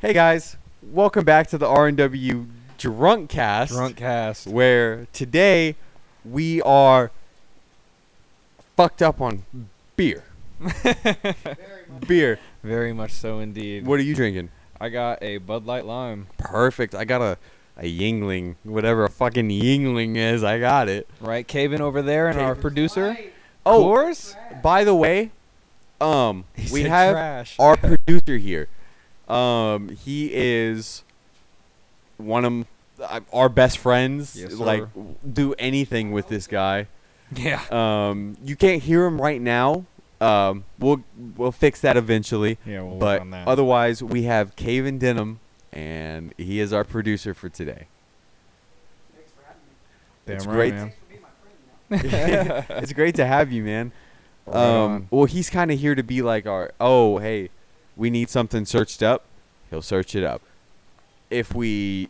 Hey guys, welcome back to the R&W DrunkCast. DrunkCast. Where today we are fucked up on beer. Beer. Very much so indeed. What are you drinking? I got a Bud Light Lime. Perfect. I got a Yingling, whatever a fucking Yingling is. I got it. Right, Caven over there and our producer. Oh, Coors? by the way, He we said have trash. our producer here. He is one of our best friends. Yes, like, sir. do anything with this guy. Yeah. You can't hear him right now. We'll fix that eventually. Yeah, we'll But work on that. otherwise, we have Caven Denham, and he is our producer for today. Damn it's right, great. man. It's great to have you, man. Right on. Well, he's kind of here to be like hey, we need something searched up. He'll search it up. If we,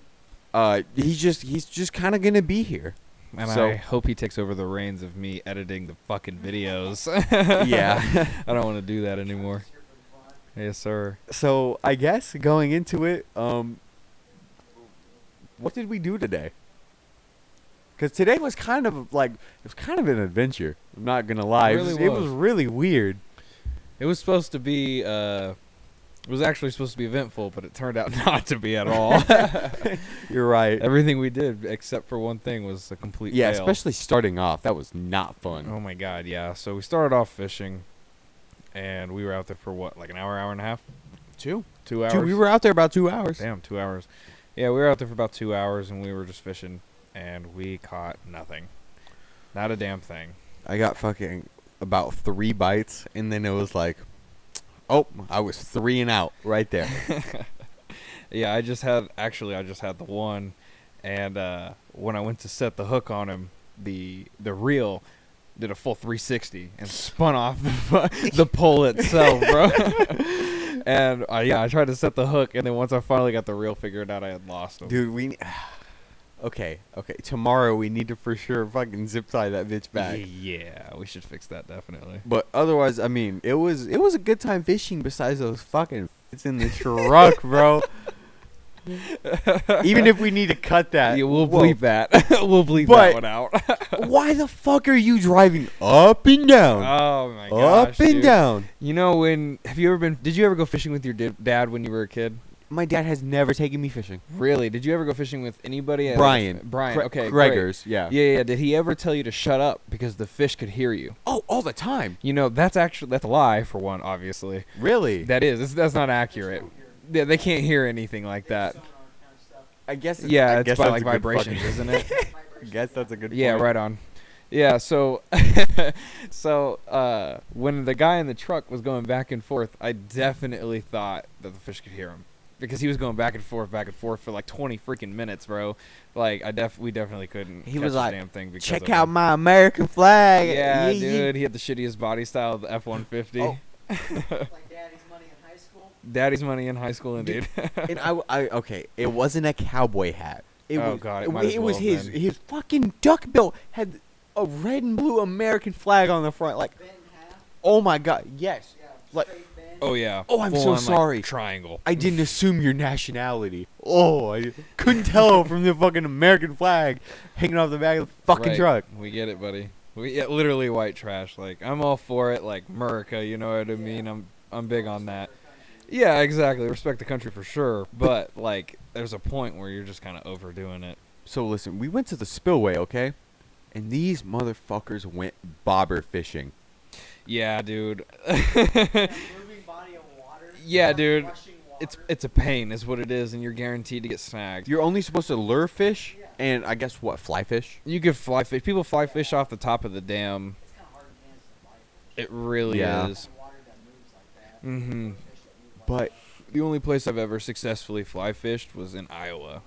he's just kind of gonna be here. And So- I hope he takes over the reins of me editing the fucking videos. Yeah. I don't want to do that anymore. Yes, sir. So I guess going into it, what did we do today? Because today was kind of an adventure. I'm not gonna lie. It was really weird. It was supposed to be, it was actually supposed to be eventful, but it turned out not to be at all. You're right. Everything we did, except for one thing, was a complete Yeah, fail. especially starting off. That was not fun. Oh my god, yeah. So we started off fishing, and we were out there for what, like an hour and a half? 2 hours? Dude, we were out there about 2 hours. Damn, 2 hours. Yeah, we were out there for about 2 hours, and we were just fishing, and we caught nothing. Not a damn thing. I got fucking about 3 bites, and then it was like, oh, I was 3 and out right there. Yeah, I just had the one, and when I went to set the hook on him, the reel did a full 360 and spun off the pole itself, bro. And I tried to set the hook, and then once I finally got the reel figured out, I had lost him. Dude, okay. Tomorrow we need to for sure fucking zip tie that bitch back. Yeah, we should fix that definitely. But otherwise, I mean, it was a good time fishing. Besides those fucking it's in the truck, bro. Even if we need to cut that, Yeah, we'll whoa. bleep that. We'll bleep But- that one out. Why the fuck are you driving up and down? Oh my gosh, Up and dude. down. You know did you ever go fishing with your dad when you were a kid? My dad has never taken me fishing. Really? Did you ever go fishing with anybody? Brian. Brian. Okay. Gregors, yeah. Yeah. Did he ever tell you to shut up because the fish could hear you? Oh, all the time. You know, that's a lie for one, obviously. Really? That's not accurate. They can't hear anything like that. I guess. Yeah, I it's guess by that's like a good vibrations, fucking- isn't it? I guess that's a good. Yeah, point. right on. Yeah, so when the guy in the truck was going back and forth, I definitely thought that the fish could hear him because he was going back and forth for like 20 freaking minutes, bro. Like we definitely couldn't. He catch was the like, damn thing because Check of out him. my American flag. Yeah, dude, he had the shittiest body style of the F-150. Oh. Like Daddy's money in high school. Daddy's money in high school, indeed. And okay, it wasn't a cowboy hat. It Oh, was, God, it might as was well his have been. his fucking duck bill had a red and blue American flag on the front. Like, Bent in half. oh my god, yes. Yeah. Like- Straight bend. Oh yeah. Oh, I'm so Full on, like, sorry. triangle. I didn't assume your nationality. Oh, I couldn't tell from the fucking American flag hanging off the back of the fucking Right. truck. We get it, buddy. Literally white trash. Like I'm all for it. Like America, you know what I mean? I'm big on that. Yeah, exactly. Respect the country for sure, but like there's a point where you're just kind of overdoing it. So listen, we went to the spillway, okay? And these motherfuckers went bobber fishing. Yeah, dude. That moving body of water. Yeah, like dude. rushing water. It's a pain, is what it is, and you're guaranteed to get snagged. You're only supposed to lure fish and I guess what, fly fish? You could fly fish. People fly fish off the top of the dam. It's kind of hard to dance to life. It really Yeah. is. Water that moves like that. Mm-hmm. Fish that move like But The only place I've ever successfully fly fished was in Iowa.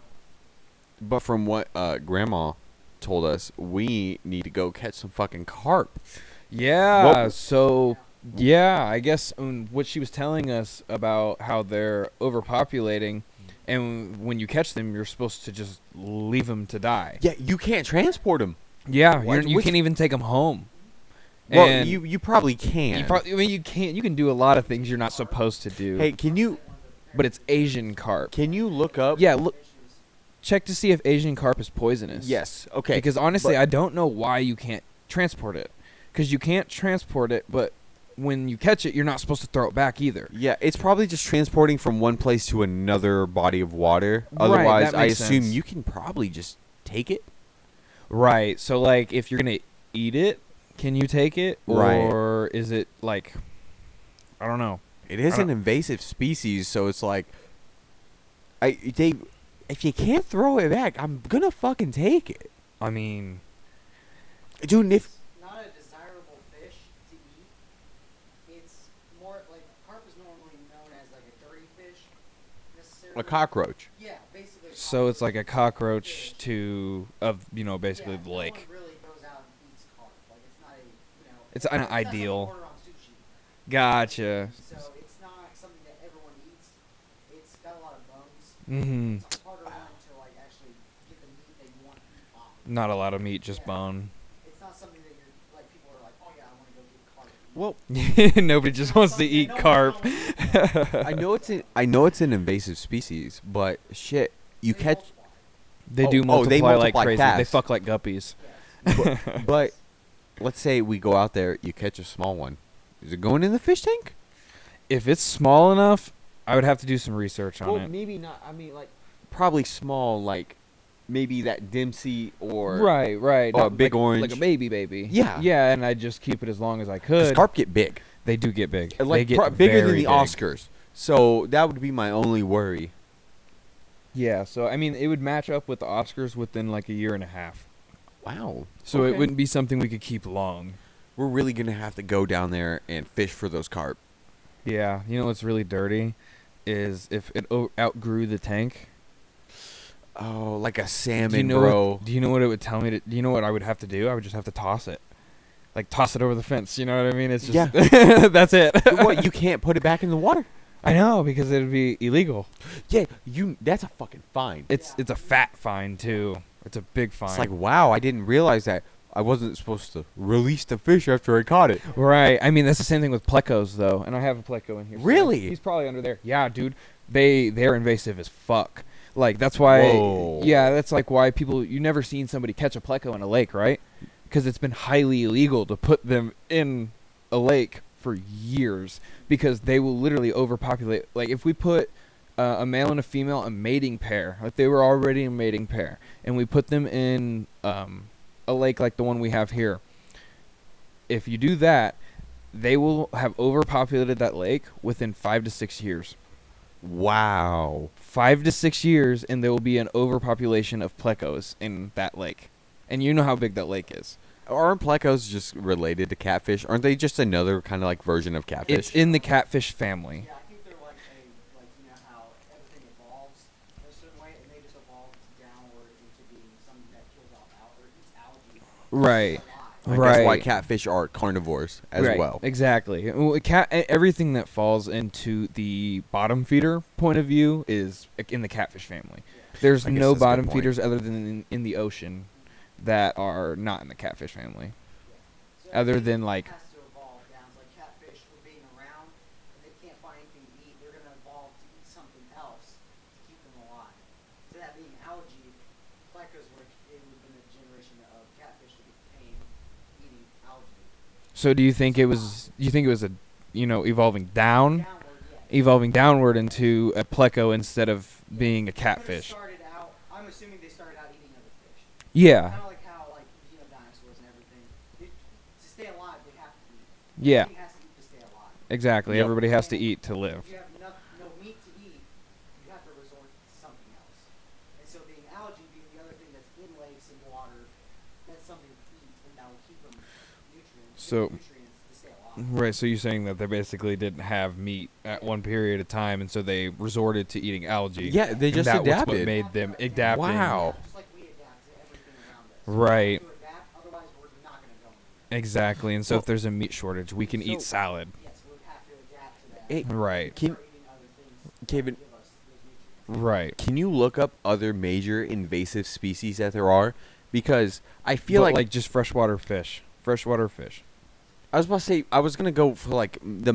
from what Grandma told us, we need to go catch some fucking carp. Yeah, What- so yeah, I guess what she was telling us about how they're overpopulating, and when you catch them, you're supposed to just leave them to die. Yeah, you can't transport them. Yeah, What? you Which- can't even take them home. Well, And you probably can. you can do a lot of things you're not supposed to do. Hey, can you but it's Asian carp. Can you look up? Yeah, look, check to see if Asian carp is poisonous. Yes. Okay. Because honestly, but- I don't know why you can't transport it. Because you can't transport it, but when you catch it, you're not supposed to throw it back either. Yeah, it's probably just transporting from one place to another body of water. Right, Otherwise, that I makes assume sense. you can probably just take it. Right. So, like, if you're going to eat it, can you take it? Right. Or is it, like, I don't know. It is I an don't- invasive species, so it's like, if you can't throw it back, I'm gonna fucking take it, I mean, dude. If It's not a desirable fish to eat. It's more like carp is normally known as like a dirty fish, necessarily. a cockroach, Yeah, basically. a so it's like a cockroach fish. basically Yeah, the no lake. one really goes out and eats carp. Like it's not a, It's an not something you ideal. order on sushi. Gotcha. So it's not something that everyone eats. It's got a lot of bones. Mm-hmm. It's a harder one to like actually get the meat that you want to eat off. Not a lot of meat, just Yeah. bone. It's not something that you're like people are like, oh yeah, I want to go get carp. and eat." well, Nobody just wants to eat carp. I know it's an invasive species, but shit, you They catch, multiply. They Oh, do oh, multiply, they like multiply crazy. They fast. fuck like guppies. but let's say we go out there, you catch a small one. Is it going in the fish tank? If it's small enough, I would have to do some research on it. maybe not. I mean, like probably small, like maybe that Dempsey or Right. or a Not big like, orange. like a baby. Yeah. Yeah, and I just keep it as long as I 'Cause could. carp get big, They do get big. they like get bigger than very the big. Oscars. So that would be my only worry. Yeah, so I mean, it would match up with the Oscars within like a year and a half. Wow. So it Okay. wouldn't be something we could keep long. We're really gonna have to go down there and fish for those carp. Yeah, you know what's really dirty is if it outgrew the tank. Oh, like a salmon, Do you know bro. do you know what it would tell me to? Do you know what I would have to do? I would just have to toss it, like toss it over the fence. You know what I mean? It's just that's it. What? You can't put it back in the water? I know because it would be illegal. Yeah, that's a fucking fine. It's a fat fine too. It's a big fine. It's like, wow, I didn't realize that. I wasn't supposed to release the fish after I caught it. right. I mean that's the same thing with plecos though, and I have a pleco in here. somewhere. Really? He's probably under there. Yeah, dude. They're invasive as fuck. Like that's why. Whoa. Yeah, that's like why you never seen somebody catch a pleco in a lake, right? Because it's been highly illegal to put them in a lake for years because they will literally overpopulate. Like if we put a male and a female, a mating pair, like they were already a mating pair, and we put them in a lake like the one we have here. If you do that, they will have overpopulated that lake within 5 to 6 years. Wow. 5 to 6 years, and there will be an overpopulation of plecos in that lake. And you know how big that lake is. Aren't plecos just related to catfish? Aren't they just another kind of like version of catfish? It's in the catfish family. Yeah, I think they're like you know how everything evolves a certain way, and they just evolved downward into being something that kills off or eats algae. Right. I guess why right. catfish are carnivores as Right, well. Exactly. Well, everything that falls into the bottom feeder point of view is in the catfish family. There's I guess no that's a good bottom point. feeders other than in the ocean that are not in the catfish family. So Other everything than, like- has to evolve down. It's like catfish were being around, and they can't find anything to eat. They're gonna evolve to eat something else to keep them alive. So that being algae, plecos would it would have been a generation of catfish that became eating algae. So do you think it was? You think it was evolving down, Downward, yeah. evolving downward into a pleco instead of being a But it catfish? started out. I'm assuming they started out eating other fish. Yeah. Kind of like how dinosaurs and everything. To stay alive, they have to eat. Yeah. Everything has to eat to stay alive. Exactly. Yep. Everybody has to eat to live. If you have no meat to eat, you have to resort to something else. And so being algae, being the other thing that's in lakes and water, that's something to eat, and that will keep them nutrients. So- nutrients to stay alive. Right, so you're saying that they basically didn't have meat at one period of time, and so they resorted to eating algae. Yeah, they and just that was what adapted. made them adapting. Wow. Just like we adapt to everything around us. Right. We have to adapt, otherwise we're not going to go anywhere. Exactly, and so Well- if there's a meat shortage, we can eat So- salad. Yes, we would have to adapt to that. Hey, Right, Can- Start eating other things that Kevin- give us those nutrients. right. Can you look up other major invasive species that there are? Because I feel But like just freshwater fish. Freshwater fish. I was about to say I was gonna go for like the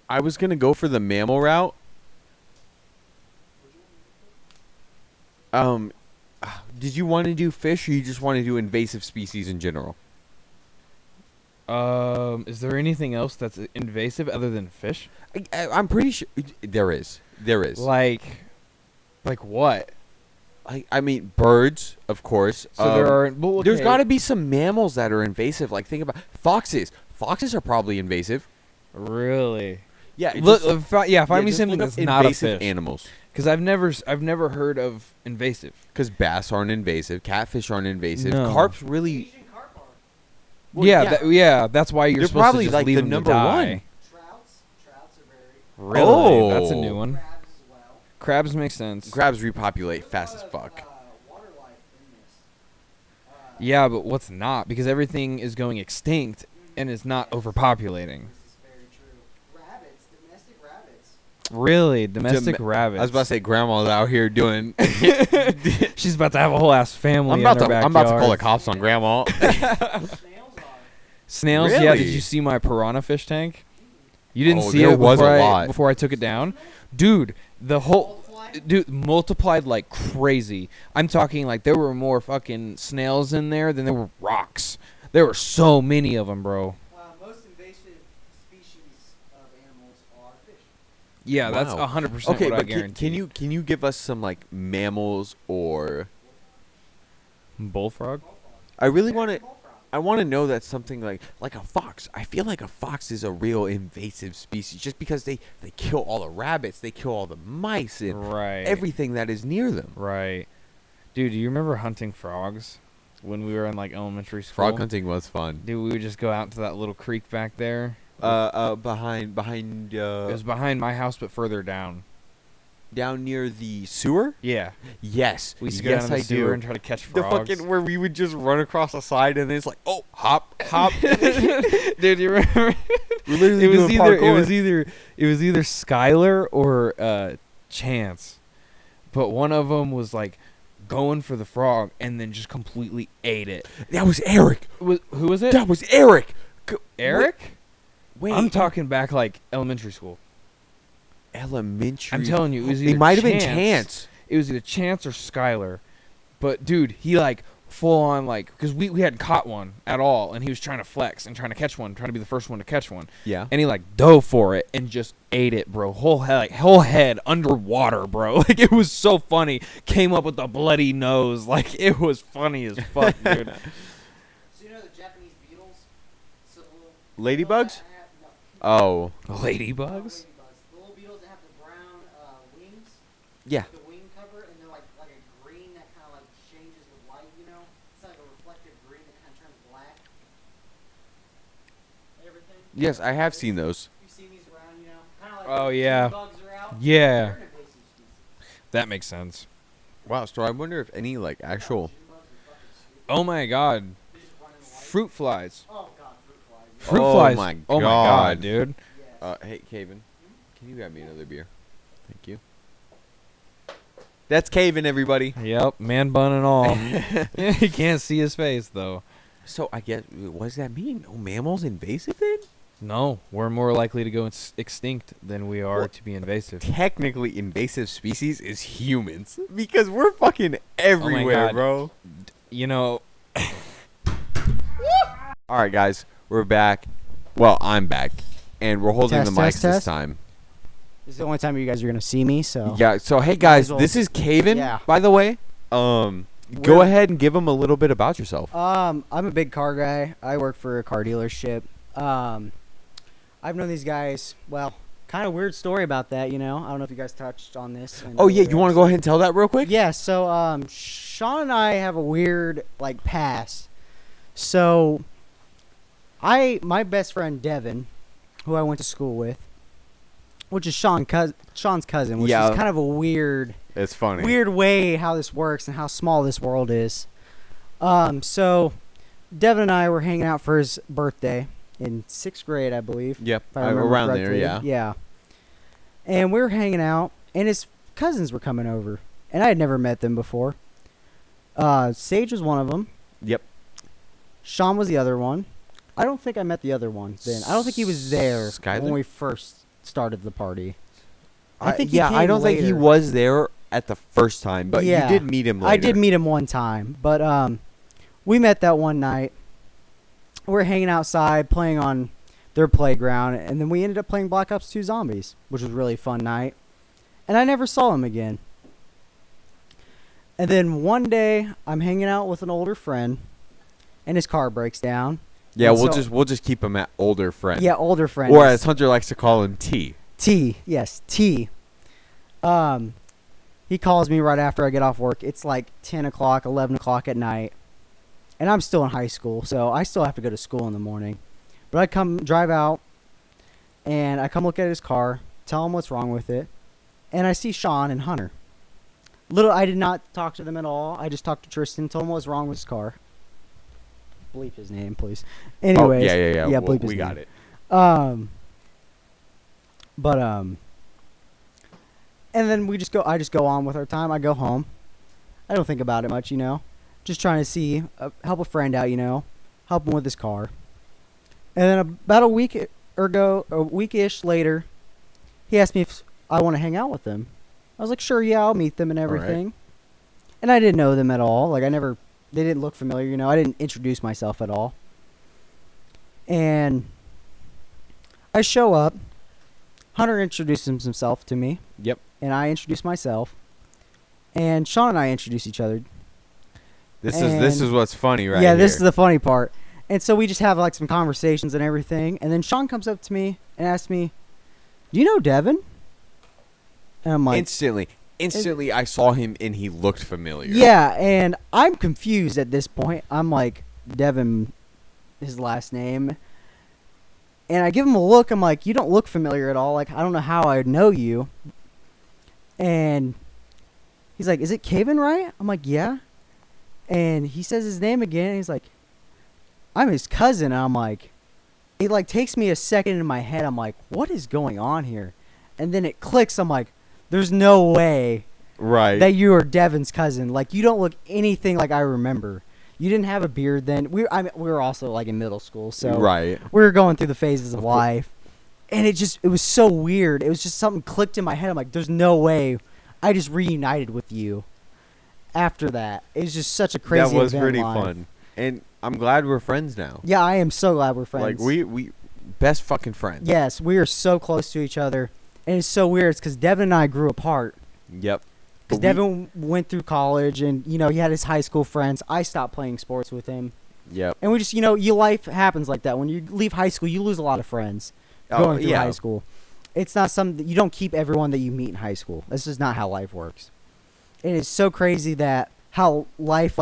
I was gonna go for the mammal route. Did you want to do fish, or you just want to do invasive species in general? Is there anything else that's invasive other than fish? I'm pretty sure there is. There is. Like what? I mean, birds, of course. So there are. Well, There's okay. got to be some mammals that are invasive. Like, think about foxes. Foxes are probably invasive. Really. Yeah. Look, just- find me just something look up that's not a invasive fish. animals. Because I've never heard of invasive. Because bass aren't invasive. Catfish aren't invasive. No. Carp's really. Asian carp are. Well, yeah, that's why you're They're supposed probably to just like leave the them number to die. one. Trouts are very. Really? Oh. That's a new one. Crabs as well. Crabs make sense. Crabs repopulate fast as fuck. Water life in this. Yeah, but what's not? Because everything is going extinct and is not overpopulating. This is very true. Rabbits, domestic rabbits. Really? Domestic Dom- rabbits. I was about to say grandma's out here doing. She's about to have a whole ass family I'm in about her to. I'm about to call the backyard. cops on grandma. Snails are. Snails, yeah. Did Really? you see my piranha fish tank? You didn't Oh, see there it was a before lot. before I took it down? Dude, the whole... Multiply? Dude, multiplied like crazy. I'm talking like there were more fucking snails in there than there were rocks. There were so many of them, bro. Most invasive species of animals are fish. Yeah, that's Wow. 100% Okay, what I but guarantee. can you give us some like mammals or? Bullfrog? I really want to. Bullfrog. I want to know that something like a fox. I feel like a fox is a real invasive species just because they kill all the rabbits, they kill all the mice and Right. everything that is near them. Right. Dude, do you remember hunting frogs when we were in like elementary school? Frog hunting was fun. Dude, we would just go out to that little creek back there. Behind It was behind my house, but further down. down near the sewer. Yeah. Yes, We used to go yes, down in the I sewer do. and try to catch The frogs. fucking where we would just run across the side and then it's like, oh, hop, hop. Dude, you remember? We're literally it was doing either parkour. it was either Skylar or Chance, but one of them was like going for the frog and then just completely ate it. That was Eric. Who was it? That was Eric. Eric? Wait, I'm talking back like elementary school. elementary. I'm telling you, it was either It might have been Chance. It was either Chance or Skylar. But dude, he like full on like because we hadn't caught one at all, and he was trying to flex and trying to catch one, trying to be the first one to catch one. Yeah. And he like dove for it and just ate it, bro. Whole head underwater, bro. Like it was so funny. Came up with a bloody nose. Like it was funny as fuck, dude. So you know the Japanese beetles? So Ladybugs? No. Oh. Ladybugs? Ladybugs. The little beetles that have the brown wings. Yeah. The wing cover, and they're like a green that kind of like changes with light. You know, it's like a reflective green that kind of turns black. Everything. Yes, I have seen those. You've seen these around, you know, kind of like Oh, when yeah. bugs are out. Yeah. They're an invasive species. That makes sense. Wow. So I wonder if any like actual. June bugs are fucking stupid. Oh my god. They just run in the light. Fruit flies. Oh god, fruit flies. Yeah. Fruit Oh flies. my Oh my God. god, dude. Yes. Hey, Caven, can you grab me another beer? Thank you. That's Caven, everybody. Yep, man bun and all. You can't see his face though. So I guess what does that mean? No mammals invasive then? No, we're more likely to go extinct than we are Well, to be invasive. Technically, invasive species is humans because we're fucking everywhere, God. bro. You know, All right, guys, we're back. Well, I'm back, and we're holding Test, the mics test, this test. time. This is the only time you guys are gonna see me, so Yeah. So hey, guys, as well- this is Caven. Yeah. By the way, go We're- ahead and give them a little bit about yourself. I'm a big car guy. I work for a car dealership. I've known these guys. Well, kind of weird story about that. You know, I don't know if you guys touched on this. in Oh yeah, earlier you want to go ahead and tell that real quick? Yeah, so Sean and I have a weird like past. So my best friend Devin, who I went to school with, which is Sean's cousin, which Yeah. is kind of a weird It's funny. way how this works and how small this world is. So Devin and I were hanging out for his birthday in 6th grade, I believe. Yep. If I remember Around there, correctly. yeah. Yeah. And we were hanging out, and his cousins were coming over, and I had never met them before. Sage was one of them. Yep. Sean was the other one. I don't think I met the other one then. I don't think he was there Skylar? when we first started the party. I think yeah, he I came don't think he later. was there at the first time, but Yeah. you did meet him later. I did meet him one time, but we met that one night. We were hanging outside playing on their playground, and then we ended up playing Black Ops 2 Zombies, which was a really fun night. And I never saw him again. And then one day, I'm hanging out with an older friend, and his car breaks down. Yeah, And we'll just keep him at older friend. Yeah, older friend. Or as Hunter likes to call him, T. T. Yes, T. He calls me right after I get off work. It's like 10 o'clock, 11 o'clock at night. And I'm still in high school, so I still have to go to school in the morning. But I come drive out, and I come look at his car, tell him what's wrong with it, and I see Sean and Hunter. I did not talk to them at all. I just talked to Tristan, told him what's wrong with his car. Bleep his name, please. Anyways, yeah. Yeah, bleep his we name. got it. And then I just go on with our time. I go home. I don't think about it much, Just trying to see, help a friend out, help him with his car. And then about a week-ish later, he asked me if I want to hang out with him. I was like, sure, yeah, I'll meet them and everything. Right. And I didn't know them at all. Like, they didn't look familiar, I didn't introduce myself at all. And I show up. Hunter introduces himself to me. Yep. And I introduce myself. And Sean and I introduce each other. This is what's funny right Yeah, here. this is the funny part. And so we just have like some conversations and everything. And then Sean comes up to me and asks me, "Do you know Devin?" And I'm like, Instantly, I saw him and he looked familiar. yeah. And I'm confused at this point. I'm like, Devin, his last name. And I give him a look. I'm like, you don't look familiar at all. Like, I don't know how I would know you. And he's like, is it Caven, right? I'm like, yeah. And he says his name again. And he's like, I'm his cousin. And I'm like, it like takes me a second in my head. I'm like, what is going on here? And then it clicks. I'm like, there's no way Right. that you are Devin's cousin. Like, you don't look anything like I remember. You didn't have a beard then. We were also like in middle school, so Right. we were going through the phases of life. And it was so weird. It was just something clicked in my head. I'm like, there's no way I just reunited with you after that. It was just such a crazy That was event pretty live. fun. And I'm glad we're friends now. Yeah, I am so glad we're friends. Like, we best fucking friends. Yes, we are so close to each other. And it's so weird. It's because Devin and I grew apart. Yep. Because But Devin went through college and, he had his high school friends. I stopped playing sports with him. Yep. And we just, your life happens like that. When you leave high school, you lose a lot of friends going through high school. It's not something that you don't keep everyone that you meet in high school. This is not how life works. And it's so crazy that how life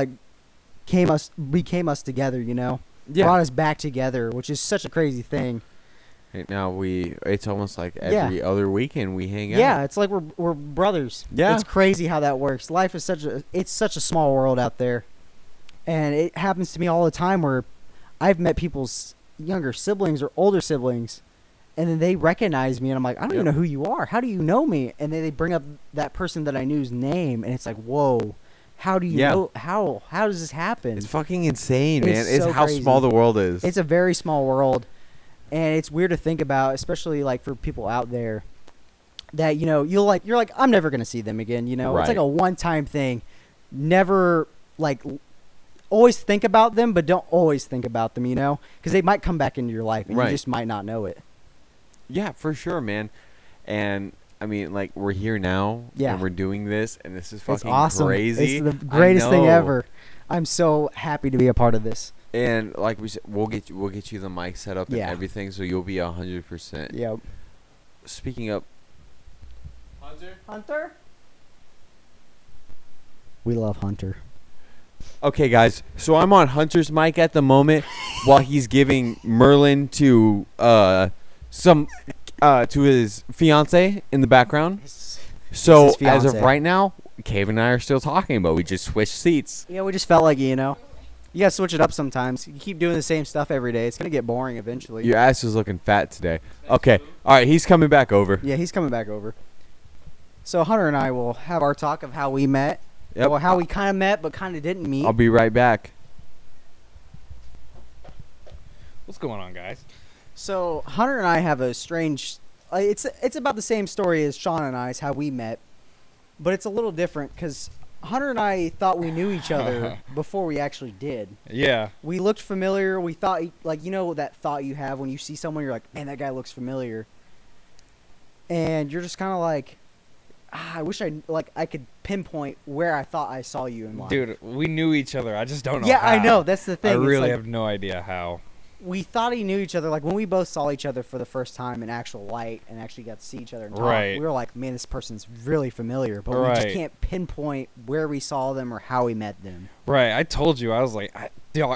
became us together, Yeah. brought us back together, which is such a crazy thing. Right now it's almost like every other weekend we hang out. Yeah, it's like we're brothers. Yeah. It's crazy how that works. Life is such a small world out there. And it happens to me all the time where I've met people's younger siblings or older siblings, and then they recognize me, and I'm like, I don't even know who you are. How do you know me? And then they bring up that person that I knew's name, and it's like, whoa, how do you know? How does this happen? It's fucking insane, It's man. It's so how crazy. small the world is. It's a very small world, and it's weird to think about, especially for people out there that you're like, I'm never gonna see them again. It's like Right. a one-time thing. Never always think about them, but don't always think about them. Because they might come back into your life, and Right. you just might not know it. Yeah, for sure, man. And I mean, we're here now, Yeah. and we're doing this, and this is It's fucking awesome. crazy. It's the I greatest thing know. ever. I'm so happy to be a part of this. And like we said, we'll get you the mic set up Yeah. and everything, so you'll be 100%. Yep. Speaking of Hunter. We love Hunter. Okay, guys. So I'm on Hunter's mic at the moment while he's giving Merlin to his fiance in the background. So his as of fiancé. right now, Cave and I are still talking, but we just switched seats. Yeah, we just felt like you gotta switch it up sometimes. You keep doing the same stuff every day, it's gonna get boring eventually. Your ass is looking fat today. Okay. All right. He's coming back over. Yeah, he's coming back over. So Hunter and I will have our talk of how we met. Yep. Or how we kind of met but kind of didn't meet. I'll be right back. What's going on, guys? So Hunter and I have a strange it's about the same story as Sean and I's, how we met, but it's a little different because Hunter and I thought we knew each other before we actually did. Yeah. We looked familiar. We thought, like, you know that thought you have when you see someone, you're like, man, that guy looks familiar. And you're just kind of like, I wish I could pinpoint where I thought I saw you in life. Dude, we knew each other. I just don't know Yeah, how. I know. That's the thing. I It's really like, have no idea how. we thought he knew each other. Like, when we both saw each other for the first time in actual light and actually got to see each other and talk, Right. we were like, man, this person's really familiar. But we Right. just can't pinpoint where we saw them or how we met them. Right. I told you. I was like,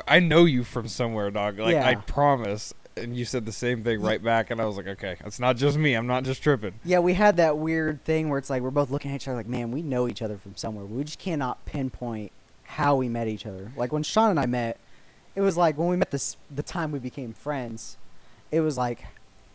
I know you from somewhere, dog. Like, Yeah. I promise. And you said the same thing right back. And I was like, okay, it's not just me. I'm not just tripping. Yeah, we had that weird thing where it's like we're both looking at each other like, man, we know each other from somewhere. But we just cannot pinpoint how we met each other. Like, when Sean and I met, it was like when we met the time we became friends, it was like,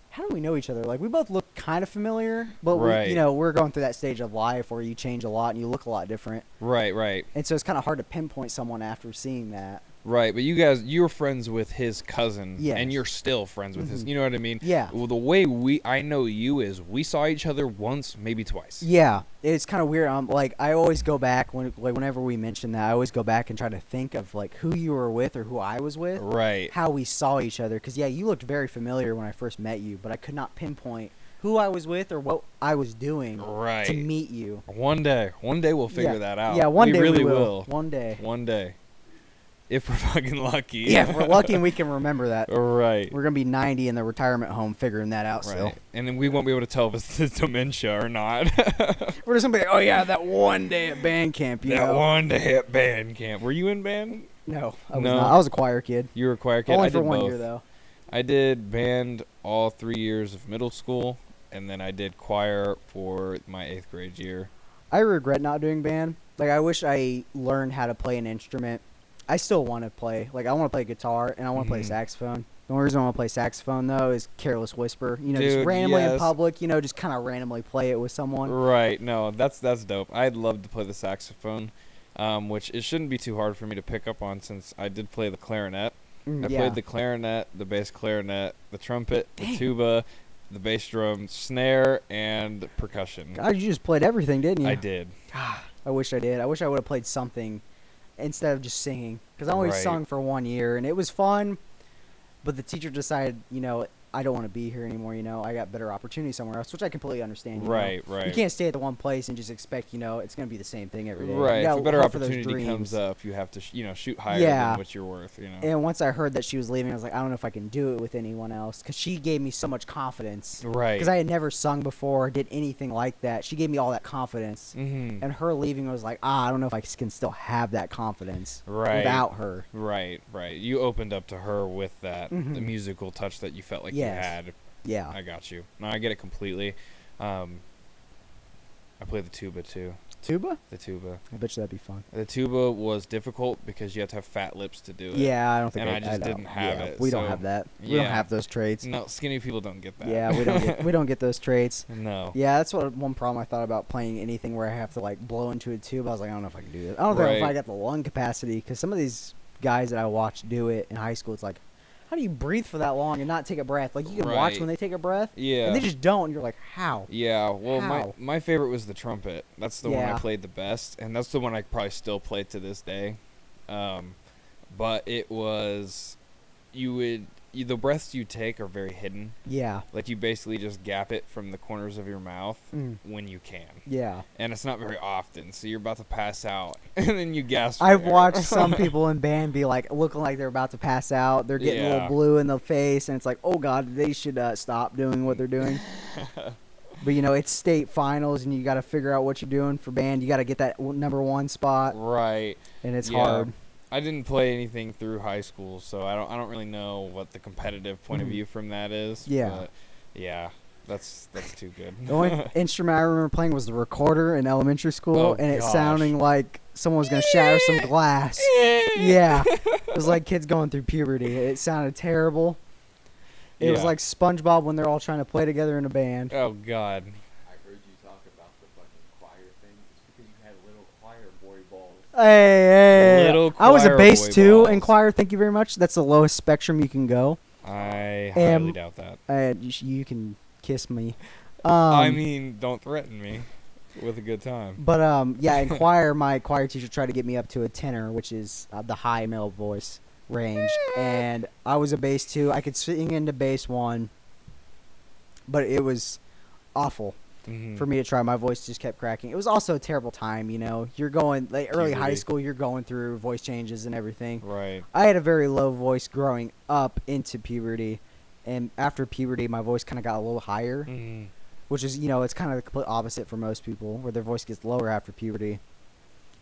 how do we know each other? Like, we both look kind of familiar, but Right. we're going through that stage of life where you change a lot and you look a lot different. Right, right. And so it's kind of hard to pinpoint someone after seeing that. Right, but you were friends with his cousin, Yes. and you're still friends with his. Mhm. You know what I mean? Yeah. Well, the way I know you is we saw each other once, maybe twice. Yeah, it's kind of weird. Like, I always go back whenever we mention that, I always go back and try to think of like who you were with or who I was with, Right. how we saw each other. Because yeah, you looked very familiar when I first met you, but I could not pinpoint who I was with or what I was doing Right. to meet you. One day we'll figure Yeah. that out. Yeah, one we day really we will. One day. One day, if we're fucking lucky. Yeah, if we're lucky and we can remember that. Right. We're gonna be 90 in the retirement home, figuring that out. Still, Right. And then we won't be able to tell if it's dementia or not. we're just gonna be like, oh yeah, that one day at band camp. You that know? one day at band camp. Were you in band? No, I was No. not. I was a choir kid. You were a choir kid. Only I for did 1 both. year though. I did band all 3 years of middle school, and then I did choir for my 8th grade year. I regret not doing band. Like, I wish I learned how to play an instrument. I still want to play. Like, I want to play guitar and I want to play Mhm. saxophone. The only reason I want to play saxophone though is Careless Whisper. You know, just Dude, randomly in yes. public. You know, just kind of randomly play it with someone. Right. No, that's dope. I'd love to play the saxophone, which it shouldn't be too hard for me to pick up on since I did play the clarinet. I Yeah. played the clarinet, the bass clarinet, the trumpet, the Dang. tuba, the bass drum, snare, and percussion. God, you just played everything, didn't you? I did. I wish I did. I wish I would have played something instead of just singing. Because I only Right. sung for 1 year, and it was fun. But the teacher decided, I don't want to be here anymore. I got better opportunities somewhere else, which I completely understand. Right, right. You can't stay at the one place and just expect, it's going to be the same thing every day. You Right. If gotta a better hope for those opportunity comes dreams. up, you have to, shoot higher Yeah. than what you're worth. And once I heard that she was leaving, I was like, I don't know if I can do it with anyone else. Because she gave me so much confidence. Right. Because I had never sung before, did anything like that. She gave me all that confidence. Mm-hmm. And her leaving was like, I don't know if I can still have that confidence Right. without her. Right, right. You opened up to her with that the Mhm. musical touch that you felt like Yes. you had. Yeah. I got you. No, I get it completely. I play the tuba too. Tuba? The tuba. I bet you that'd be fun. The tuba was difficult because you have to have fat lips to do it. Yeah, I don't think And I just don't. didn't have Yeah, it, We don't so, have that. We don't yeah. have those traits. No, skinny people don't get that. Yeah, we don't get those traits. No. Yeah, that's one problem I thought about playing anything where I have to like blow into a tube. I was like, I don't know if I can do this. I don't know if Right. I got the lung capacity because some of these guys that I watch do it in high school. It's like, how do you breathe for that long and not take a breath? Like, you can watch Right. when they take a breath, Yeah. and they just don't. And you're like, how? Yeah, well, How? my favorite was the trumpet. That's the one I Yeah. played the best, and that's the one I probably still play to this day. But it was, the breaths you take are very hidden. Yeah. Like, you basically just gap it from the corners of your mouth when you can. Yeah. And it's not very often, so you're about to pass out, and then you gasp. I've for air. watched some people in band be like looking like they're about to pass out. They're getting a Yeah. little blue in the face, and it's like, oh god, they should stop doing what they're doing. But it's state finals, and you got to figure out what you're doing for band. You got to get that number one spot, Right. and it's Yeah. hard. I didn't play anything through high school, so I don't really know what the competitive point of Mhm. view from that is. Yeah. But yeah, that's too good. The only instrument I remember playing was the recorder in elementary school, Oh, and it gosh. sounding like someone was gonna shatter some glass. Yeah, it was like kids going through puberty. It sounded terrible. It was Yeah. like SpongeBob when they're all trying to play together in a band. Oh God. I heard you talk about the fucking choir thing. It's because you had little choir boy balls. Hey, Little I was a choir bass boy too balls. in choir. Thank you very much. That's the lowest spectrum you can go. I highly doubt that. You can kiss me. I mean, don't threaten me with a good time. But yeah, in choir, my choir teacher tried to get me up to a tenor, which is the high male voice range, and I was a bass 2. I could sing into bass 1, but it was awful for me to try. My voice just kept cracking. It was also a terrible time, you know. You're going like early high Puberty. school, you're going through voice changes and everything. Right. I had a very low voice growing up into puberty, and after puberty, my voice kind of got a little higher, which is, you know, it's kind of the complete opposite for most people, where their voice gets lower after puberty.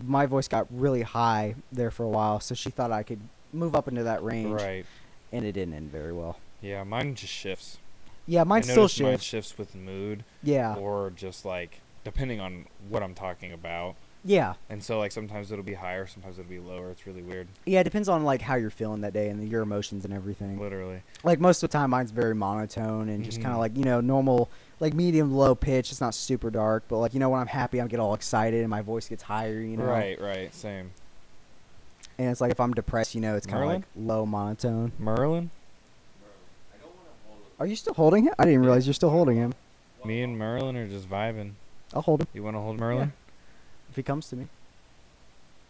My voice got really high there for a while, so she thought I could move up into that range, Right. and it didn't end very well. Yeah, mine just shifts. Yeah, mine I still notice mine shifts. shifts with mood, Yeah, or just like depending on what I'm talking about. yeah, And so like sometimes it'll be higher, sometimes it'll be lower. It's really weird. yeah. It depends on like how you're feeling that day and your emotions and everything. Literally. Like most of the time, mine's very monotone and just kind of Mhm. like, you know, normal, like medium low pitch. It's not super dark, but like, you know, when I'm happy, I get all excited and my voice gets higher. You know, Right, same. And it's like if I'm depressed, you know, it's kind of Merlin? like low monotone. Merlin? Are you still holding him? I didn't realize you're still holding him. Me and Merlin are just vibing. I'll hold him You want to hold Merlin? if he comes to me.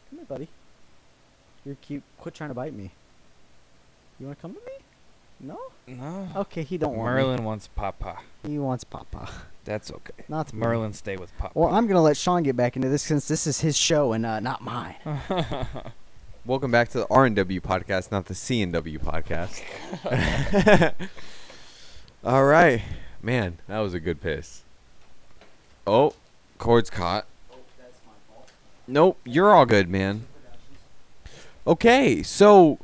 Come here, buddy. You're cute. Quit trying to bite me. You want to come to me? No? No. Okay, he don't want Merlin wants Papa. me. He wants Papa. That's okay. Not me. Merlin, stay with Papa. Well, I'm gonna let Sean get back into this since this is his show and not mine. Welcome back to the R&W podcast, not the C&W podcast. All right. Man, that was a good piss. Oh, cord's caught. Nope, you're all good, man. Okay, so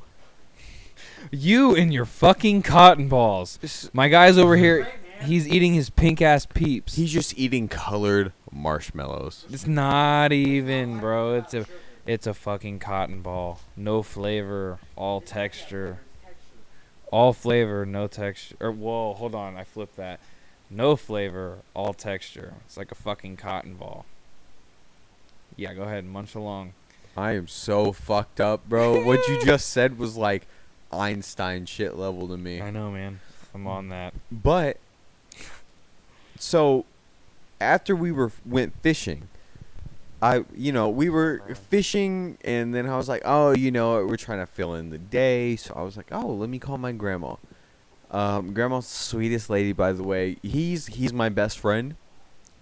You and your fucking cotton balls. My guy's over here. He's eating his pink ass peeps. he's just eating colored marshmallows. It's not even, bro. It's a fucking cotton ball. No flavor, all texture. All flavor, no texture. Or whoa, hold on, I flipped that. No flavor, all texture. It's like a fucking cotton ball. Yeah, go ahead and munch along. I am so fucked up, bro. What you just said was like Einstein shit level to me. I know, man. I'm on that. But so after we went fishing, we were fishing, and then I was like, oh, we're trying to fill in the day, so I was like, oh, let me call my grandma. Grandma's the sweetest lady, by the way. He's my best friend,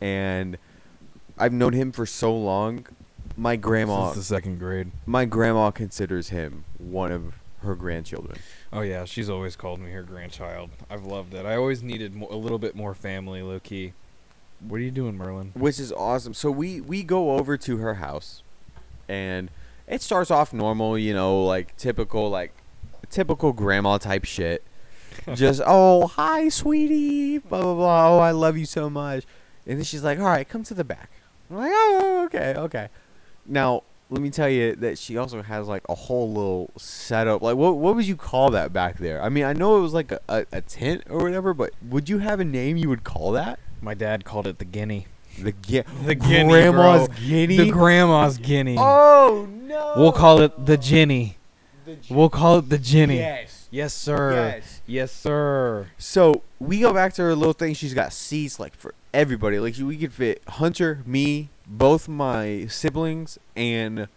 and I've known him for so long. My grandma, Since the second grade. my grandma considers him one of her grandchildren. Oh yeah, she's always called me her grandchild. I've loved it. I always needed a little bit more family, low key. What are you doing, Merlin? Which is awesome. So we go over to her house, and it starts off normal, like typical grandma type shit. Just, oh, hi, sweetie, blah, blah, blah. Oh, I love you so much. And then she's like, all right, come to the back. I'm like, oh, okay. Now, let me tell you that she also has, like, a whole little setup. Like, what would you call that back there? I mean, I know it was, like, a tent or whatever, but would you have a name you would call that? My dad called it the guinea. The The guinea, grandma's bro. guinea? The grandma's guinea. Oh, no. We'll call it the Ginny. We'll call it the Ginny. Yes. Yes, sir. Yes. Yes, sir. So we go back to her little thing. She's got seats like for everybody. Like we could fit Hunter, me, both my siblings, and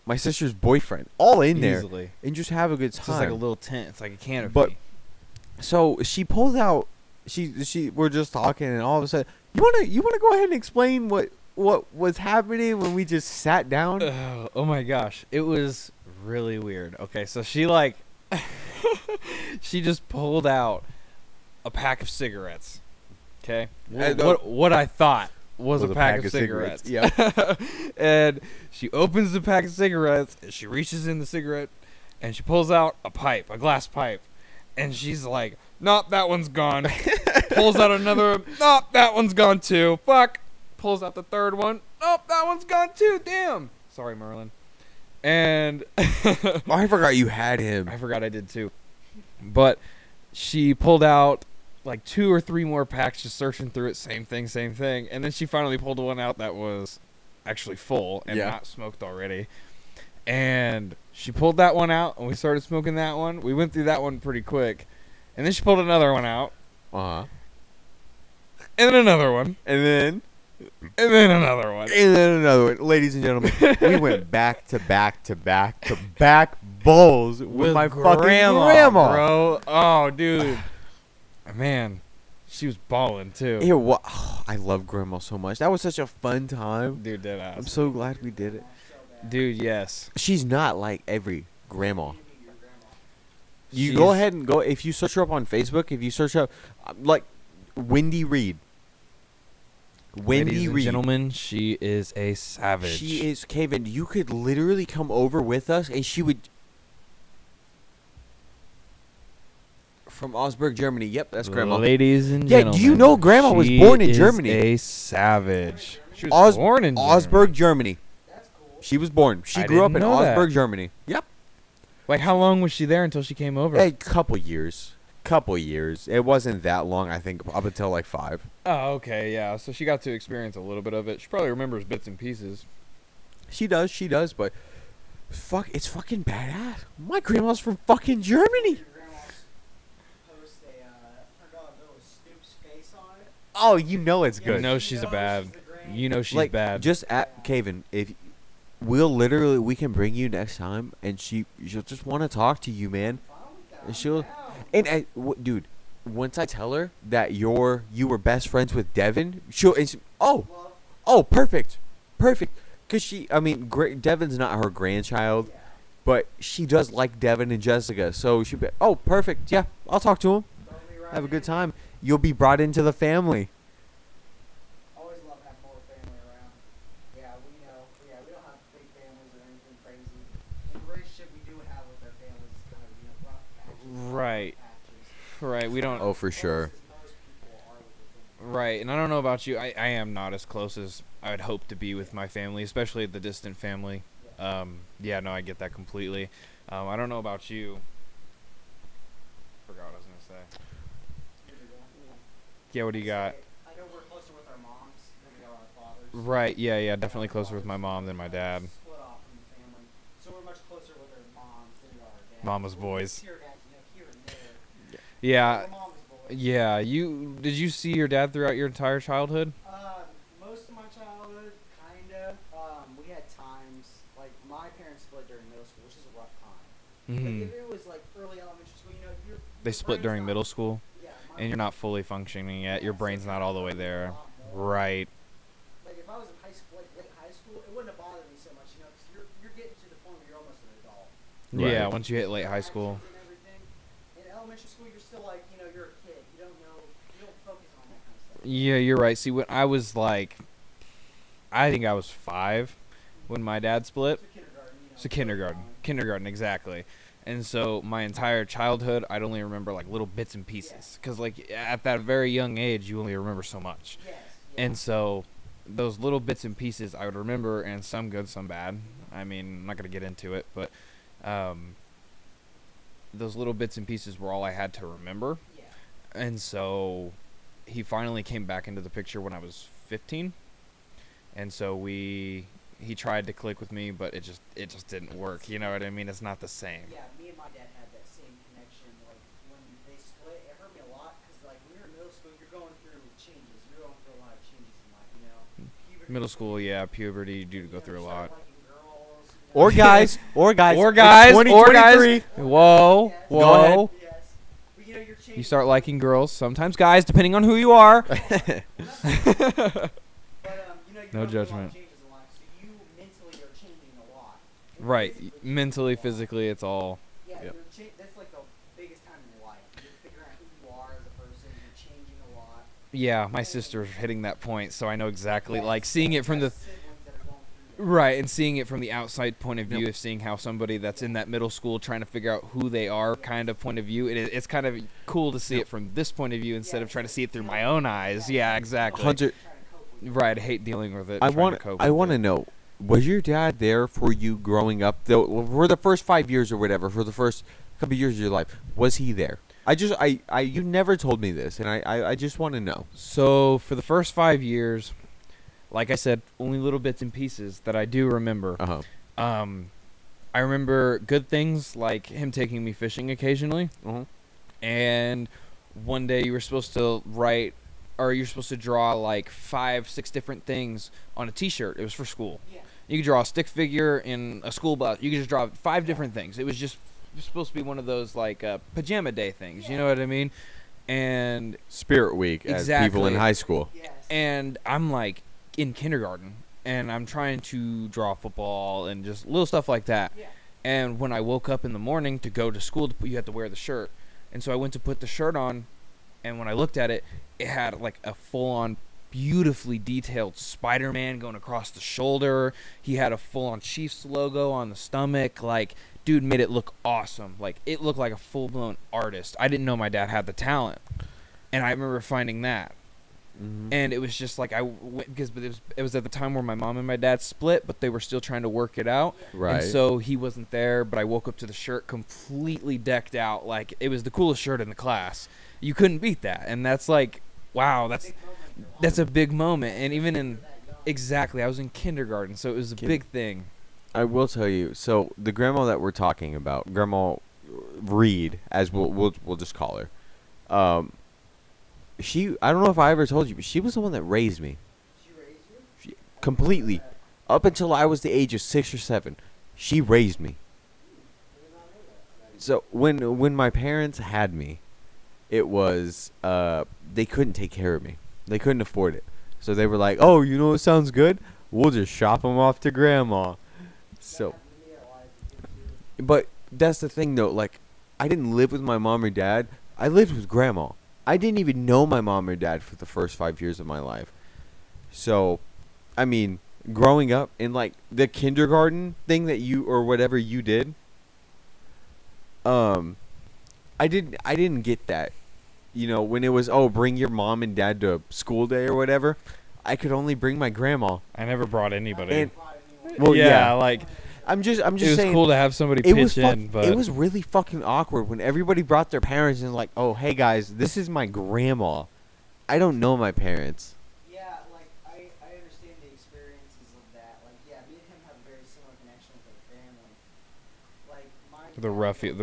my sister's boyfriend all in there, Easily. and just have a good It's time. just like a little tent. It's like a canopy. But so she pulls out. She we're just talking, and all of a sudden, you wanna go ahead and explain what was happening when we just sat down? Oh my gosh, it was really weird. Okay, so she she just pulled out a pack of cigarettes. Okay, what I thought was a pack of cigarettes. Yeah. And she opens the pack of cigarettes, and she reaches in the cigarette, and she pulls out a glass pipe, and she's like, "Nope, that one's gone." Pulls out another. "Nope, that one's gone too." Fuck. Pulls out the third one. "Nope, that one's gone too." Damn. Sorry, Merlin. And Oh, I forgot you had him. I forgot I did too. But she pulled out like 2 or 3 more packs, just searching through it. Same thing. And then she finally pulled one out that was actually full and Yeah. not smoked already. And she pulled that one out, and we started smoking that one. We went through that one pretty quick. And then she pulled another one out. Uh huh. And then another one. And then Another one. And then another one. Ladies and gentlemen, we went back to back to back to back bowls with my fucking grandma. Bro. Oh, dude. Man, she was balling, too. I love grandma so much. That was such a fun time. Dude, dead ass. I'm so glad we did it. Dude, yes. She's not like every grandma. You She's- go ahead and go. If you search her up on Facebook, if you search up, like, Wendy Reed. Wendy Ladies and Reed. gentlemen, she is a savage. She is, Kevin, you could literally come over with us and she would. From Augsburg, Germany. Yep, that's grandma. Ladies and Yeah, gentlemen. do you know Grandma was she born in is Germany? A savage. She was born in Augsburg, Germany. Germany. She was born. She I grew up didn't in know that. Augsburg, Germany. Yep. Like, how long was she there until she came over? A couple years. It wasn't that long, I think, up until like 5. Oh, okay, yeah. So she got to experience a little bit of it. She probably remembers bits and pieces. She does, but it's fucking badass. My grandma's from fucking Germany. Your grandma's post a $100 bill with Snoop's face on it. Oh, you know it's good. You know she's a bad. She's the granny. You know she's like, bad. Just at Kevin, if we can bring you next time, and she'll just want to talk to you, man. And she'll, dude, once I tell her that you were best friends with Devin, oh, perfect, cause Devin's not her grandchild, but she does like Devin and Jessica, so she'll be, oh, perfect, yeah, I'll talk to him, have a good time. You'll be brought into the family. Always love having more family around. Yeah, we know. Yeah, we don't have big families or anything crazy. The relationship we do have with our families is kind of, rough patches. Right. Patches. Right. We don't. Oh, for sure. Most people are with their family. Right. And I don't know about you. I am not as close as I would hope to be with my family, especially the distant family. Yeah. No, I get that completely. I don't know about you. Forgot what I was gonna say. Yeah. What do you got? I know we're closer with our moms than we are our fathers. Right. Yeah. Definitely closer with my mom than my dad. Split off from the family. So we're much closer with our moms than we are our dads. Mama's boys. Here, dads, here and there. Yeah. We're mama's boys. Yeah. Did you see your dad throughout your entire childhood? Most of my childhood, kinda. We had times like my parents split during middle school, which is a rough time. Mm-hmm. Like if it was like early elementary school, you're They split during middle school, Yeah, and you're not fully functioning yet. Your brain's not all the way there. Right. Like if I was in high school, like late high school, it wouldn't have bothered me so much, because you're getting to the point where you're almost an adult. Right. Yeah. Once you hit late high school. Actions and everything. In elementary school, you're still like, you're a kid. You don't know. You don't focus on that kind of stuff. Yeah, you're right. See, when I was like, I think I was 5 when my dad split. So kindergarten, exactly. And so my entire childhood, I'd only remember like little bits and pieces, because like at that very young age, you only remember so much. Yes. And so those little bits and pieces I would remember, and some good, some bad. I mean, I'm not gonna get into it, but those little bits and pieces were all I had to remember. Yeah. And so he finally came back into the picture when I was 15. And so he tried to click with me, but it just didn't work. You know what I mean? It's not the same. Yeah, me and my dad had that same connection. Like when they split, it hurt me a lot because like when you're in middle school, you're going through changes. You're going through a lot of changes in life. Puberty, Middle school, yeah, puberty, you do go through a lot. start liking girls, Or guys. Or It's guys. 2023. Whoa, Yes. Go ahead. whoa. Yes. But you're changing. You start liking girls, sometimes guys, depending on who you are. But No you're going through a lot judgment. of changes in life, so you mentally are changing a lot. And Right. physically Mentally, you're changing a lot. physically, it's all. Yeah, Yep. that's like the biggest time in your life. You're figuring out who you are as a person. You're changing a lot. Yeah, my sister's hitting that point, so I know exactly. Yes, Like seeing it from the. siblings that are going through that. Right, and seeing it from the outside point of view, Yep. of seeing how somebody that's in that middle school trying to figure out who they are kind of point of view, it's kind of cool to see it from this point of view instead of trying to see it through my own eyes. Yeah, exactly. Hunter, Trying to cope with it. Right, I hate dealing with it. I trying to want cope I with want to it. know, was your dad there for you growing up? Though for the first 5 years or whatever, for the first couple years of your life, was he there? You never told me this, and I just want to know. So for the first 5 years, like I said, only little bits and pieces that I do remember. Uh huh. I remember good things like him taking me fishing occasionally. Uh-huh. And one day you were supposed to write or you're supposed to draw like 5-6 different things on a T-shirt. It was for school. Yeah. You could draw a stick figure in a school bus. You could just draw 5 different things. It was supposed to be one of those like pajama day things. You know what I mean? And Spirit Week, as people in Exactly. high school. Yes. and I'm like in kindergarten, and I'm trying to draw football and just little stuff like that. Yeah. And when I woke up in the morning to go to school, you had to wear the shirt. And so I went to put the shirt on, and when I looked at it, it had like a full-on, beautifully detailed Spider-Man going across the shoulder. He had a full-on Chiefs logo on the stomach. Like, dude made it look awesome. Like, it looked like a full-blown artist. I didn't know my dad had the talent. And I remember finding that. Mm-hmm. And it was just like because it was at the time where my mom and my dad split, but they were still trying to work it out. Right. And so he wasn't there, but I woke up to the shirt completely decked out. Like, it was the coolest shirt in the class. You couldn't beat that. And that's like, wow, that's a big moment. And even in exactly, I was in kindergarten, so it was a big thing. I will tell you. So the grandma that we're talking about, Grandma Reed, as we'll just call her. I don't know if I ever told you, but she was the one that raised me. She raised you? Completely. Up until I was the age of 6 or 7. She raised me. So when my parents had me, it was they couldn't take care of me. They couldn't afford it. So they were like, "Oh, you know what sounds good? We'll just shop them off to grandma." So, but that's the thing though. Like, I didn't live with my mom or dad. I lived with grandma. I didn't even know my mom or dad for the first 5 years of my life. So, I mean, growing up in like the kindergarten thing that you or whatever you did, I didn't get that. You know, when it was, oh, bring your mom and dad to school day or whatever, I could only bring my grandma. I never brought anybody. And, well, yeah, like I'm just it was saying. cool to have somebody It was pitch in, but it was really fucking awkward when everybody brought their parents and like, oh, hey guys, this is my grandma. I don't know my parents. Yeah, like I understand the experiences of that. Like, yeah, me and him have a very similar connection with our family. Like my the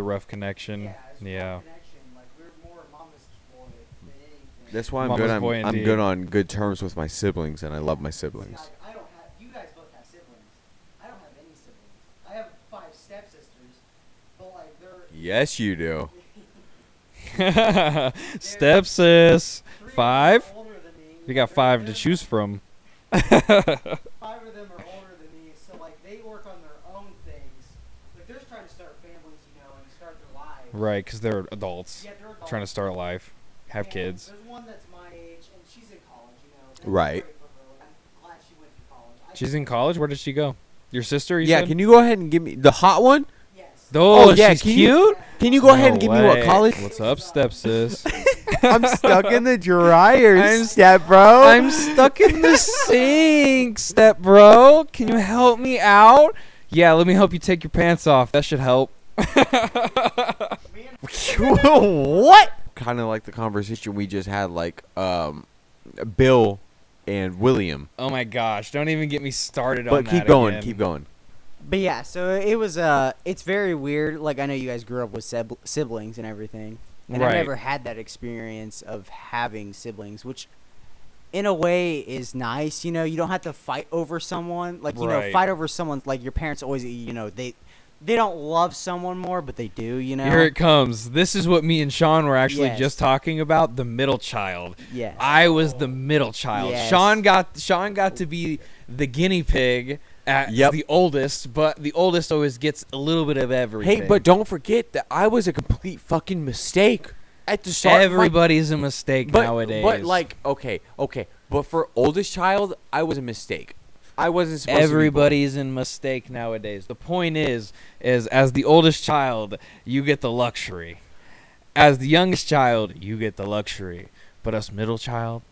rough connection. Yeah, it's a Yeah. connection. Like we're more mama's boy than anything. That's why I'm Mama's good. boy I'm indeed. good on good terms with my siblings, and I love my See, siblings. I don't have. You guys both have siblings. I don't have any siblings. I have 5 stepsisters, but like they're. Yes, you do. Stepsis. 3 of them 5? are older than me. You got 5 to choose from. 5 of them are older than me, so like they work on their own things. Like they're just trying to start families, you know, and start their lives. Right, because they're adults. Yeah, they're adults. Trying to start a life. Have And kids. There's one that's my age, and she's in college, you know. That's Right. great for her. I'm glad she went to college. She's in college? Where did she go? Your sister, you Yeah, said? can you go ahead and give me the hot one? Yes. Oh, yeah, she's can you- cute? Can you go ahead and give me what way. college? What's up, stepsis? I'm stuck in the dryer, I'm- step bro. I'm stuck in the sink, step bro. Can you help me out? Yeah, let me help you take your pants off. That should help. What? Kind of like the conversation we just had, like Bill and William. Oh my gosh, don't even get me started on But that keep going, again. keep going. But yeah, so it was it's very weird. Like, I know you guys grew up with siblings and everything, and I Right. never had that experience of having siblings, which in a way is nice. You know, you don't have to fight over someone. Like, you know, Right. fight over someone. Like, your parents always, you know, they don't love someone more, but they do. You know. Here it comes. This is what me and Sean were actually Yes. just talking about, the middle child. Yes. I was the middle child. Yes. Sean got to be the guinea pig at Yep. the oldest, but the oldest always gets a little bit of everything. Hey, but don't forget that I was a complete fucking mistake at the start. everybody's a mistake nowadays. But like, okay. But for oldest child, I was a mistake. I wasn't supposed everybody's in mistake nowadays. The point is as the oldest child, you get the luxury. As the youngest child, you get the luxury. But us middle child, to be.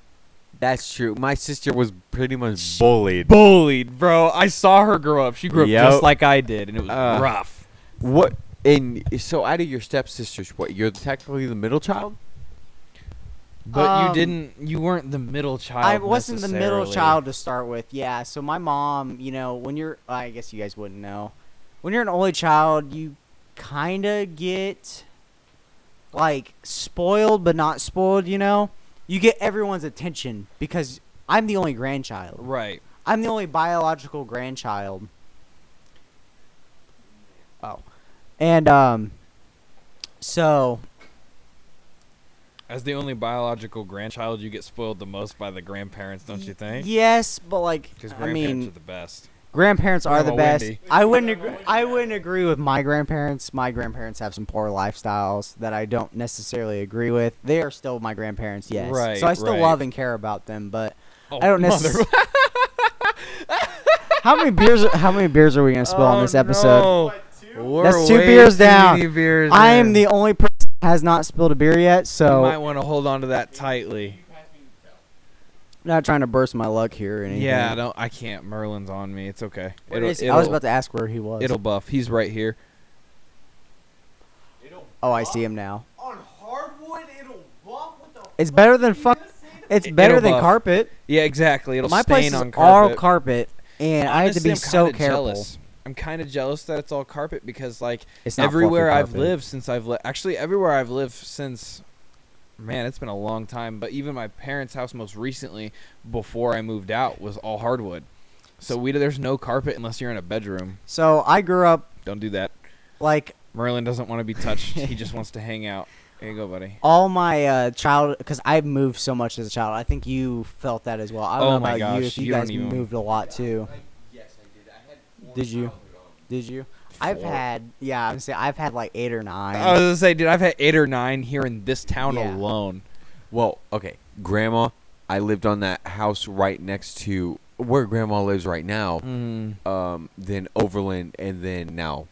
That's true. My sister was pretty much bullied. bullied, bro. I saw her grow up. She grew up Yep. just like I did, and it was rough. What? And so out of your stepsisters, what? You're technically the middle child? But you weren't the middle child. I wasn't the middle necessarily. child to start with. Yeah. So my mom, you know, when you're, I guess you guys wouldn't know, when you're an only child, you kind of get like spoiled, but not spoiled. You know, you get everyone's attention because I'm the only grandchild. Right. I'm the only biological grandchild. Oh. And so As the only biological grandchild, you get spoiled the most by the grandparents, don't you think? yes, but like Because I grandparents mean are the best. grandparents are the Grandma best. Wendy. I wouldn't agree with my grandparents. My grandparents have some poor lifestyles that I don't necessarily agree with. They are still my grandparents, yes. Right, So I still right. love and care about them, but Oh, I don't mother- necessarily. How many beers are we gonna spill on this episode? That's 2 beers down. I am the only person that has not spilled a beer yet, You so might want to hold on to that tightly. not trying to burst my luck here or anything. Yeah, I can't. Merlin's on me. It's okay. Where is he? I was about to ask where he was. It'll buff. He's right here. Oh, I see him now. On hardwood, it'll buff. What the It's better than fuck. It's better It'll than buff. carpet. Yeah, exactly. It'll My stain place is on all carpet. carpet, and I have to Honestly, be I'm so kinda careful. jealous. I'm kind of jealous that it's all carpet because, like, It's not everywhere fluffy I've carpet. lived since I've lived, actually, everywhere I've lived since, man, it's been a long time. But even my parents' house most recently, before I moved out, was all hardwood. So there's no carpet unless you're in a bedroom. So I grew up Don't do that. like Merlin doesn't want to be touched. He just wants to hang out. Here you go, buddy. all my child, because I moved so much as a child. I think you felt that as well. I don't Oh know my about you gosh, if you you don't guys even- moved a lot too. Yes, I did. I had 4 Did you? Did you? I've Four. had I've had like 8 or 9. I was gonna say, dude, I've had 8 or 9 here in this town Yeah. alone. Well, okay, Grandma. I lived on that house right next to where Grandma lives right now. Then Overland, and then now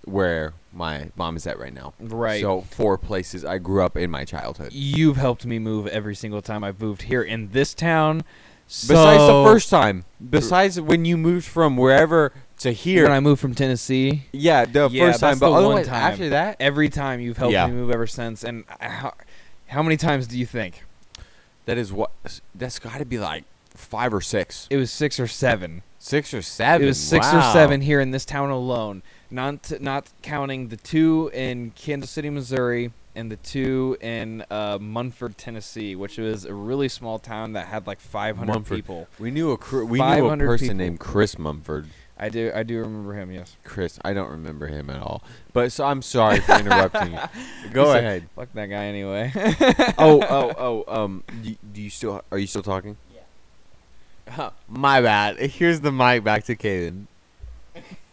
where my mom is at right now. Right. So 4 places I grew up in my childhood. You've helped me move every single time I've moved here in this town. Besides So- the first time, besides when you moved from wherever to here. when I moved from Tennessee, Yeah, the Yeah, first time, that's but the one otherwise time. after that, every time you've helped Yeah. me move ever since. And how many times do you think? that's got to be like 5 or 6. It was 6 or 7. 6 or 7. It was 6 or Wow. 7 here in this town alone, not counting the 2 in Kansas City, Missouri, and the 2 in Munford, Tennessee, which was a really small town that had like 500 Mumford. people. We knew a 500 person people. named Chris Mumford. I do remember him. Yes. Chris, I don't remember him at all. But so I'm sorry for interrupting you. Go He said, ahead. Fuck that guy anyway. Do you still are you still talking? Yeah. My bad. Here's the mic back to Kaden.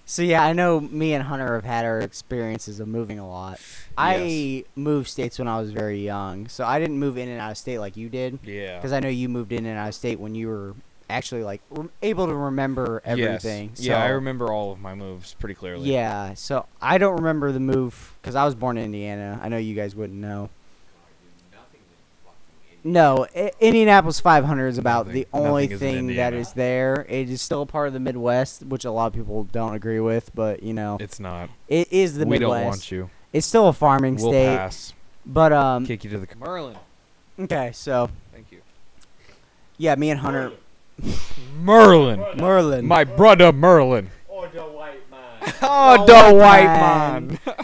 So yeah, I know me and Hunter have had our experiences of moving a lot. I moved states when I was very young, so I didn't move in and out of state like you did. Yeah. Because I know you moved in and out of state when you were actually like able to remember everything. Yes. Yeah, I So- remember all of my moves pretty clearly. Yeah, so I don't remember the move because I was born in Indiana. I know you guys wouldn't know. No, Indianapolis 500 is about the Nothing- only nothing is in thing that Indiana. is there. It is still a part of the Midwest, which a lot of people don't agree with, but you know, It's not. it is the we Midwest. don't want you. It's still a farming We'll state, pass. but Kick you to the Merlin. okay, so Thank you. yeah, me and Hunter, Merlin. Merlin, My brother Merlin. Oh, the white man. Oh, the the white white man. man.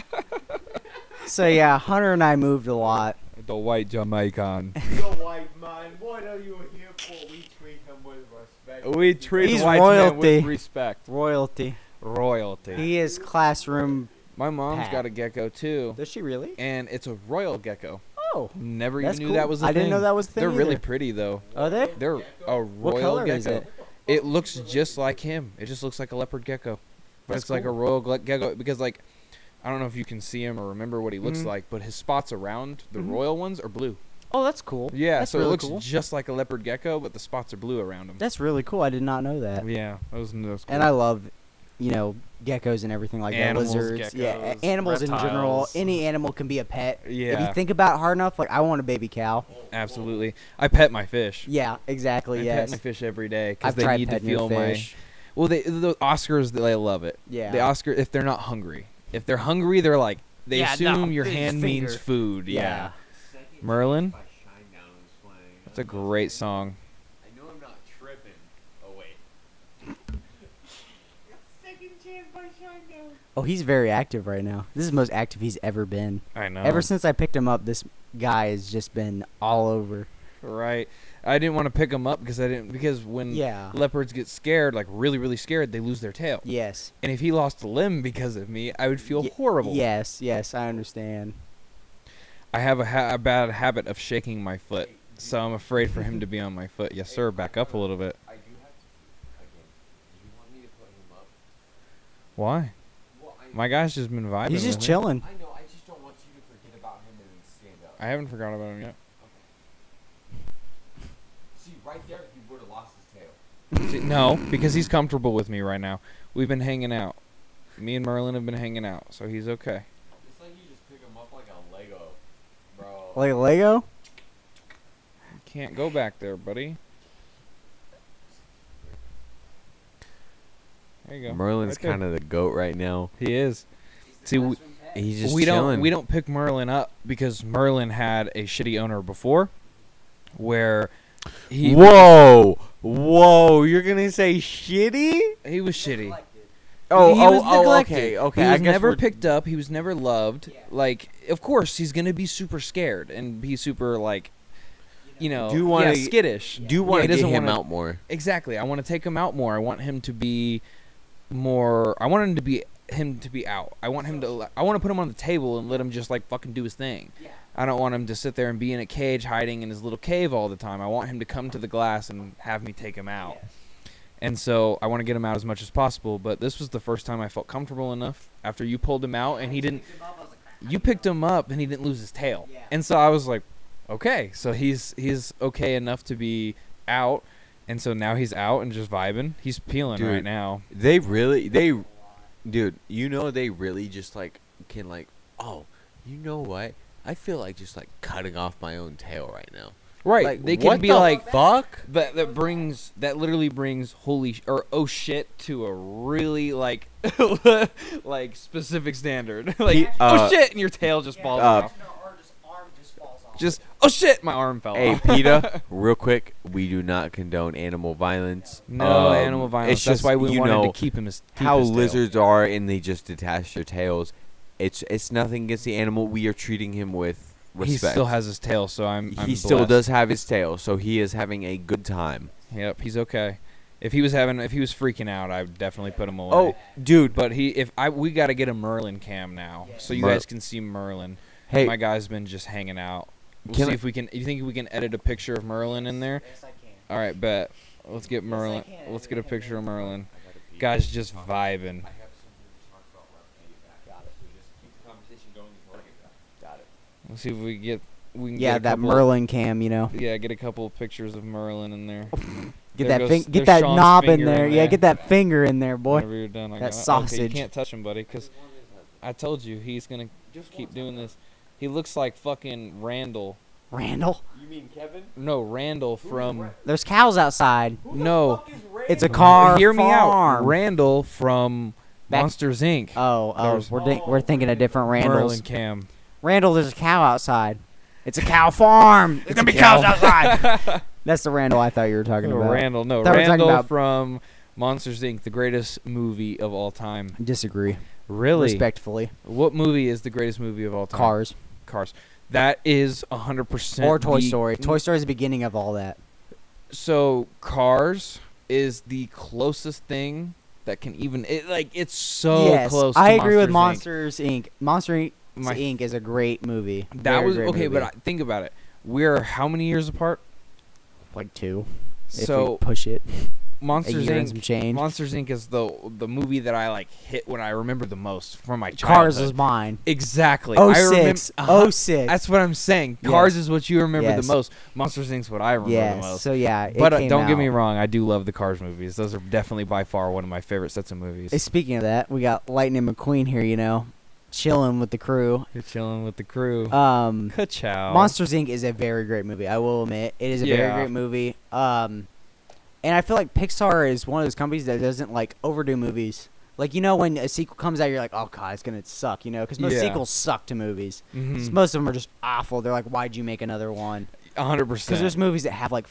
so yeah, Hunter and I moved a lot. The white Jamaican. The white man. What are you here for? We treat him with respect. We treat He's white men royalty. with respect. Royalty. Royalty. He is classroom. My mom's Pat. got a gecko too, Does she really? and it's a royal gecko. Oh, Never That's even knew cool. that was a I thing. didn't know that was a thing They're really either. pretty though. are they? They're a royal What color gecko. is it? It looks just like him. It just looks like a leopard gecko. But That's it's like a cool. royal gecko because, like, I don't know if you can see him or remember what he looks Mhm. like, but his spots around the Mhm. royal ones are blue. Oh, that's cool. Yeah, That's so really it looks cool. just like a leopard gecko, but the spots are blue around him. That's really cool. I did not know that. Yeah, that was cool. And I love, geckos and everything like Animals, that. Lizards. Yeah, geckos, animals in general. reptiles. Any animal can be a pet. If Yeah. you think about it hard enough, like I want a baby cow. Absolutely. I pet my fish. Yeah, exactly. I yes. pet my fish every day because I've they tried need to petting your feel my. fish. Well, the Oscars, they love it. Yeah. The Oscar, if they're not hungry, if they're hungry, they're like they Yeah, assume no, your his hand means finger. food. Yeah. Merlin. That's a great song. I know I'm not tripping. Oh wait. Oh, he's very active right now. This is the most active he's ever been. I know. Ever since I picked him up, this guy has just been all over. Right. I didn't want to pick him up because when Yeah. leopards get scared, like really, really scared, they lose their tail. Yes. And if he lost a limb because of me, I would feel Ye- horrible. Yes, I understand. I have a bad habit of shaking my foot, so I'm afraid for him to be on my foot. Yes, sir. Back up a little bit. I do have to. Again, do you want me to put him up? Why? Well, My guy's just been vibing. He's just with me. chilling. I know. I just don't want you to forget about him and then stand up. I haven't forgotten about him yet. See, right there, he would have lost his tail. See, no, because he's comfortable with me right now. We've been hanging out. Me and Merlin have been hanging out, so he's okay. It's like you just pick him up like a Lego, bro. Like a Lego? Can't go back there, buddy. There you go. Merlin's Right there. kind of the goat right now. He is. See, He's just we chilling. don't pick Merlin up because Merlin had a shitty owner before, where he Whoa! You're gonna say shitty? he was shitty. Oh, He was oh, neglected. okay. He I was guess never we're- picked up. He was never loved. Yeah. Like, of course, he's gonna be super scared and be super like, you know, Do you wanna- skittish. Do you want he to get doesn't him wanna- out more? Exactly. I want to take him out more. I want him to be more. I want him to be out. I want him to. I want to put him on the table and let him just like fucking do his thing. Yeah. I don't want him to sit there and be in a cage hiding in his little cave all the time. I want him to come to the glass and have me take him out. Yes. And so I want to get him out as much as possible. But this was the first time I felt comfortable enough after you pulled him out and he didn't. Picked him up, I was like, You picked him up and he didn't lose his tail. Yeah. And so I was like, okay, so he's okay enough to be out. And so now he's out and just vibing. He's peeling Dude. right now. Dude, you know they really just like can like, oh, you know what? I feel like just like cutting off my own tail right now. Right. Like, they can what be the like fuck? that literally brings or oh shit to a really like like specific standard. Like He- oh shit and your tail just falls off. no, or just arm just falls off. Just oh shit my arm fell Hey, off. PETA, real quick, we do not condone animal violence. No animal violence. It's That's just, why we you wanted know, to keep him as how his tail. lizards are and they just detach their tails. It's nothing against the animal. We are treating him with He respect. still has his tail, so I'm he still blessed. does have his tail, so he is having a good time. Yep, he's okay. If he was freaking out, I would definitely put him away. Oh, dude. But we got to get a Merlin cam now, so you guys can see Merlin. Hey, My guy's been just hanging out. We'll Can see I- if we can. You think we can edit a picture of Merlin in there? Yes, I can. All right, bet. Let's get Merlin. can. Let's get a picture of Merlin. Guy's just vibing. Let's see if we get. We can Yeah, get a that couple, Merlin cam, you know. Yeah, get a couple of pictures of Merlin in there. Get There that goes- get there's that Sean's knob in finger there. in Yeah, there. get that finger in there, boy. Whenever you're done, I That got Okay, sausage. you can't touch him, buddy, because I told you he's gonna keep doing this. He looks like fucking Randall. Randall. You mean Kevin? No, Randall from. There's cows outside. No, It's a car hear me out. farm. Randall from Back- Monsters Inc. There's We're thinking of different Randalls. Merlin Cam. Randall, there's a cow outside. It's a cow farm. There's gonna a be cows cow. outside. That's the Randall I thought you were talking about. Randall, no, Thought we were talking Randall about- from Monsters Inc. The greatest movie of all time. Disagree. Really? Respectfully. What movie is the greatest movie of all time? Cars. Cars. That is 100%. Or Toy the- Story. Toy Story is the beginning of all that. So Cars is the closest thing that can even it's so yes, close. I to agree with Monsters, Monsters Inc. Monsters My- Inc. is a great movie. Inc. That Very was great okay, movie. but think about it. We're how many years apart? like 2. If we So push it. A Monsters year and some Inc. change. Monsters Inc. is the movie that I like hit when I remember the most from my Cars childhood. is mine. Exactly. Oh I remember. 06. Oh 06. That's what I'm saying. Yes. Cars is what you remember Yes. the most. Monsters Inc. is what I remember the Yes. most. So yeah, it But came don't get me out. wrong, I do love the Cars movies. Those are definitely by far one of my favorite sets of movies. Hey, speaking of that, we got Lightning McQueen here, you know, chilling with the crew. You're chilling with the crew. Ka-chow. Monsters Inc. is a very great movie. I will admit, it is a very Yeah. great movie. And I feel like Pixar is one of those companies that doesn't like overdo movies. Like, you know, when a sequel comes out, you're like, oh god, it's gonna suck, you know, because most Yeah. sequels suck to movies. Mhm. Most of them are just awful. They're like, why'd you make another one? 100%. Because there's movies that have like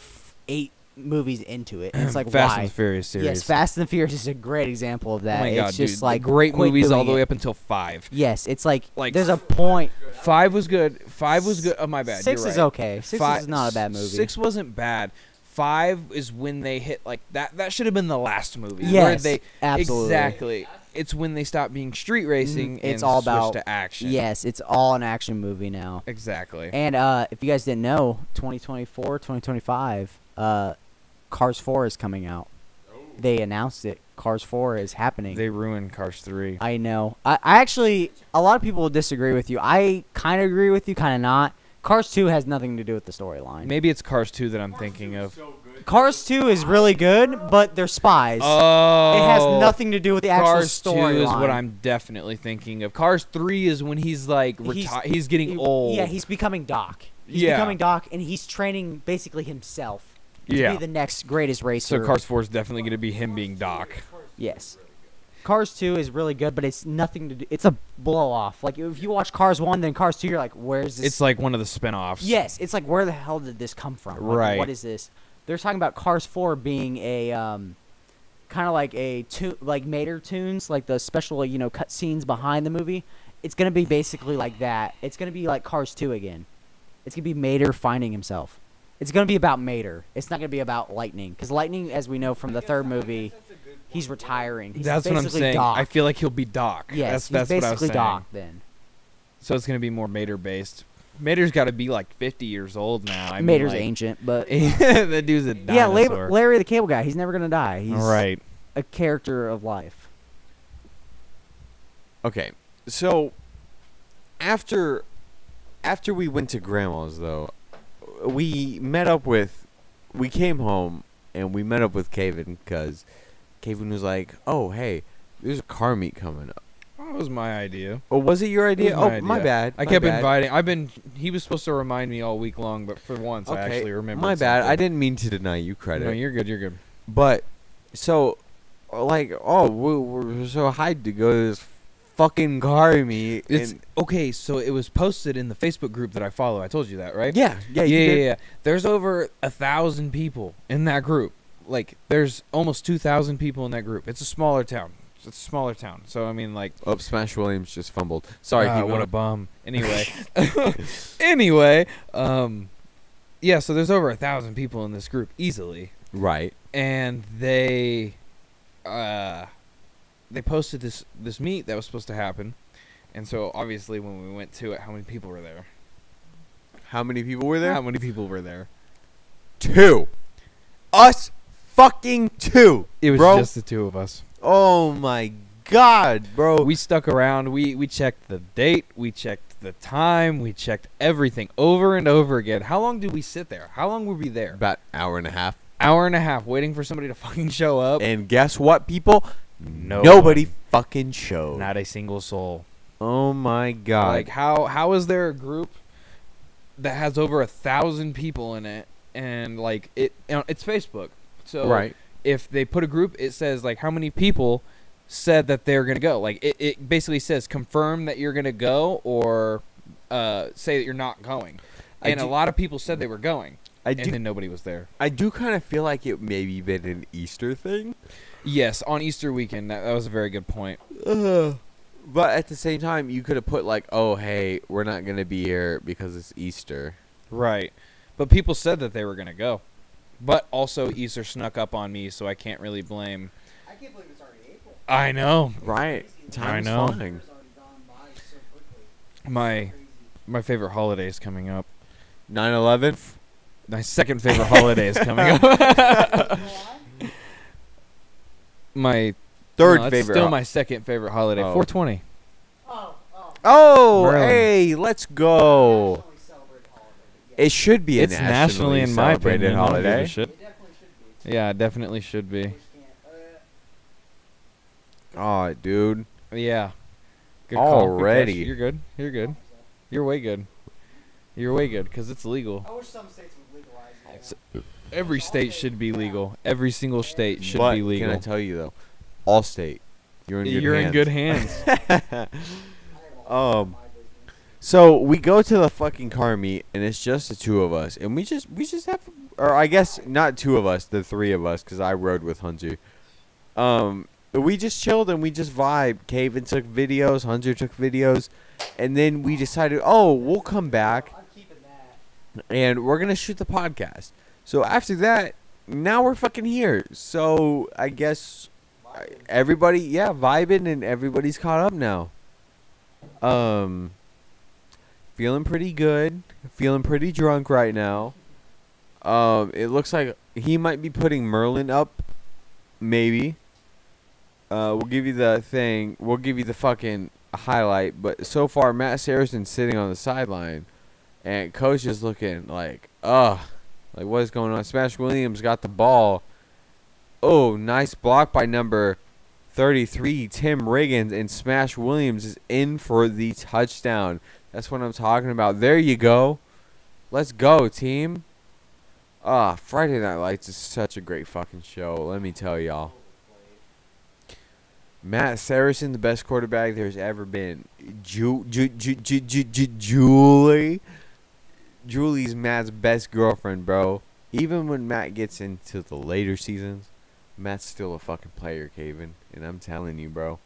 8 movies into it. And it's like, Fast why? and Furious series. Yes, Fast and the Furious is a great example of that. Oh my It's god, just dude. like great quit movies all doing the way it. up until 5. Yes, it's like, Like, there's a point. 5 was good. 5 was good. Oh my bad. 6 you're is right. okay. 6 is not a bad movie. 6 wasn't bad. 5 is when they hit like that. That should have been the last movie. Yes, where they, absolutely. Exactly. It's when they stopped being street racing It's and all switched about to action. Yes, it's all an action movie now. Exactly. And if you guys didn't know, 2024, 2025, Cars 4 is coming out. They announced it. Cars 4 is happening. They ruined Cars 3. I know. I actually, a lot of people will disagree with you. I kind of agree with you, kind of not. Cars 2 has nothing to do with the storyline. Maybe it's Cars 2 that I'm thinking of. Cars 2 is really good, but they're spies. Oh. It has nothing to do with the actual Cars 2 storyline. is what I'm definitely thinking of. Cars 3 is when he's like he's getting old. Yeah, he's becoming Doc. He's Yeah. becoming Doc, and he's training basically himself to Yeah. be the next greatest racer. So Cars 4 is definitely going to be him being Doc. Yes. Cars 2 is really good, but it's nothing to do. It's a blow off. Like if you watch Cars 1, then Cars 2, you're like, where's this? It's like one of the spin-offs. Yes, it's like, where the hell did this come from? Like, Right. What is this? They're talking about Cars 4 being a kind of like like Mater tunes, like the special cut scenes behind the movie. It's gonna be basically like that. It's gonna be like Cars 2 again. It's gonna be Mater finding himself. It's gonna be about Mater. It's not gonna be about Lightning, because Lightning, as we know from the third movie, he's retiring. He's That's what I'm basically saying. Doc. I feel like he'll be Doc. Yes, that's he's what I was basically saying. Doc then. So it's going to be more Mater based. Mater's got to be like 50 years old now. I mean, Mater's like, ancient, but that dude's a yeah, dinosaur. Larry the Cable Guy. He's never gonna die. He's Right. a character of life. Okay, so after we went to grandma's though, we came home and we met up with Kaven because Kaven was like, "Oh, hey, there's a car meet coming up." That was my idea. Oh, was it your idea? It was my Oh, my idea. bad. I my kept bad. inviting. He was supposed to remind me all week long, but for once I actually remembered. My bad. something. I didn't mean to deny you credit. No, you're good. You're good. But so, like, oh, we're so hyped to go to this fucking car meet. It's and okay. So it was posted in the Facebook group that I follow. I told you that, right? yeah, Yeah, you did. yeah. There's over 1,000 people in that group. Like, there's almost 2,000 people in that group. It's a smaller town. It's a smaller town. So I mean, like, Oh, Smash Williams just fumbled. Sorry, keep what going. a bum. Anyway, anyway, yeah. So there's over 1,000 people in this group easily, Right. and they posted this meet that was supposed to happen, and so obviously when we went to it, how many people were there? How many people were there? How many people were there? 2. Us fucking 2. It was bro. just the two of us. Oh my god, bro. We stuck around. We checked the date. We checked the time. We checked everything over and over again. How long did we sit there? How long were we there? About hour and a half. Hour and a half waiting for somebody to fucking show up. And guess what, people? No Nobody one. fucking showed. Not a single soul. Oh my god. Like, how is there a group that has over 1,000 people in it, and like it's Facebook. So right. if they put a group, it says like how many people said that they're gonna go. Like it basically says confirm that you're gonna go, or say that you're not going. And a lot of people said they were going, and then nobody was there. I do kind of feel like it maybe been an Easter thing. Yes, on Easter weekend. That was a very good point. But at the same time, you could have put like, oh, hey, we're not going to be here because it's Easter. Right. But people said that they were gonna go. But also Easter snuck up on me, so I can't really blame. I can't believe it's already April. I know. Right. Time's know. flying. It's already gone by so quickly. My Crazy. my favorite holiday is coming up. 9/11. My second favorite holiday is coming up. July? My Third no, it's favorite. Still my second favorite holiday. Oh. 420. Oh. Oh, Really? hey, let's go. Nationally celebrated holiday, but yeah, It should be a It's nationally, in my celebrated opinion. I don't give a holiday. shit. it definitely should be. Yeah, it definitely should be. Just can't, Oh, dude. Yeah. Good call, good catch. Already. You're good. You're good. You're way good. You're way good because it's legal. I wish some states would legalize it. Every state should be legal. Every single state should But be legal. can I tell you though, Allstate, you're in good You're hands. in good hands. I have a whole lot of Um, my business. So we go to the fucking car meet, and it's just the two of us, and we just have, or I guess not two of us, the three of us, because I rode with Hunter. We just chilled and we just vibed. Caven took videos, Hunter took videos, and then we decided, oh, we'll come back, I'm keeping that. and we're gonna shoot the podcast. So after that, now we're fucking here. So I guess everybody, yeah, vibing, and everybody's caught up now. Feeling pretty good. Feeling pretty drunk right now. It looks like he might be putting Merlin up. Maybe. We'll give you the thing. We'll give you the fucking highlight. But so far, Matt Saracen's sitting on the sideline. And coach is looking like, ugh. Like, what is going on? Smash Williams got the ball. Oh, nice block by number 33, Tim Riggins. And Smash Williams is in for the touchdown. That's what I'm talking about. There you go. Let's go, team. Friday Night Lights is such a great fucking show. Let me tell y'all. Matt Saracen, the best quarterback there's ever been. Julie's Matt's best girlfriend, bro. Even when Matt gets into the later seasons, Matt's still a fucking player, Caven. And I'm telling you, bro.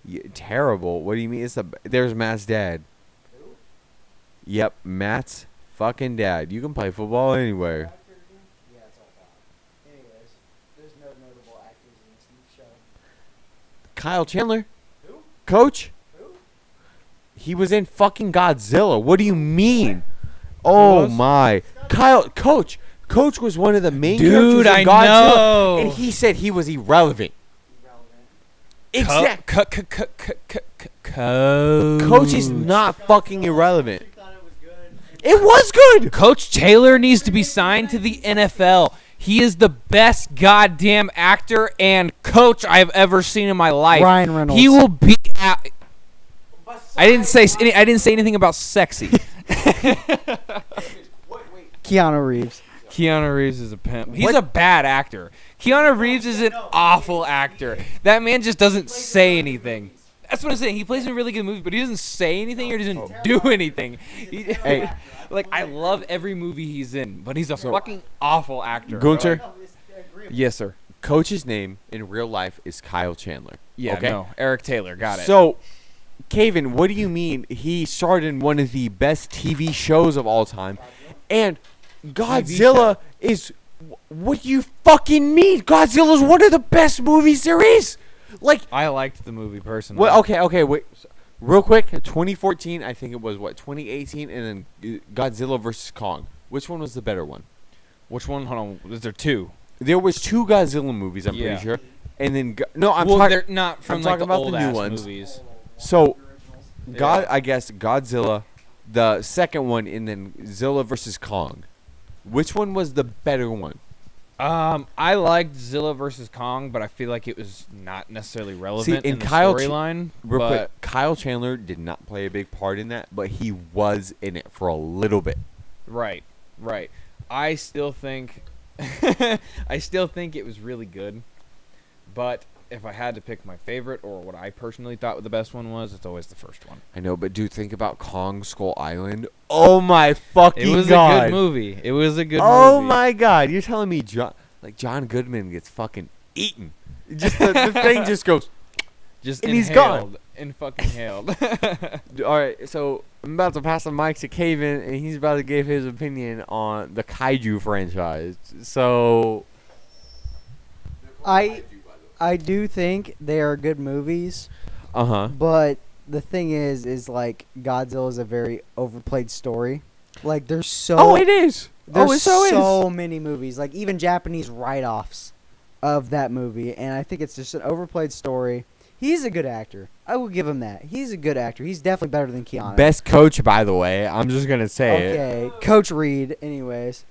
Yeah, terrible. What do you mean? There's Matt's dad. Who? Yep, Matt's fucking dad. You can play football anywhere. Actor again? Yeah, it's all fine. Anyways, there's no notable actors in this show. Kyle Chandler. Who? Coach. Who? He was in fucking Godzilla. What do you mean? Oh my. Coach was one of the main characters Dude, of I Godzilla. know. And he said he was irrelevant. Irrelevant. Exactly. Coach. Coach is not fucking irrelevant. You thought it was good. It was good. Coach Taylor needs to be signed to the NFL. He is the best goddamn actor and coach I've ever seen in my life. Ryan Reynolds. He will be out. I didn't say anything about sexy. Keanu Reeves. Keanu Reeves is a pimp. He's a bad actor. Keanu Reeves is an awful actor. That man just doesn't say anything. That's what I'm saying. He plays in really good movies, but he doesn't say anything or doesn't do anything. Hey. Like, I love every movie he's in, but he's a fucking awful actor. Gunter, Yes, sir. Coach's name in real life is Kyle Chandler. Yeah, okay? no. Eric Taylor. Got it. So, Caven, what do you mean he starred in one of the best TV shows of all time? And Godzilla is... What do you fucking mean? Godzilla's one of the best movies there is. Like, I liked the movie personally. well, okay, wait. Real quick, 2014, I think it was, 2018, and then Godzilla vs. Kong. Which one was the better one? Which one? Hold on. Is there two? There was two Godzilla movies, I'm Yeah. pretty sure. And then, I'm Well, talking... they're not from I'm like talking the about the old new ass ones. movies. So, Yeah. I guess Godzilla, the second one, and then Zilla vs. Kong. Which one was the better one? I liked Zilla versus Kong, but I feel like it was not necessarily relevant in in the Kyle storyline. Real quick, Kyle Chandler did not play a big part in that, but he was in it for a little bit. Right. I still think, it was really good. But if I had to pick my favorite or what I personally thought the best one was, it's always the first one. I know, but dude, think about Kong Skull Island. Oh my fucking It was god! a good movie. It was a good Oh movie. my god! You're telling me John Goodman gets fucking eaten? Just the thing just goes. Just and he's gone. inhaled and fucking hailed. All right, so I'm about to pass the mic to Caven, and he's about to give his opinion on the Kaiju franchise. So, I do think they are good movies, but the thing is like Godzilla is a very overplayed story. Like there's so it is. there's it so so many movies, like even Japanese write-offs of that movie, and I think it's just an overplayed story. He's a good actor. I will give him that. He's a good actor. He's definitely better than Keanu. Best coach, by the way. I'm just gonna say it. Okay, Coach Reed. Anyways,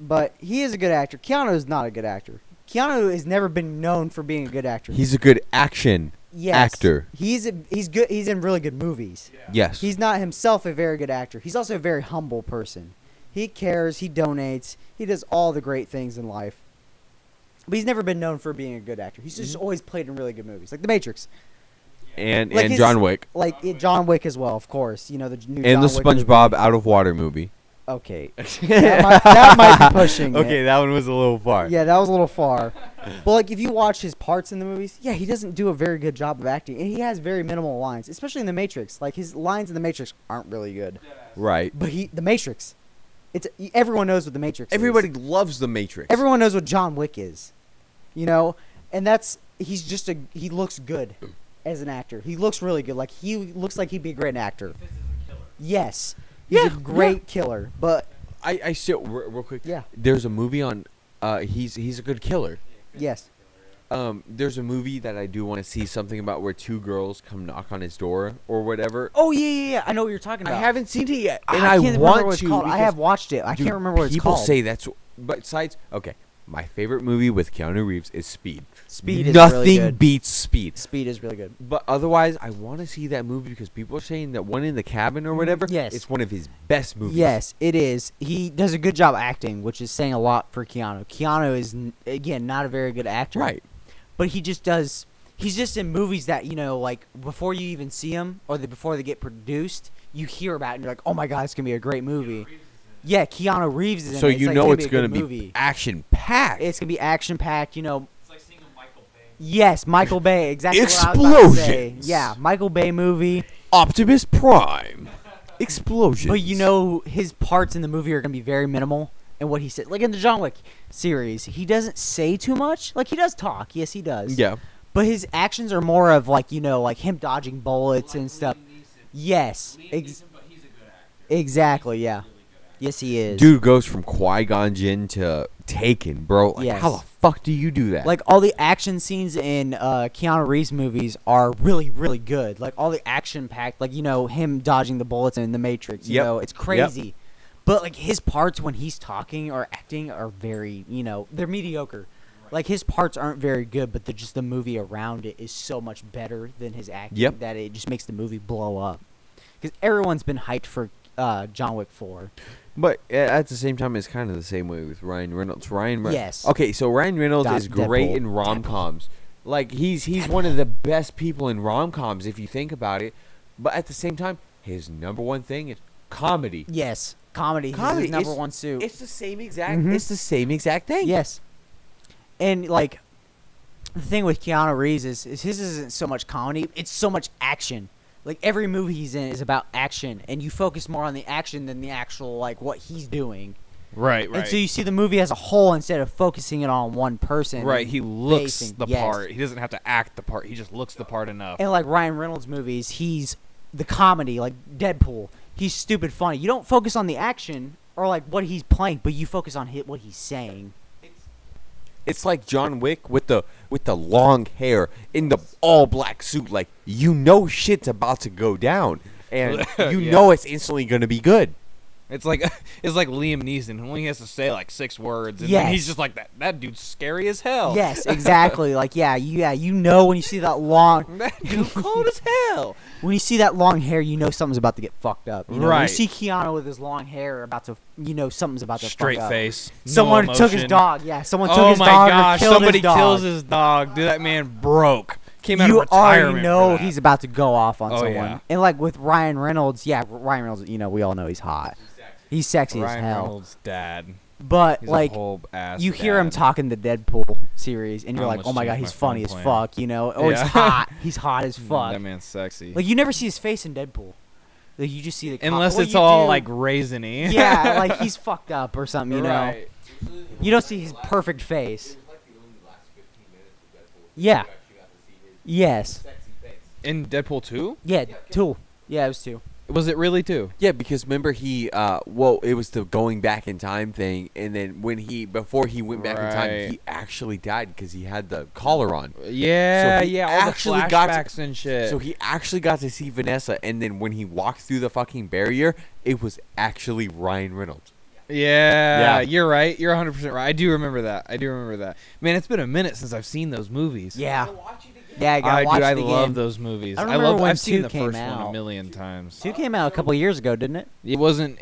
but he is a good actor. Keanu is not a good actor. Keanu has never been known for being a good actor. He's a good action actor. He's good. He's in really good movies. Yes. He's not himself a very good actor. He's also a very humble person. He cares. He donates. He does all the great things in life. But he's never been known for being a good actor. He's just always played in really good movies, like The Matrix. and Like his- John Wick John Wick as well, of course. You know the new and the John Wick movie. SpongeBob Out of Water movie. Okay, that might be pushing. Okay, it. that one was a little far. Yeah, that was a little far. But like, if you watch his parts in the movies, yeah, he doesn't do a very good job of acting, and he has very minimal lines, especially in The Matrix. Like his lines in The Matrix aren't really good. Right. But The Matrix, everyone knows what The Matrix Everybody is. loves the Matrix. Everyone knows what John Wick is. You know, and he looks good as an actor. He looks really good. Like he looks like he'd be a great actor. Yes. He's Yeah, a great killer, but I still real quick. Yeah. There's a movie on. He's a good killer. yes. There's a movie that I do want to see something about where two girls come knock on his door or whatever. Oh yeah. I know what you're talking I about. haven't seen it yet, and I I can't remember want what it's to. called. I because, have watched it. I dude, can't remember what it's people called. say that's. Besides, okay, my favorite movie with Keanu Reeves is Speed. Speed is Nothing really good. beats Speed. Speed is really good. But otherwise, I want to see that movie because people are saying that one in the cabin or whatever. Yes. It's one of his best movies. Yes, it is. He does a good job acting, which is saying a lot for Keanu. Keanu is again not a very good actor. Right. But he just does. He's just in movies that like before you even see them or before they get produced, you hear about it and you're like, oh my god, it's gonna be a great movie. Yeah, Keanu Reeves is in So it. you like, know gonna it's be a going to good be movie. action packed. It's gonna be action packed. It's like seeing a Michael Bay. Yes, Michael Bay. Exactly. What I was about to say. Explosions. Yeah, Michael Bay movie. Optimus Prime. Explosions. But his parts in the movie are gonna be very minimal. And what he said, like in the John Wick series, he doesn't say too much. Like he does talk. Yes, he does. Yeah. But his actions are more of like like him dodging bullets and stuff. Yes. But he's a good actor. Exactly. Yeah. Really good actor. Yes, he is. Dude goes from Qui-Gon Jinn to Taken, bro. Like, Yes. how the fuck do you do that? Like all the action scenes in Keanu Reeves movies are really, really good. Like all the action packed, like him dodging the bullets in The Matrix. You Yep. know, it's crazy. But like his parts when he's talking or acting are very, they're mediocre. Like his parts aren't very good, but just the movie around it is so much better than his acting Yep. that it just makes the movie blow up. Because everyone's been hyped for John Wick 4. But at the same time, it's kind of the same way with Ryan Reynolds. Yes. Okay, so Ryan Reynolds is great Deadpool. in rom-coms. Like, he's one of the best people in rom-coms, if you think about it. But at the same time, his number one thing is comedy. Yes, comedy. He's Comedy, his number it's- one suit. It's the same exact. Mhm. It's the same exact thing. Yes. And like the thing with Keanu Reeves is his isn't so much comedy, it's so much action. Like every movie he's in is about action and you focus more on the action than the actual like what he's doing. Right. And so you see the movie as a whole instead of focusing it on one person. Right, and he looks basing- the yes. part. He doesn't have to act the part. He just looks the part enough. And like Ryan Reynolds movies, he's the comedy, like Deadpool. He's stupid funny. You don't focus on the action or like what he's playing, but you focus on what he's saying. It's like John Wick with the long hair in the all black suit. Like, shit's about to go down, and Yeah. know it's instantly gonna be good. It's like Liam Neeson. Only he has to say like 6 words, and Yes. then he's just like that. That dude's scary as hell. Yes, exactly. Like you know when you see that long That dude cold as hell. when you see that long hair, you know something's about to get fucked up. You know? When Right. you see Keanu with his long hair about to, something's about to Straight fuck up. face. no Someone took his emotion. dog. Yeah, someone took Oh his my dog gosh! or killed Somebody his dog. kills his dog. Dude, that man broke. Came out You of retirement. already know for that. he's about to go off on Oh, someone. yeah. And like with Ryan Reynolds, Ryan Reynolds, we all know he's hot. He's sexy Ryan as hell. Reynolds' dad. But He's like a whole ass you hear dad. him talking the Deadpool series, and you're I like, almost oh my god, changed he's my funny phone as plan. fuck. Oh, he's Yeah. hot. He's hot as fuck. That man's sexy. Like you never see his face in Deadpool. Like you just see the Unless well, it's you all do. like raisiny. Yeah, like he's fucked up or something. You know, Right. you don't see his perfect face. Yeah. Yes. In Deadpool 2? Yeah. Two. Yeah, it was two. Was it really 2? Yeah, because remember it was the going back in time thing, and then before he went back in time, Right. he actually died because he had the collar on. Yeah, So he yeah, all the actually got to- flashbacks and shit. So he actually got to see Vanessa, and then when he walked through the fucking barrier, it was actually Ryan Reynolds. Yeah, Yeah. you're right. You're 100% right. I do remember that. Man, it's been a minute since I've seen those movies. Yeah. Yeah, I gotta watch I it again. love those movies. I remember when I've seen 2 the came first one out. a million times. Two came out a couple years ago, didn't it? It wasn't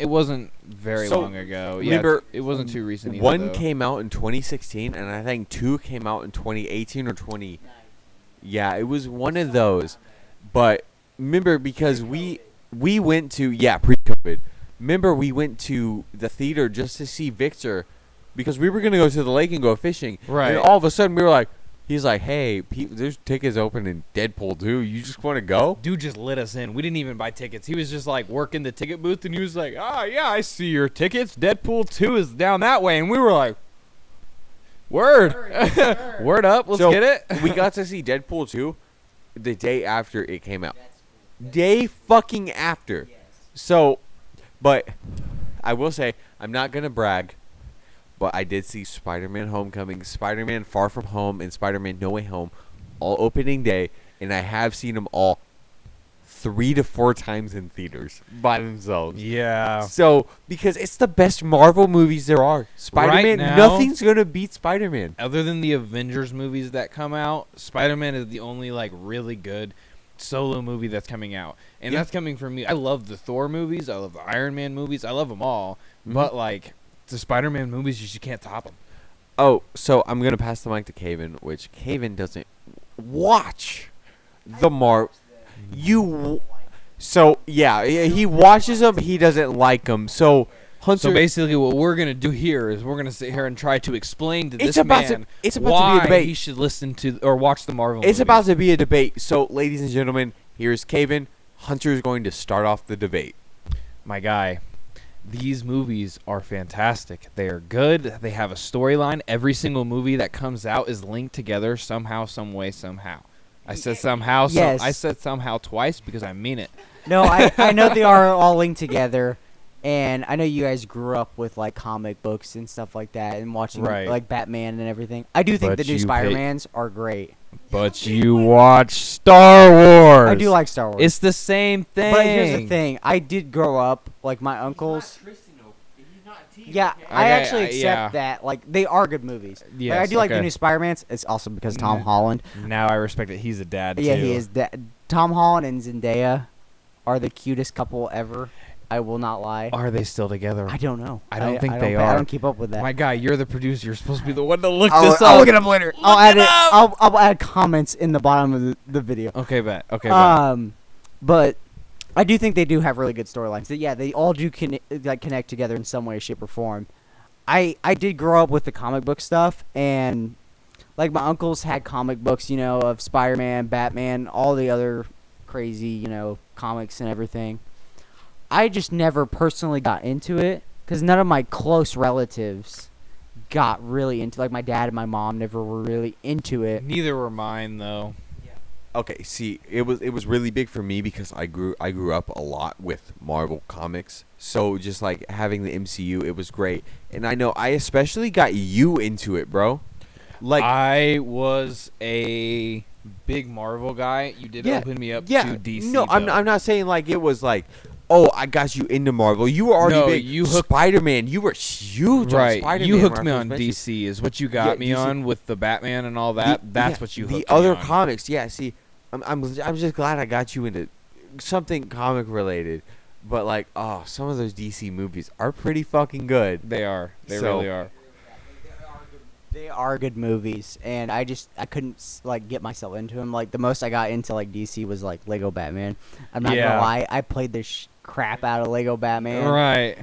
very So, long ago. Yeah, remember, it wasn't too recent either. One though. came out in 2016, and I think 2 came out in 2018 or 20. Yeah, it was one of those. But remember, because we went to pre-COVID. Remember, we went to the theater just to see Victor because we were gonna go to the lake and go fishing. Right. And all of a sudden, we were like, he's like, "Hey, there's tickets open in Deadpool 2. You just want to go?" Dude just let us in. We didn't even buy tickets. He was just like working the ticket booth, and he was like, "Ah, yeah, I see your tickets. Deadpool 2 is down that way." And we were like, "Word, word up, let's So, get it." We got to see Deadpool 2 the day after it came out. That's cool. Day fucking after. Yes. So, but I will say, I'm not going to brag, but I did see Spider-Man Homecoming, Spider-Man Far From Home, and Spider-Man No Way Home all opening day, and I have seen them all 3 to 4 times in theaters by themselves. Yeah. So, because it's the best Marvel movies there are. Spider-Man, now- nothing's going to beat Spider-Man. Other than the Avengers movies that come out, Spider-Man is the only like really good solo movie that's coming out, and Yeah. that's coming from me. I love the Thor movies, I love the Iron Man movies, I love them all, Mhm. but like the Spider-Man movies, you just can't top them. Oh, so I'm going to pass the mic to Caven, which Caven doesn't watch the Marvel. So, yeah, he watches them, he doesn't like them. So, Hunter, So basically, what we're gonna do here is we're gonna sit here and try to explain to It's this about to- man it's about to be a why debate. he should listen to or watch the Marvel. it's movies. about to be a debate. So, ladies and gentlemen, here's Caven. Hunter is going to start off the debate. My guy. These movies are fantastic. They are good. They have a storyline. Every single movie that comes out is linked together somehow, some way, somehow. I said somehow. Yes. I said somehow twice because I mean it. No, I know they are all linked together, and I know you guys grew up with like comic books and stuff like that, and watching Right. like Batman and everything. I do think But the new you Spider-Mans are great. But you watch Star Wars. I do like Star Wars. It's the same thing. But here's the thing: I did grow up like my uncles. Yeah, I actually accept yeah. that. Like they are good movies. Like, I Yes, do like the okay. new Spider-Mans. It's also because Tom Mhm. Holland. Now I respect it. He's a dad Yeah, too. he is. Tom Holland and Zendaya are the cutest couple ever. I will not lie. Are they still together? I don't know. I don't think I they I are. don't keep up with that. My guy, you're the producer. You're supposed to be the one to look I'll, this I'll up. look it up later. I'll add it. I'll add comments in the bottom of the video. Okay, bet. Okay, bet. But I do think they do have really good storylines. Yeah, they all do connect together in some way, shape, or form. I did grow up with the comic book stuff, and like my uncles had comic books, you know, of Spider-Man, Batman, all the other crazy, you know, comics and everything. I just never personally got into it because none of my close relatives got really into, like my dad and my mom never were really into it. Neither were mine though. Okay, see, it was really big for me because I grew up a lot with Marvel comics. So just like having the MCU, it was great. And I know I especially got you into it, bro. Like I was a big Marvel guy. You did Yeah, open me up yeah. to DC. No, I'm though. not saying like it was like, oh, I got you into Marvel. You were already No, big. you hooked- Spider-Man. You were huge on Right, Spider-Man. you hooked when me I on first met you. DC is what you got Yeah, me DC on with the Batman and all that. That's Yeah, what you the hooked other me on. comics. Yeah, see, I'm just glad I got you into something comic related. But like, oh, some of those DC movies are pretty fucking good. They are. They So- really are. They are good movies, and I couldn't like get myself into them. Like the most I got into like DC was like Lego Batman. I'm not Yeah. gonna lie, I played the crap out of Lego Batman. Right.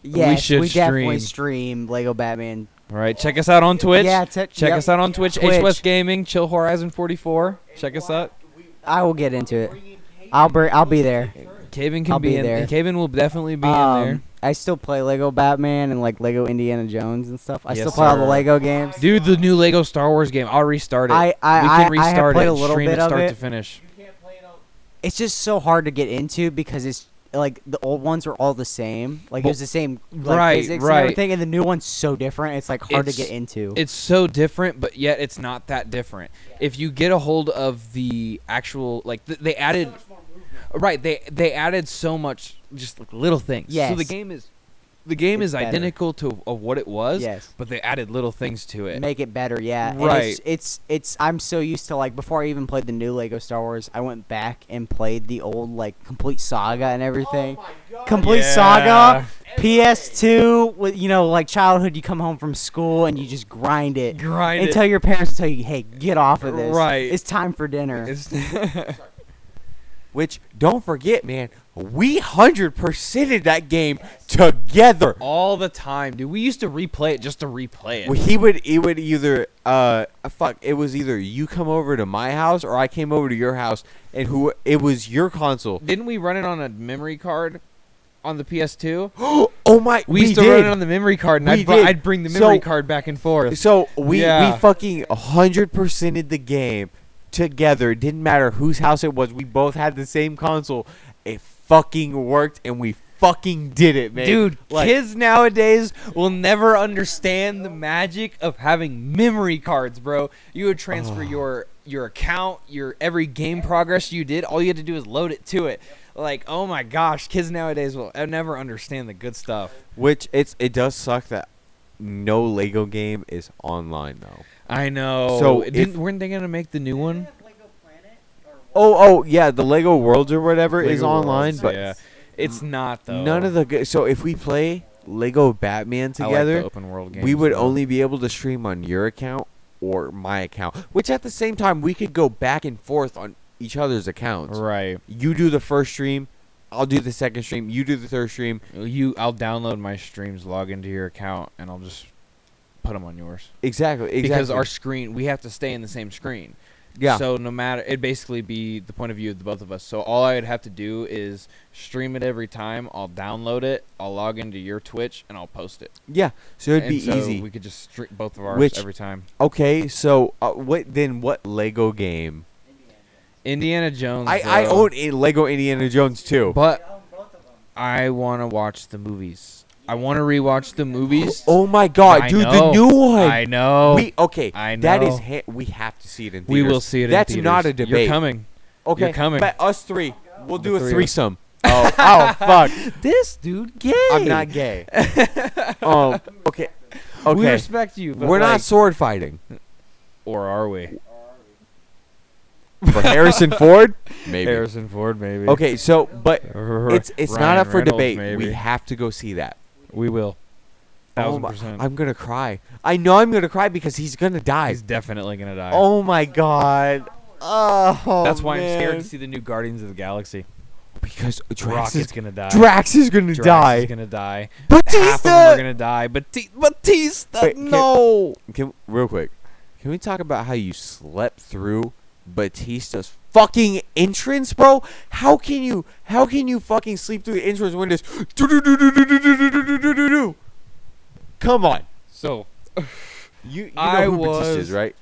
Yes, should we definitely stream. stream Lego Batman. Right. Check us out on Twitch. Yeah, Check yep. us out on Twitch. Twitch. H West Gaming, Chill Horizon 44. Check us out. I will get into it. I'll be there. Caven can I'll be in there. Caven will definitely be in there. I still play Lego Batman and like Lego Indiana Jones and stuff. I Yes, still play all the sir. Lego games. Dude, the new Lego Star Wars game. I'll restart it. I we have can restart played it. a little Stream bit it of start it. to finish. It's just so hard to get into because it's like the old ones are all the same. Like it was the same like, Right, physics right. and everything, and the new one's so different. It's like hard It's- to get into. It's so different, but yet it's not that different. If you get a hold of the actual, like they added, right? They added so much, just like little things. So Yes. the game It's is better. identical to of what it was. Yes. But they added little things to it. Make it better, yeah. And Right. it's I'm so used to like before I even played the new Lego Star Wars, I went back and played the old like complete saga and everything. Complete Yeah. saga. PS2 with like childhood. You come home from school and you just grind it Grind until your parents tell you, "Hey, get off of this. Right. It's time for dinner." It's Which, don't forget, man, we 100%ed that game together. all the time, dude. We used to replay it just to replay it. Well, it would either it was either you come over to my house or I came over to your house, and it was your console. Didn't we run it on a memory card on the PS2? Oh my, We used to run it on the memory card, and We did. I'd bring the memory So- card back and forth. So we Yeah. fucking 100%ed the game together. It didn't matter whose house it was. We both had the same console. It fucking worked, and we fucking did it, man. Dude, Like- kids nowadays will never understand the magic of having memory cards, bro. You would transfer your account, your every game progress you did. All you had to do is load it to it. Like, oh my gosh, kids nowadays will never understand the good stuff. Which it does suck that no Lego game is online though. I know. So Weren't they gonna make the new one? Lego Planet or Oh yeah, the Lego Worlds or whatever is Lego online, Worlds, but yeah, it's not though. none of the so if we play Lego Batman I like together, the open world games. we would though. only be able to stream on your account or my account. Which at the same time we could go back and forth on each other's accounts. right. You do the first stream, I'll do the second stream, you do the third stream. I'll download my streams, log into your account, and I'll just put them on yours. Exactly. Because our screen, we have to stay in the same screen. yeah. So no matter, it'd basically be the point of view of the both of us. So all I would have to do is stream it every time. I'll download it. I'll log into your Twitch and I'll post it. yeah. So it'd And be so easy. We could just stream both of ours Which- every time. Okay, so what Lego game? Indiana Jones. I though, own a Lego Indiana Jones too. but I own both of them. I want to watch the movies. I want to rewatch the movies. Oh my god, I dude, know. the new one. I know. I That is know. we have to see it in We theaters. will see it. That's in theaters. not a debate. You're coming. Okay, You're coming. But us three, we'll do The a three of us. threesome. Oh fuck. This dude gay. I'm not gay. Okay. We Okay. respect you. But We're not like- sword fighting. Or are we? For Harrison Ford? Maybe. Harrison Ford, maybe. Okay, so but it's not Ryan up for Reynolds, debate. maybe. We have to go see that. We will. Oh my- 1000%. I'm gonna cry. I know I'm gonna cry because he's gonna die. He's definitely gonna die. Oh my god. Oh, That's why I'm scared man. to see the new Guardians of the Galaxy. Because Drax Rocket's is gonna die. Drax is gonna Drax die. is gonna die. Half of them are Batista. gonna die. Batista, Wait, no. Real quick, can we talk about how you slept through Batista's fucking entrance, bro? How can you fucking sleep through the entrance when this? Come on, So, you know I who Batista was- is, right?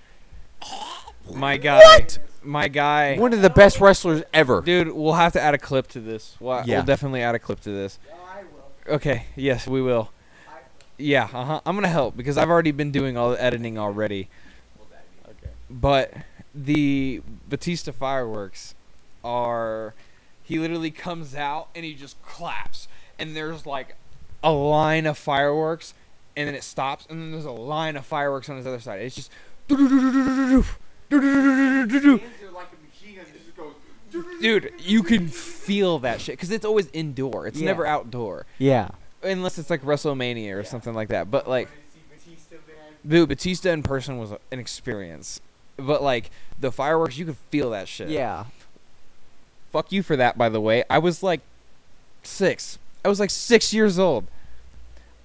my guy. What? My guy. One of the best wrestlers ever. Dude, we'll have to add a clip to this. We'll Yeah. definitely add a clip to this. No, I will. Okay. Yes, we will. I, Yeah. I'm gonna help because I've already been doing all the editing already. Okay. But the Batista fireworks are, he literally comes out and he just claps, and there's like a line of fireworks, and then it stops, and then there's a line of fireworks on his other side. It's just dude, you can feel that shit because it's always indoor. It's Yeah. never outdoor Yeah. unless it's like WrestleMania or something like that. But like, dude, Batista in person was an experience. But like the fireworks, you could feel that shit. Yeah. Fuck you for that, by the way. I was like 6. I was like 6 years old.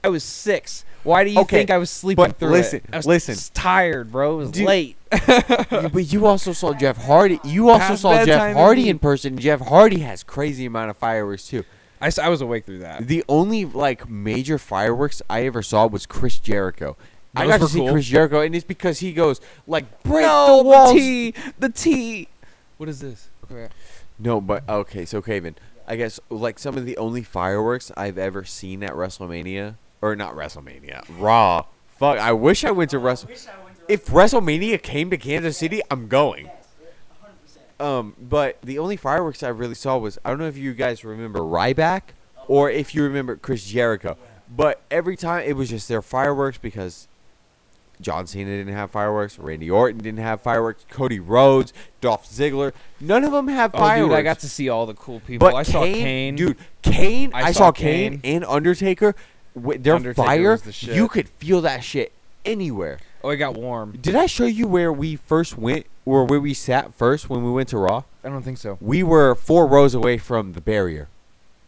I was 6. Why do you Okay, think I was sleeping but through listen, it? I was listen. tired, bro. It was Dude. late. But you also saw Jeff Hardy. You also Past saw Jeff bedtime Hardy indeed. in person. Jeff Hardy has crazy amount of fireworks too. I was awake through that. The only like major fireworks I ever saw was Chris Jericho. I Those got to were see cool. Chris Jericho, and it's because he goes like break No, the walls. the T. What is this? Okay. No, but okay, so Caven, I guess like some of the only fireworks I've ever seen at WrestleMania, or not WrestleMania, Raw. Fuck, I wish I went to Wrestle. wish I went to If WrestleMania came to Kansas City, I'm going. Yes, 100%. But the only fireworks I really saw was, I don't know if you guys remember Ryback or if you remember Chris Jericho. But every time it was just their fireworks because John Cena didn't have fireworks. Randy Orton didn't have fireworks. Cody Rhodes, Dolph Ziggler, none of them have Oh, fireworks. dude, I got to see all the cool people. But I saw Kane. dude, Kane. I I saw saw Kane and Undertaker. Their Undertaker fire, was the shit. you could feel that shit anywhere. Oh, it got warm. Did I show you where we first went, or where we sat first when we went to Raw? I don't think so. We were 4 rows away from the barrier.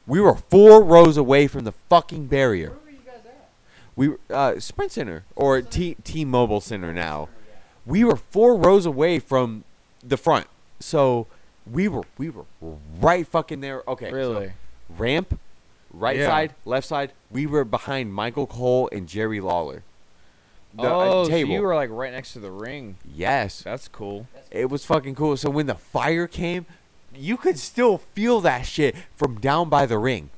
We were 4 rows away from the fucking barrier. Where were you guys at? We Sprint Center or T-Mobile Center now. We were 4 rows away from the front, so we were right fucking there. Okay, so Really? ramp, right Yeah. side, left side. We were behind Michael Cole and Jerry Lawler. The Oh, so table. you were like right next to the ring. Yes, That's cool. it was fucking cool. So when the fire came, you could still feel that shit from down by the ring.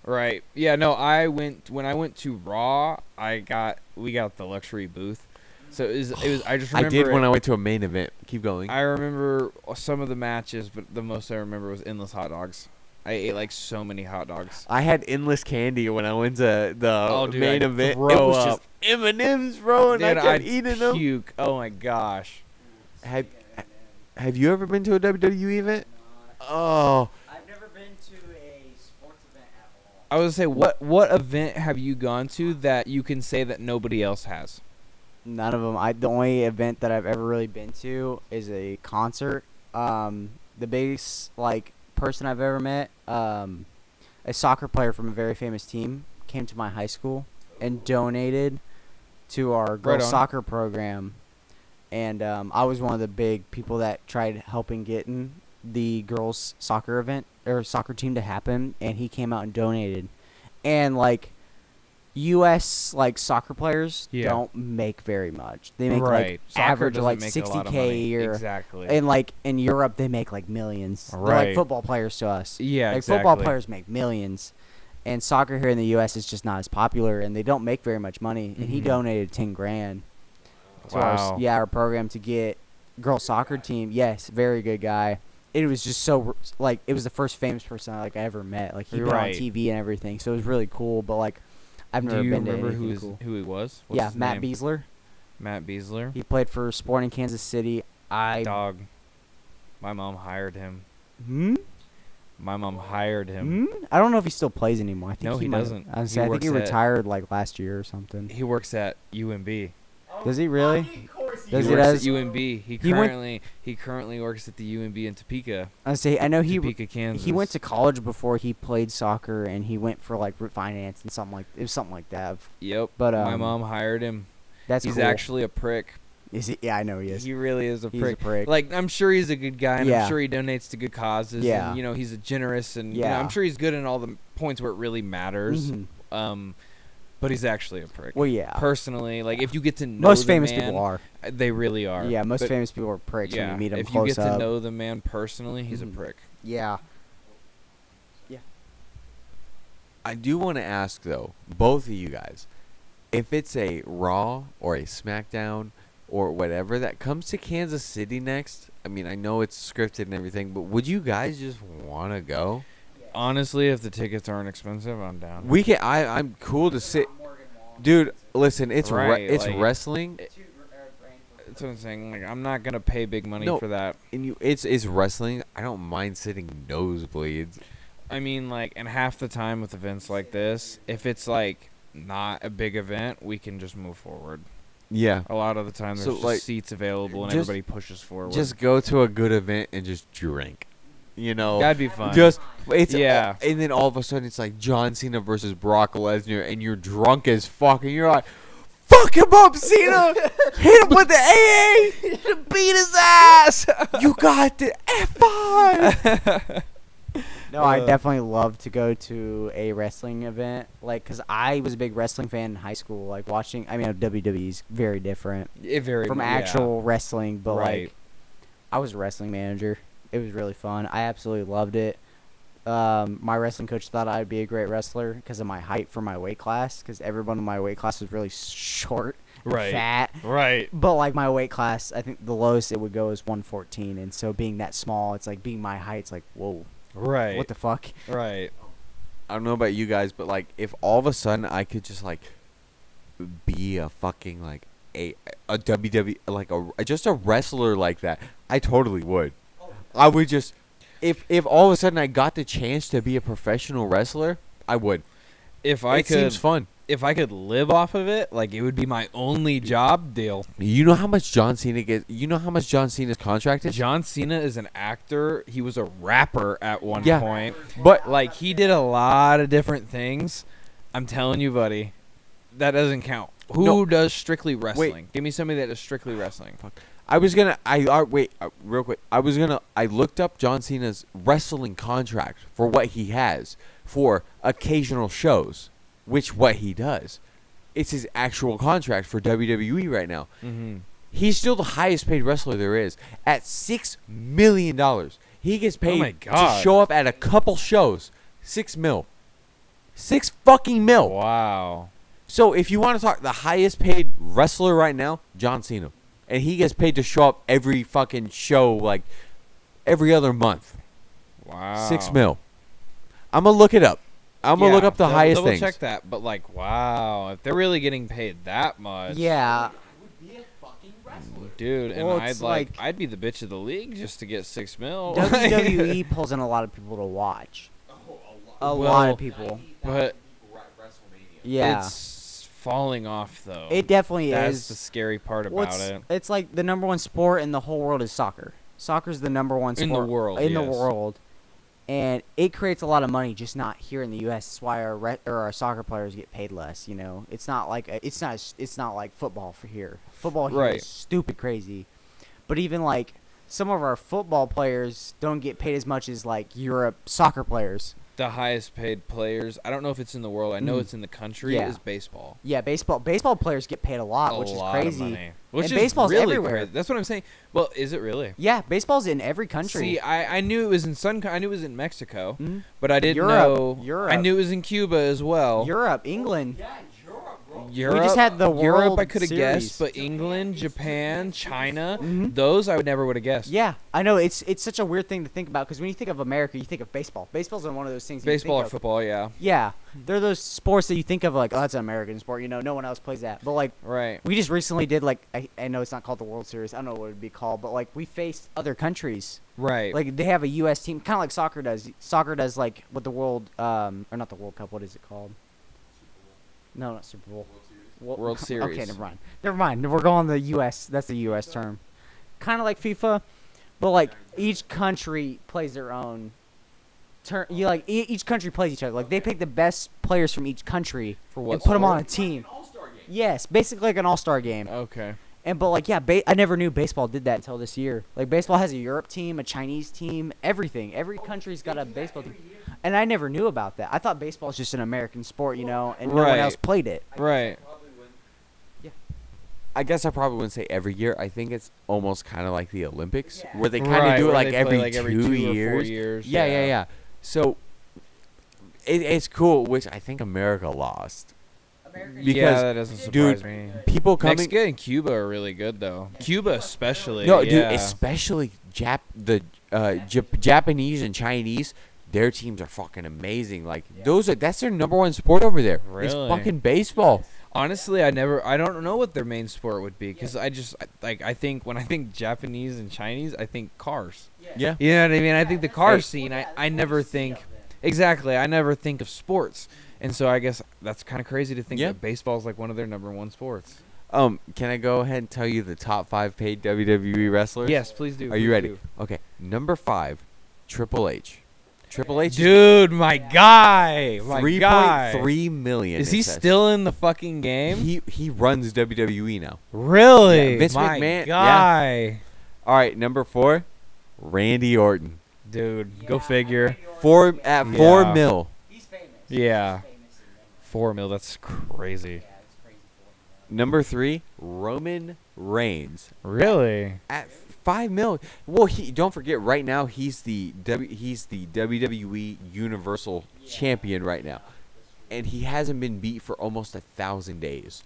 Right. Yeah, no, when I went to Raw, we got the luxury booth. So it was I just I remember did when it- I went to a main event. Keep going. I remember some of the matches, but the most I remember was endless hot dogs. I ate like so many hot dogs. I had endless candy when I went to the Oh, dude, main I'd event. It throw was up. just M&Ms, bro, and I Dude, kept I'd eating them. puke. Oh my gosh. Have you ever been to a WWE event? Oh, I've never been to a sports event at all. I was gonna say, what event have you gone to that you can say that nobody else has? None of them. The only event that I've ever really been to is a concert. The biggest person I've ever met, a soccer player from a very famous team, came to my high school and donated to our girls on. soccer program, and I was one of the big people that tried helping getting the girls soccer event or soccer team to happen, and he came out and donated, and U.S. soccer players Yeah. don't make very much. They make Right. Soccer average doesn't like make a lot of 60K a money. year. Exactly. And in Europe, they make millions. They're Right. like football players to us. Yeah, Football exactly. players make millions, and soccer here in the U.S. is just not as popular, and they don't make very much money. And he Mhm. donated 10 grand to Wow. our program to get girls soccer team. Yes, very good guy. It was just so it was the first famous person I ever met. He'd been on Right. TV and everything, so it was really cool. But I've Do never you been to remember anything who cool. he was? What's Yeah, his Matt name? Beasler. Matt Beasler. He played for Sporting Kansas City. Dog. My mom hired him. Hmm? My mom hired him. I don't know if he still plays anymore. I think No, he might- doesn't. I was He say, I think he works at- retired last year or something. He works at UMB. Does he really? Of course he Does he he works does- at UMB. He he went- currently works at the UMB in Topeka. I know Topeka, Kansas. he went to college before he played soccer, and he went for finance and it was something like that. Yep. But my mom hired him. that's He's cool. actually a prick. Is he? Yeah, I know he is. He really is a He's prick. a prick. I'm sure he's a good guy, and Yeah. I'm sure he donates to good causes. Yeah. And, he's a generous, and Yeah. I'm sure he's good in all the points where it really matters. Mhm. But he's actually a prick. Well, yeah. Personally, if you get to know Most the famous man, people are. they really are. Yeah, most But, famous people are pricks when you meet them if close you get up. to know the man personally, he's Mhm. a prick. Yeah. I do want to ask though, both of you guys, if it's a Raw or a SmackDown or whatever that comes to Kansas City next. I mean, I know it's scripted and everything, but would you guys just want to go? Honestly, if the tickets aren't expensive, I'm down. We can. I'm cool to sit, dude. Listen, it's Right, it's like- wrestling, That's what I'm saying. I'm not gonna pay big money No. for that. and it's wrestling. I don't mind sitting nosebleeds. I mean, and half the time with events like this, if it's not a big event, we can just move forward. Yeah, A lot of the time, there's So, just seats available and just- everybody pushes forward. just go to a good event and just drink. That'd be fun. Just it's Yeah. and then all of a sudden it's like John Cena versus Brock Lesnar, and you're drunk as fuck, and you're like, "Fuck him up, Cena! Hit him with the AA! beat his ass. You got the F5!" No, I definitely love to go to a wrestling event, because I was a big wrestling fan in high school, watching. I mean, WWE's very different from actual wrestling, but Right. I was a wrestling manager. It was really fun. I absolutely loved it. My wrestling coach thought I'd be a great wrestler because of my height for my weight class, because everyone in my weight class was really short, and Right. fat. Right. But my weight class, I think the lowest it would go is 114, and so being that small, it's being my height, it's whoa, Right. what the fuck? Right. I don't know about you guys, but if all of a sudden I could just be a fucking a WWE, like just a wrestler like that, I totally would. I would just, if all of a sudden I got the chance to be a professional wrestler, I would. If I It could, seems fun. if I could live off of it, like it would be my only job. Deal. You know how much John Cena gets? You know how much John Cena's contract is? John Cena is an actor. He was a rapper at one Yeah. point. But Like he did a lot of different things. I'm telling you, buddy, that doesn't count. Who No. does strictly wrestling? Give me somebody that does strictly wrestling. I was gonna. Wait, real quick. I looked up John Cena's wrestling contract for what he has for occasional shows, which what he does. It's his actual contract for WWE right now. Mm-hmm. He's still the highest paid wrestler there is at $6 million. He gets paid my to God. show up at a couple shows. $6 mil. $6 fucking mil. Wow. So if you want to talk the highest paid wrestler right now, John Cena. And he gets paid to show up every fucking show like every other month. Wow. $6 mil. I'm going to look it up. I'm going to look up the highest double things. check that, but like, wow, if they're really getting paid that much, Yeah. dude, and Well, I'd it's like, like- I'd be the bitch of the league just to get $6 mil. WWE pulls in a lot of people to watch. A lot Well, of people. but Yeah. it's falling off though. It definitely That's is. the scary part Well, about it. it's like the number one sport in the whole world is soccer. Soccer's the number one sport In the world, In the yes. world, and it creates a lot of money, just not here in the U.S. That's why our soccer players get paid less. You know, it's not like it's not like football for here. Football here Right. is stupid crazy, but even like some of our football players don't get paid as much as like Europe soccer players. The highest paid players, I don't know if it's in the world. I know Mhm. it's in the country. Yeah. Is baseball. Yeah, baseball players get paid a lot, which is lot crazy. Of money. Which And is baseball's really everywhere. crazy. That's what I'm saying. Well, is it really? Yeah, baseball's in every country. See, I knew it was in I knew it was in Mexico, Mhm. but I didn't Europe, know. Europe. I knew it was in Cuba as well. Europe, England. Europe, just had the Europe. I World could have Series. guessed, but England, Japan, China, Mhm. those I would never would have guessed. Yeah, I know it's such a weird thing to think about because when you think of America, you think of baseball. Baseball's one of those things. Baseball you or think of. football, yeah. Yeah, they're those sports that you think of like, oh, that's an American sport. You know, no one else plays that. But like, Right. we just recently did like, I know it's not called the World Series. I don't know what it'd be called, but like we faced other countries. Right. Like they have a U.S. team, kind of like soccer does. Soccer does like what the World, or not the World Cup. What is it called? No, not Super Bowl. World Series. Okay, never mind. Never mind. We're going the U.S. That's the U.S. term. Kind of like FIFA, but like each country plays their own turn. You like each country plays each other. Like they pick the best players from each country For what and put them on a sport? team. Yes, basically like an all-star game. Okay. And but like yeah, I never knew baseball did that until this year. Like baseball has a Europe team, a Chinese team, everything. Every country's got a baseball team. And I never knew about that. I thought baseball was just an American sport, you know, and no one Right. else played it. Right. I guess I probably wouldn't say every year. I think it's almost kind of like the Olympics, where they kind Right, of do it where like they play, every, every 2 2 or 4 years. years. Yeah. So it's cool, which I think America lost. American Because, yeah, that doesn't surprise dude, me. People coming. Mexico and Cuba are really good though. Cuba especially. No, yeah. dude, especially Japanese and Chinese. Their teams are fucking amazing. Like that's their number one sport over there. It's Really? fucking baseball. Honestly, I don't know what their main sport would be because I think when I think Japanese and Chinese, I think cars. Yeah. You know what I mean? I think the car Hey. scene. I never think exactly. I never think of sports, and so I guess that's kind of crazy to think Yeah. that baseball is like one of their number one sports. Can I go ahead and tell you the top 5 paid WWE wrestlers? Yes, please do. Are you please ready? do. Okay. Number 5, Triple H. Triple H. Dude, my guy, my guy. 3.3 million. Is it he says. still in the fucking game? He runs WWE now. Really? Yeah, Vince my McMahon, yeah. guy. All right, number 4, Randy Orton. Dude, go figure. 4 Yeah. mil. He's famous. Yeah. He's famous in that. 4 mil. That's crazy. Yeah, it's crazy for him. Number 3, Roman Reigns Really? at 5 mil. Well, don't forget right now he's the WWE Universal Champion right now, and he hasn't been beat for almost 1,000 days.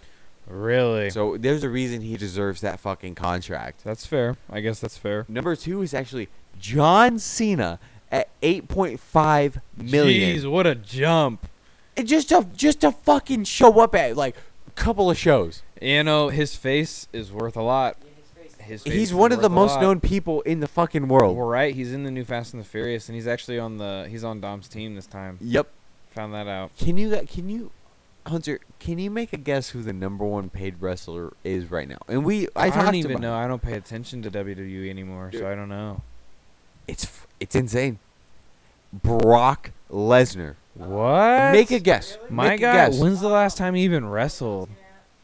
Really? So there's a reason he deserves that fucking contract. That's fair. I guess that's fair. Number 2 is actually John Cena at 8.5 million. Jeez, what a jump. And just to fucking show up at like couple of shows. You know, his face is worth a lot. Yeah, his face. His face He's is one of the worth a most lot. known people in the fucking world. Well, right, he's in the new Fast and the Furious, and he's actually he's on Dom's team this time. Yep. Found that out. Can you, Hunter? Can you make a guess who the number one paid wrestler is right now? And I don't talked even about know. I don't pay attention to WWE anymore, so I don't know. It's insane. Brock Lesnar. What? Make a guess. My Make a guy, guess. when's the last time he even wrestled?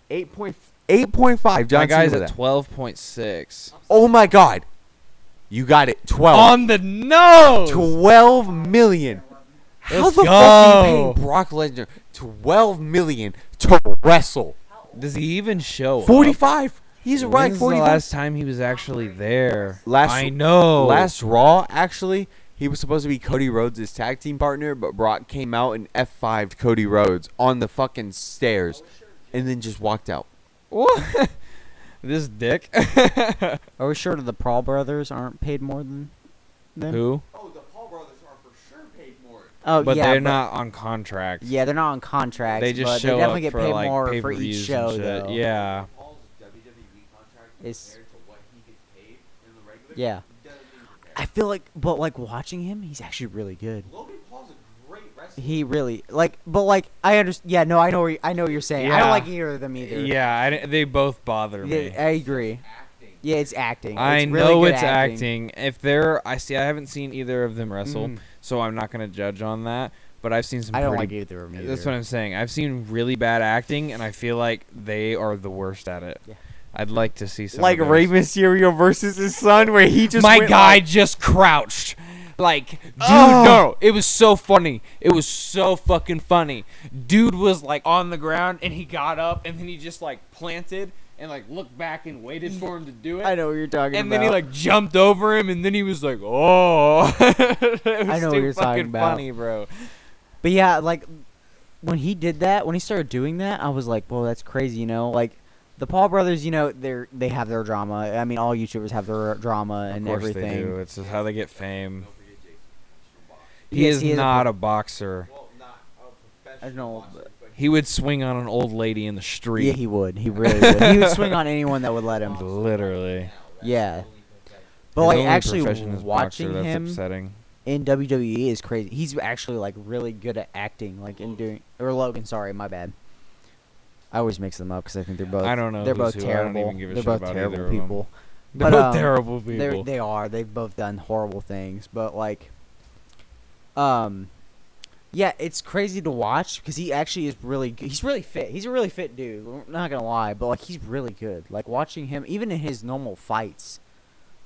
8.5. John My guy's Cena at with that. 12.6. Oh my God, you got it. 12. On the nose. 12 million. How Let's the fuck are you go. paying Brock Lesnar 12 million to wrestle? Does he even show up? 45. He's right. When's 45. the last time he was actually there? Last- I know. Last Raw, actually, he was supposed to be Cody Rhodes' tag team partner, but Brock came out and F5'd Cody Rhodes on the fucking stairs and then just walked out. What? This dick. Are we sure that the Paul brothers aren't paid more than them? Who? Oh, the Paul brothers are for sure paid more. Oh, But yeah, they're not on contract. Yeah, they're not on contracts. They just but show they definitely up get for paid like more for pay-per-views each and show, shit. though. Yeah. Paul's WWE contract It's- compared to what he gets paid in the regular. Yeah. doesn't even compare. I feel like, but like watching him, he's actually really good. Logan Paul's a great wrestler. He really but I understand. Yeah, no, I know. I know what you're saying. I Yeah. don't like either of them either. Yeah, they both bother me. Yeah, I agree. Acting. Yeah, it's acting. I It's really know good it's acting. If I haven't seen either of them wrestle, Mhm. so I'm not gonna judge on that. But I've seen some. I don't pretty, like either of them either. That's what I'm saying. I've seen really bad acting, and I feel like they are the worst at it. Yeah. I'd like to see some. Like of those. Rey Mysterio versus his son, where he just My went guy like- just crouched. Like, dude, Oh. no. It was so funny. It was so fucking funny. Dude was like on the ground and he got up and then he just like planted and like looked back and waited for him to do it. I know what you're talking And about. then he like jumped over him and then he was like, oh. It was I know what too you're fucking talking about. funny, bro. But yeah, like when he did that, when he started doing that, I was like, "Whoa, that's crazy!" You know, like the Paul brothers. You know, they have their drama. I mean, all YouTubers have their drama and Of course everything. they do. It's just how they get fame. Yes, He is he is a not a boxer. Well, not a I professional know, boxer, but He would swing on an old lady in the street. Yeah, he would. He really would. He would swing on anyone that would let him. Literally. Yeah. But His like only actually profession is watching boxer. That's him upsetting. in WWE is crazy. He's actually like really good at acting, like in doing. Or Logan, sorry, my bad. I always mix them up because I think they're both. I don't know They're who's both who. I don't terrible. even give a They're shit both about terrible either of 'em. people. They're But, both terrible people. They are. They've both done horrible things. But like, yeah, it's crazy to watch because he actually is really. He's really fit. He's a really fit dude. We're not gonna lie, but like he's really good. Like watching him, even in his normal fights,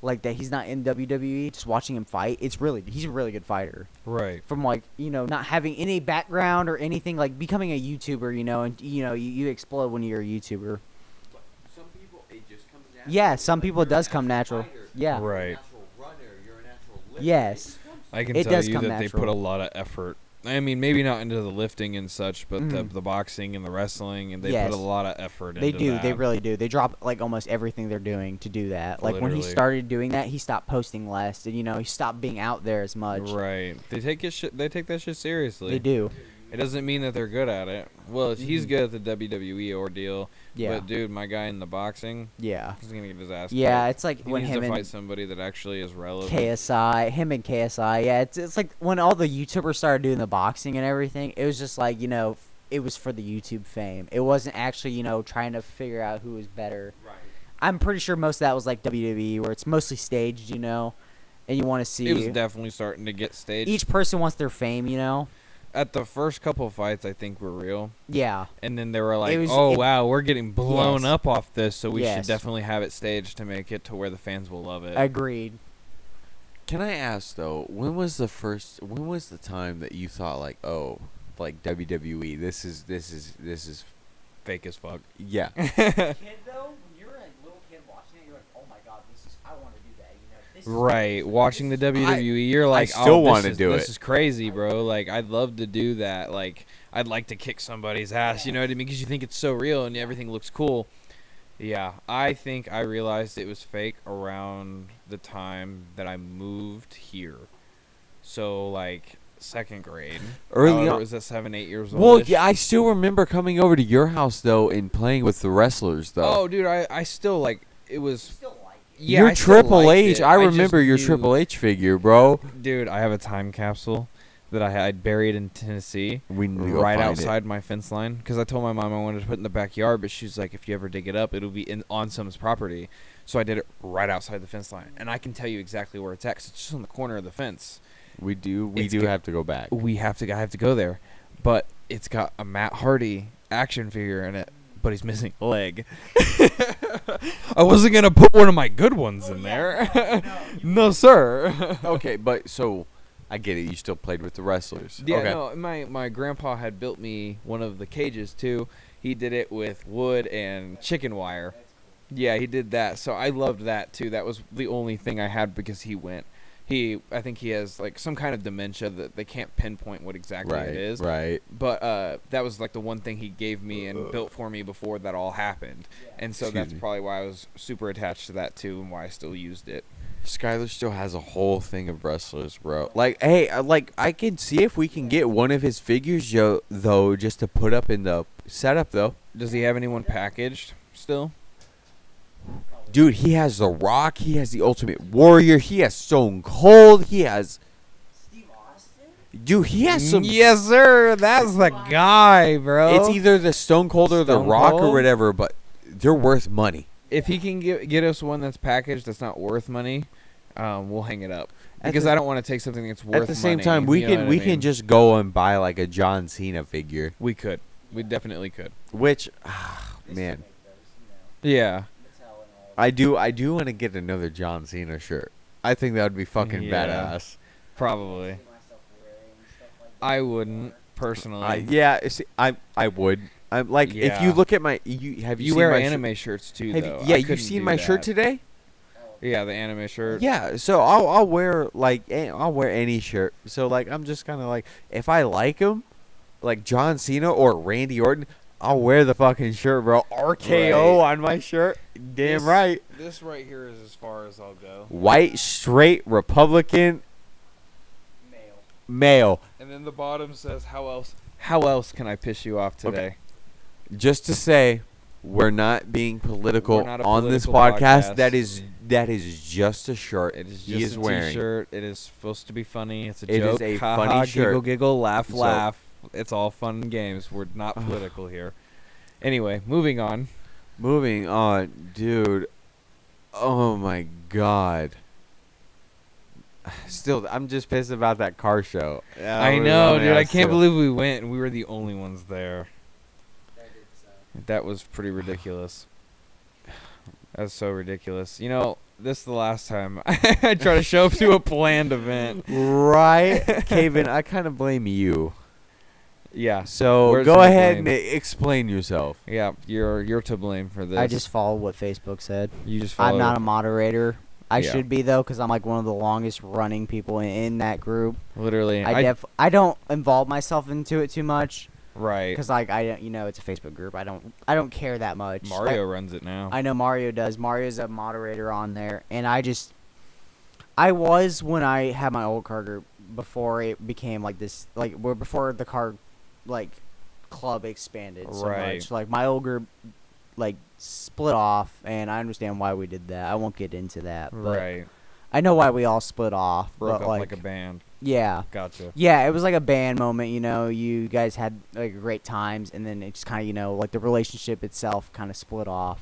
like that he's not in WWE. Just watching him fight, he's a really good fighter. Right. From like not having any background or anything, like becoming a YouTuber, and you explode when you're a YouTuber. some people it just comes natural. Yeah, some Like, people it you're a does come natural. fighter, Yeah. you're a Right. natural runner, you're a natural lifter. Yes. It just comes I can It tell does you come that they put a natural. lot of effort. I mean, maybe not into the lifting and such, but Mhm. the boxing and the wrestling, and they Yes. put a lot of effort They into do. that. They really do. They drop like almost everything they're doing to do that. Like when he Literally. started doing that, he stopped posting less, and he stopped being out there as much. Right. They take that shit seriously. They do. It doesn't mean that they're good at it. Well, he's Mhm. good at the WWE ordeal. Yeah. But dude, my guy in the boxing, Yeah. he's gonna get his ass. Yeah. kicked. It's like He when needs him to fight and somebody that actually is relevant. him and KSI. Yeah. It's like when all the YouTubers started doing the boxing and everything. It was just like it was for the YouTube fame. It wasn't actually trying to figure out who was better. Right. I'm pretty sure most of that was like WWE, where it's mostly staged, and you want to see It was definitely starting to get staged. each person wants their fame. At the first couple of fights, I think were real. Yeah. And then they were like, was- "Oh it- wow, we're getting blown Yes. up off this, so we Yes. should definitely have it staged to make it to where the fans will love it." Agreed. Can I ask though, when was the time that you thought like, oh, like WWE, this is Fake as fuck. yeah. Kid though, when you're a little kid watching it, you're like, oh my god, I want to do that. This is Right, watching the WWE, you're like, still "Oh, wanna this is- do This it." is crazy, bro. Like, I'd love to do that. Like, I'd like to kick somebody's ass. You know what I mean? Because you think it's so real and everything looks cool. Yeah, I think I realized it was fake around the time that I moved here. So like second grade. Early However, on. it was at 7, 8 years old. Well, yeah, I still remember coming over to your house though and playing with the wrestlers though. Oh, dude, I still like it was. Still like it. Yeah, your I still Triple liked H. it. I just remember your knew- Triple H figure, bro. Dude, I have a time capsule that I had buried in Tennessee, We need to go right find outside my fence line. Because I told my mom I wanted to put it in the backyard, but she's like, if you ever dig it up, it'll be on someone's property. So I did it right outside the fence line, and I can tell you exactly where it's at. 'Cause it's just on the corner of the fence. it. We do It's have to go back. I have to go there, but it's got a Matt Hardy action figure in it, but he's missing a leg. I wasn't gonna put one of my good ones in there. No, sir. Okay, but so I get it. You still played with the wrestlers. Yeah, okay. no, my grandpa had built me one of the cages too. He did it with wood and chicken wire. Yeah, he did that. So I loved that too. That was the only thing I had because he went. I think he has like some kind of dementia that they can't pinpoint what exactly it is. Right. But that was like the one thing he gave me and built for me before that all happened. And so Excuse that's me. probably why I was super attached to that too and why I still used it. Skylar still has a whole thing of wrestlers, bro. Like, hey, I can see if we can get one of his figures, though, just to put up in the setup, though. Does he have anyone packaged still? Dude, he has The Rock. He has the Ultimate Warrior. He has Stone Cold. He has, Steve Austin? dude, he has some. Yes, sir. That's the guy, bro. It's either the Stone Cold or the Stone Rock or Cold? whatever, but they're worth money. If he can get us one that's packaged that's not worth money, we'll hang it up. At Because the- I don't want to take something that's worth money. At the same time, we you know can what I mean? can just go and buy like a John Cena figure, We could. We definitely could. which, They still man, make those, you know, Yeah. Mattel and all. I do want to get another John Cena shirt. I think that would be fucking Yeah. badass. Probably. See myself wearing stuff like that. I wouldn't personally. Yeah, see, I would. I'm like, if you Yeah. look at my, you have you, You seen wear my anime shirts too, Have though. you, yeah, I you couldn't seen do my shirt that. today? Yeah, the anime shirt. Yeah, so I'll wear like I'll wear any shirt. So like I'm just kind of like if I like him, like John Cena or Randy Orton, I'll wear the fucking shirt, bro. RKO Right. on my shirt. Damn This- right. This right here is as far as I'll go. White, straight, Republican, Male. male. And then the bottom says, "How else? How else can I piss you off today?" Just to say, we're not being political We're not a on this political podcast. podcast. that is just a shirt It is he just is a wearing. T-shirt. It is supposed to be funny. It's a It is joke. a Ha funny ha, shirt. Giggle, giggle, laugh, So- laugh. It's all fun and games. We're not political here. Anyway, moving on. Moving on, dude. Oh my god. Still, I'm just pissed about that car show. I know, dude. I can't believe we went and we were the only ones there. That did suck. That was pretty ridiculous. That's so ridiculous. You know, this is the last time I try to show up to a planned event. Right, Kevin. I kind of blame you. Yeah. So Where's go the ahead blame? and explain yourself. Yeah, you're to blame for this. I just followed what Facebook said. you just I'm not a followed- moderator. I Yeah. should be though, because I'm like one of the longest running people in that group. literally. I don't involve myself into it too much, right. because like it's a Facebook group. I don't care that much. Mario runs it now. I know Mario does. Mario's a moderator on there, and I was when I had my old car group before it became like this, like before the car like club expanded so Right. much. Like my old group like split off, and I understand why we did that. I won't get into that, but right. I know why we all split off. Broke but up like like a band. yeah. Gotcha. Yeah, it was like a band moment, you know. You guys had like great times, and then it just kind of, you know, like the relationship itself kind of split off.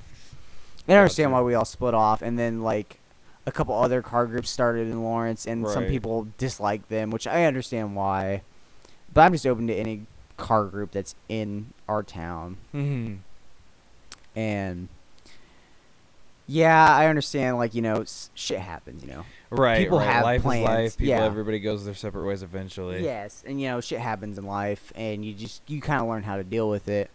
And I understand Gotcha. why we all split off, and then like a couple other car groups started in Lawrence, and some Right. people disliked them, which I understand why. But I'm just open to any car group that's in our town, Mm-hmm. and yeah, I understand. Like, you know, shit happens, you know. Right. People right. have life plans, is life. People, yeah. everybody goes their separate ways eventually. Yes, and you know, shit happens in life, and you kind of learn how to deal with it,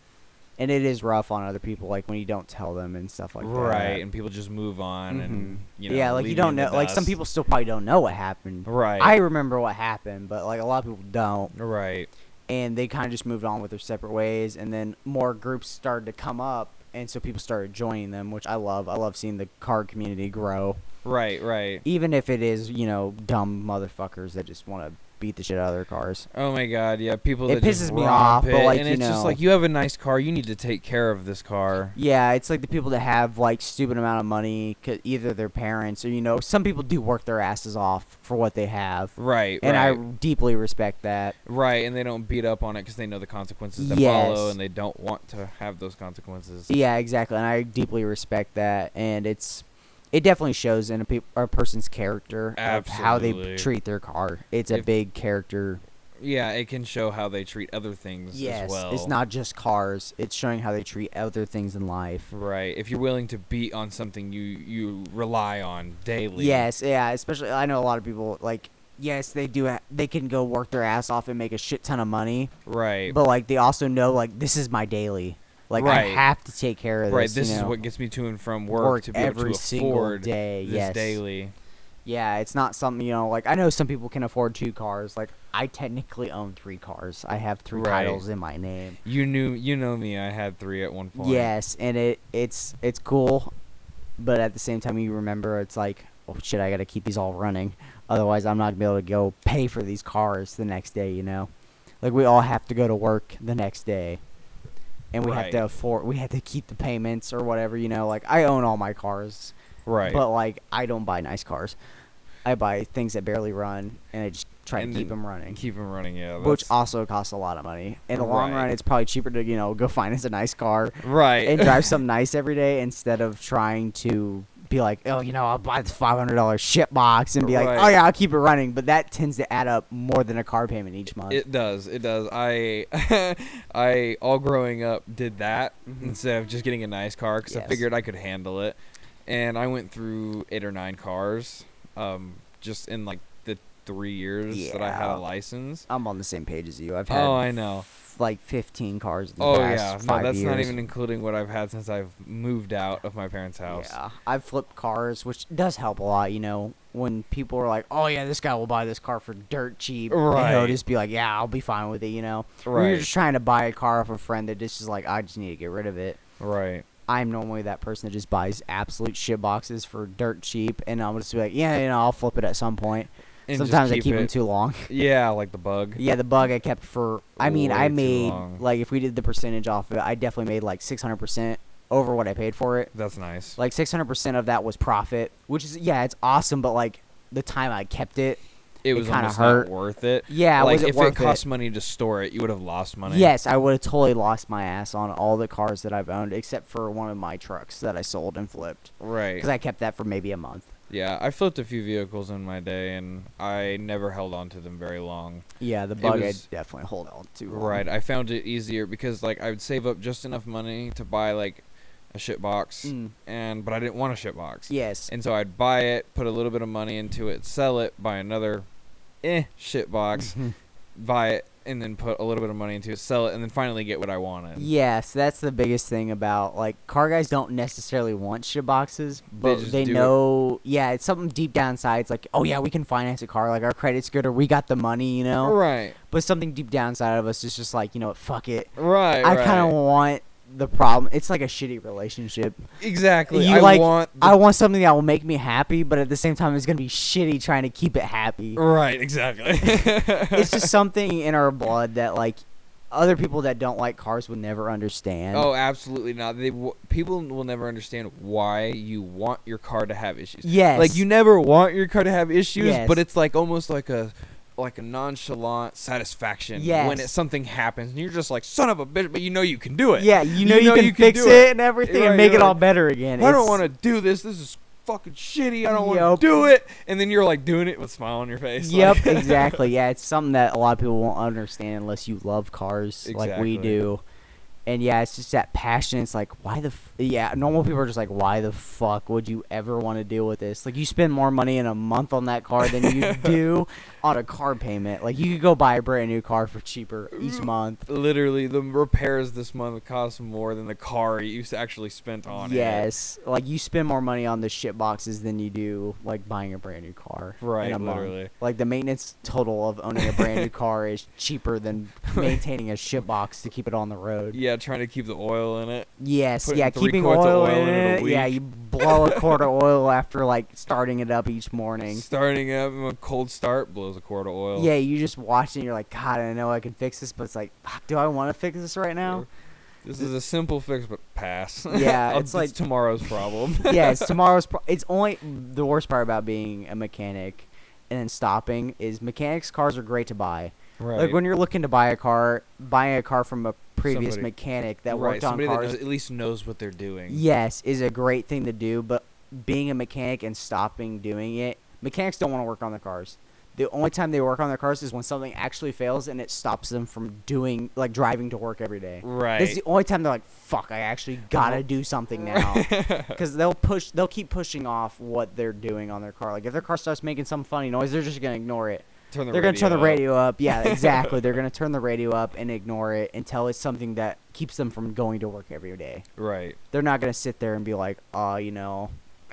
and it is rough on other people, like when you don't tell them and stuff like that. Right. And people just move on, and Mhm. you know. yeah, like you leave don't in the know. Like some dust. people still probably don't know what happened. Right. I remember what happened, but like a lot of people don't, Right. and they kind of just moved on with their separate ways, and then more groups started to come up, and so people started joining them, which I love. I love seeing the card community grow. Right. Even if it is, dumb motherfuckers that just want to beat the shit out of their cars. Oh my god, yeah, people It that just pisses me romp off, but, it, like, and you it's just know. like, you have a nice car, you need to take care of this car. Yeah, it's like the people that have like stupid amount of money, 'cause either their parents or some people do work their asses off for what they have, Right, and right. I deeply respect that. Right, and they don't beat up on it because they know the consequences that Yes. follow, and they don't want to have those consequences. Yeah, exactly, and I deeply respect that, and it definitely shows in a person's character of how they Absolutely. treat their car. It's a If- big character. Yeah, it can show how they treat other things Yes, as well. it's not just cars. It's showing how they treat other things in life. Right, if you're willing to beat on something you rely on daily. Yes, yeah, especially I know a lot of people like. Yes, they do. They can go work their ass off and make a shit ton of money, Right. but like they also know like this is my daily. Like I Right. have to take care of Right, this. this you is know? what gets me to and from work, Work to be able every to single afford day, this yes. daily. Yeah, it's not something like I know some people can afford 2 cars. Like I technically own 3 cars. I have 3 Right. titles in my name. You know me. I had 3 at one point. Yes, and it's cool, but at the same time you remember it's like, oh shit, I gotta keep these all running. Otherwise, I'm not gonna be able to go pay for these cars the next day. Like we all have to go to work the next day, and we have to Right. afford. We have to keep the payments or whatever. Like I own all my cars, Right. but like I don't buy nice cars. I buy things that barely run, and I just try And to keep then them running. Keep them running, yeah. Which that's- also costs a lot of money. In the long Right. run, it's probably cheaper to go finance a nice car right. and drive something nice every day instead of trying to be like, oh, I'll buy this $500 shit box and be like, Right. oh yeah, I'll keep it running. But that tends to add up more than a car payment each month. It does. I all growing up did that instead of just getting a nice car because I Yes. figured I could handle it, and I went through 8 or 9 cars, just in like the 3 years that I had Yeah. a license. I'm on the same page as you. I've had Oh, I know. like 15 cars in the Oh past yeah, no, 5 that's not years. even including what I've had since I've moved out of my parents' house. Yeah, I've flipped cars, which does help a lot. When people are like, "Oh yeah, this guy will buy this car for dirt cheap," and he'll Right. just be like, "Yeah, I'll be fine with it." When you're Right. just trying to buy a car off a friend that just is like, "I just need to get rid of it." Right. I'm normally that person that just buys absolute shit boxes for dirt cheap, and I'm just be like, "Yeah, I'll flip it at some point." And just Sometimes I keep them it- too long. Yeah, like the bug. Yeah, the bug I kept for. I mean, Way I too made long. like if we did the percentage off of it, I definitely made like 600% over what I paid for it. That's nice. Like 600% of that was profit, which is it's awesome, but like the time I kept it, It was kinda almost hurt. not worth it. Yeah, like was it if worth it cost money to store it, you would have lost money. yes, I would have totally lost my ass on all the cars that I've owned, except for one of my trucks that I sold and flipped Right. because I kept that for maybe a month. Yeah, I flipped a few vehicles in my day, and I never held on to them very long. Yeah, the bug was- I definitely hold on to. Right. I found it easier because like I would save up just enough money to buy like a shit box, but I didn't want a shit box. Yes. And so I'd buy it, put a little bit of money into it, sell it, buy another shit box, buy it, and then put a little bit of money into it, sell it, and then finally get what I wanted. Yes, that's the biggest thing about like car guys don't necessarily want shit boxes, but just they do it. know. Yeah, it's something deep down inside. It's like, oh yeah, we can finance a car. Like our credit's good, or we got the money, Right. But something deep down inside of us is just like, fuck it. Right. I right. kind of want the problem. It's like a shitty relationship. Exactly. You I like- want. I want something that will make me happy, but at the same time, it's gonna be shitty trying to keep it happy. Right. Exactly. It's just something in our blood that like other people that don't like cars would never understand. Oh, absolutely not. People will never understand why you want your car to have issues. Yes. Like you never want your car to have issues, Yes. but it's like almost like a nonchalant satisfaction Yes. when something happens and you're just like son of a bitch, but you can do it. Yeah, you know you can fix do it and everything Right, and make you're it all like, better again. I don't It's- want to do this. This is fucking shitty. I don't want Yup. to do it. And then you're like doing it with a smile on your face. Yep, like- exactly. Yeah, it's something that a lot of people won't understand unless you love cars like we Exactly. do. And yeah, it's just that passion. It's like, why the normal people are just like, why the fuck would you ever want to deal with this? Like, you spend more money in a month on that car than you do on a car payment. Like, you could go buy a brand new car for cheaper each month. Literally, the repairs this month cost more than the car you actually spent on it. Yes, like you spend more money on the shit boxes than you do like buying a brand new car. Right, in a month. literally. Like the maintenance total of owning a brand new car is cheaper than maintaining a shit box to keep it on the road. Yes, Yeah, trying to keep the oil in it. Yes, Putting yeah, 3 keeping quarts of oil oil in in a it. Yeah, week. you blow a quart of oil after like starting it up each morning. Starting up a cold start blows a quart of oil. Yeah, you just watch it and you're like, God, I know I can fix this, but it's like, fuck, do I want to fix this right now? This is a simple fix, but pass. Yeah, it's like tomorrow's problem. yeah, it's tomorrow's. It's only the worst part about being a mechanic and then stopping is mechanics' cars are great to buy. Right. Like when you're looking to buy a car, buying a car from a previous Somebody- mechanic that right, worked on somebody cars, that at least knows what they're doing. yes, is a great thing to do. But being a mechanic and stopping doing it, mechanics don't want to work on the cars. The only time they work on their cars is when something actually fails and it stops them from doing like driving to work every day. Right. That's the only time they're like, "Fuck, I actually gotta do something now," because they'll keep pushing off what they're doing on their car. Like if their car starts making some funny noise, they're just gonna ignore it. Turn the They're gonna turn the up. radio up. Yeah, exactly. They're gonna turn the radio up and ignore it until it's something that keeps them from going to work every day. Right. They're not gonna sit there and be like, "Oh,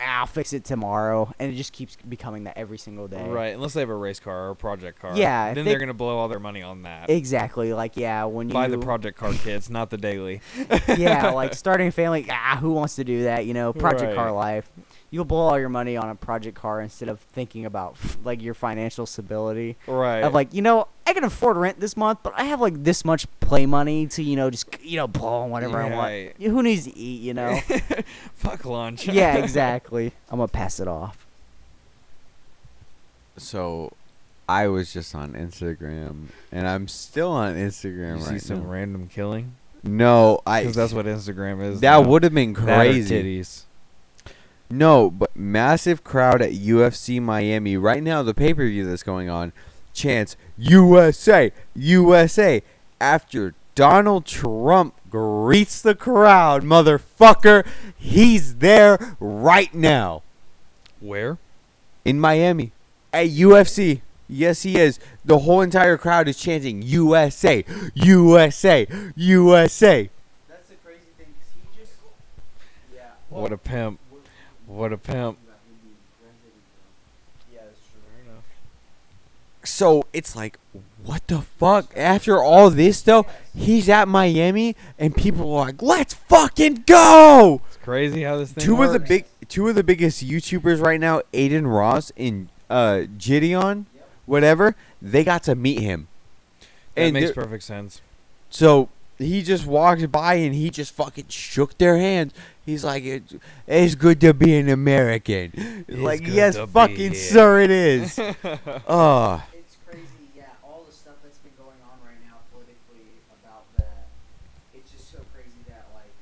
I'll fix it tomorrow," and it just keeps becoming that every single day. Right. Unless they have a race car or a project car. Yeah, if Then they- they're gonna blow all their money on that. Exactly. Like yeah, when you Buy the project car kits, not the daily. yeah, like starting a family. Who wants to do that? Project Right. car life. You'll blow all your money on a project car instead of thinking about like your financial stability. Right. Of like, I can afford rent this month, but I have like this much play money to just blow on whatever I want. Right. Who needs to eat? Fuck lunch. Yeah, exactly. I'm gonna pass it off. So, I was just on Instagram, and I'm still on Instagram You see right some now. random killing? No, Because that's what Instagram is. that now. would have been That or crazy. titties. No, but massive crowd at UFC Miami right now. The pay-per-view that's going on, chants USA, USA after Donald Trump greets the crowd, motherfucker. He's there right now Where? in Miami at UFC. Yes, he is. The whole entire crowd is chanting USA, USA, USA. That's the crazy thing, 'cause he just. Yeah. What a pimp. What a pimp. Yeah, that's true. So it's like, what the fuck? After all this, though, he's at Miami, and people are like, "Let's fucking go!" It's crazy how this thing Two works. of the biggest YouTubers right now, Aiden Ross and Gideon, whatever, they got to meet him. That makes they're- perfect sense. So he just walked by and he just fucking shook their hands. He's like, "It's good to be an American." Like, good yes, to be fucking here. sir, it is. Oh. It's crazy, yeah. All the stuff that's been going on right now politically about that. It's just so crazy that, like,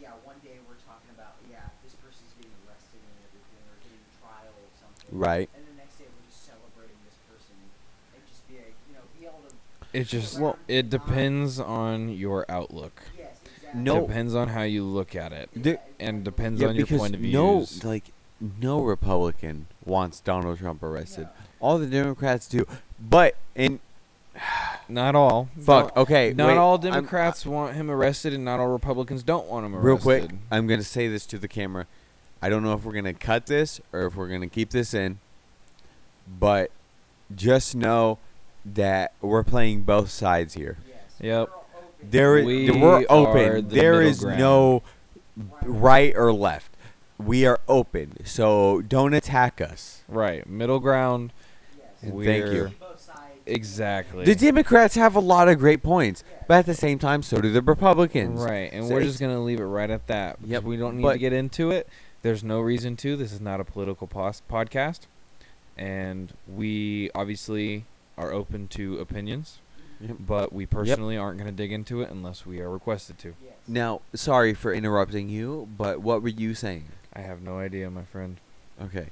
yeah, one day we're talking about, this person's getting arrested and everything, or getting trial or something. Right. And the next day we're just celebrating this person. And just be like, be able to. It just Well- it depends on your outlook. Yes, exactly. No. Depends on how you look at it. The- And depends Yeah, on your because point of view. no Republican wants Donald Trump arrested. All the Democrats do, but Not all. fuck. Okay, Not wait, all I'm- Democrats want him arrested, and not all Republicans don't want him arrested. Real quick, I'm gonna say this to the camera. I don't know if we're gonna cut this or if we're gonna keep this in, but just know that we're playing both sides here. Yes. Yep. We're are open. the There middle is ground. no right or left. We are open, so don't attack us. Right. Middle ground. Yes. And We're thank you. Both sides. Exactly. The Democrats have a lot of great points, but at the same time, so do the Republicans. Right, and So we're it's- just gonna leave it right at that. Because Yep, we don't need but- to get into it. There's no reason to. This is not a political podcast, and we obviously are open to opinions, Yep. but we personally aren't gonna dig into it unless we are requested to. Yes. Now, sorry for interrupting you, but what were you saying? I have no idea, my friend. Okay.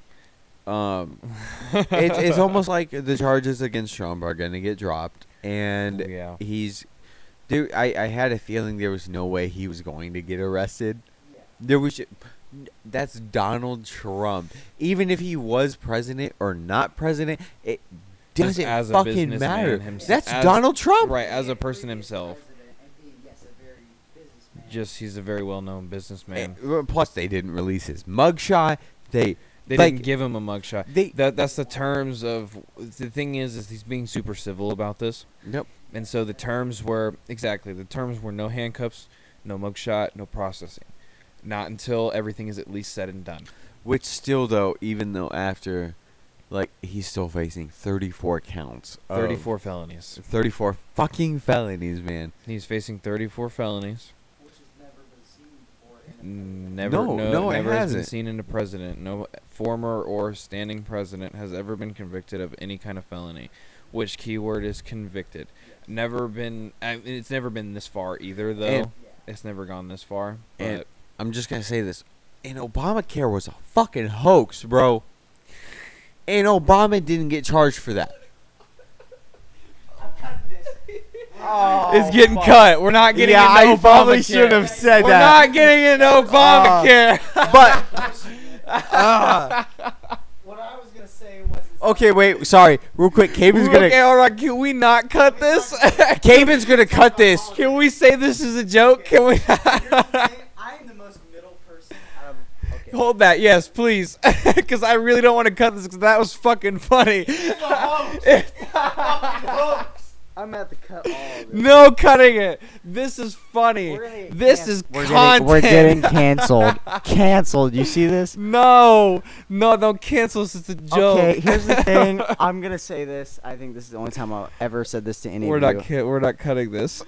It's almost like the charges against Trump are going to get dropped, and Yeah. dude, I had a feeling there was no way he was going to get arrested. Yeah. That's Donald Trump. Even if he was president or not president, it Just doesn't as a fucking businessman matter. himself- That's as- Donald Trump. Right, as a Being person previous himself. president and being, yes, a very businessman. Just he's a very well-known businessman. Plus, they didn't release his mugshot. They They like, didn't give him a mugshot. They That's the terms of the thing is he's being super civil about this. Yep. And so the terms were no handcuffs, no mugshot, no processing. Not until everything is at least said and done. Which still, though, even though after, like, he's still facing 34 counts. 34 felonies. 34 fucking felonies, man. He's facing 34 felonies. Which has never been seen before. In a No, it never has been hasn't. seen in a president. No former or standing president has ever been convicted of any kind of felony. Which keyword is convicted? Never been. I mean, it's never been this far either, though. And- It's never gone this far. And But I'm just going to say this. And Obamacare was a fucking hoax, bro. And Obama didn't get charged for that. I'm cutting this. Oh, it's getting cut. We're not getting Yeah, into I Obamacare. probably shouldn't have said We're that. not getting into Obamacare. But, What I was gonna say was. okay, wait, sorry. Real quick, Caven's Okay, going to... all right. Can we not cut this? Caven's going to cut this. Can we say this is a joke? Can we? Here's the thing, I'm the most middle person out of. Okay. Hold that, yes, please, because I really don't want to cut this because that was fucking funny. I'm at the cut all of it. No cutting it. This is funny. We're gonna get This is we're content. We're getting canceled. Canceled. You see this? No, don't cancel us. It's a joke. Okay, here's the thing. I'm gonna say this. I think this is the only time I've ever said this to any We're of you. not. We're not cutting this.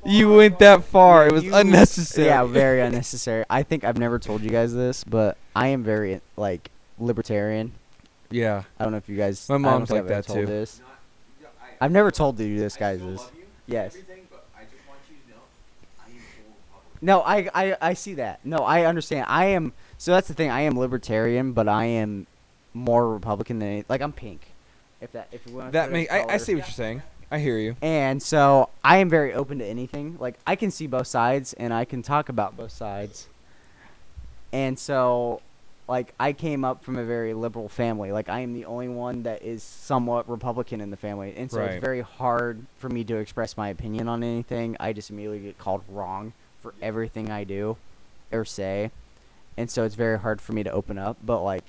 You went that far. It was You- unnecessary. Yeah, very unnecessary. I think I've never told you guys this, but I am very like libertarian. Yeah. I don't know if you guys. My I don't know mom's if like I've ever that told too. This. I've never told you this, guys. This. Yes. No, I see that. No, I understand. I am. So that's the thing. I am libertarian, but I am more Republican than like I'm pink. If you want That make. I see what you're saying. I hear you. And so I am very open to anything. Like I can see both sides and I can talk about both sides. And so like I came up from a very liberal family. Like I am the only one that is somewhat Republican in the family. And so Right. it's very hard for me to express my opinion on anything. I just immediately get called wrong for everything I do or say. And so it's very hard for me to open up. But like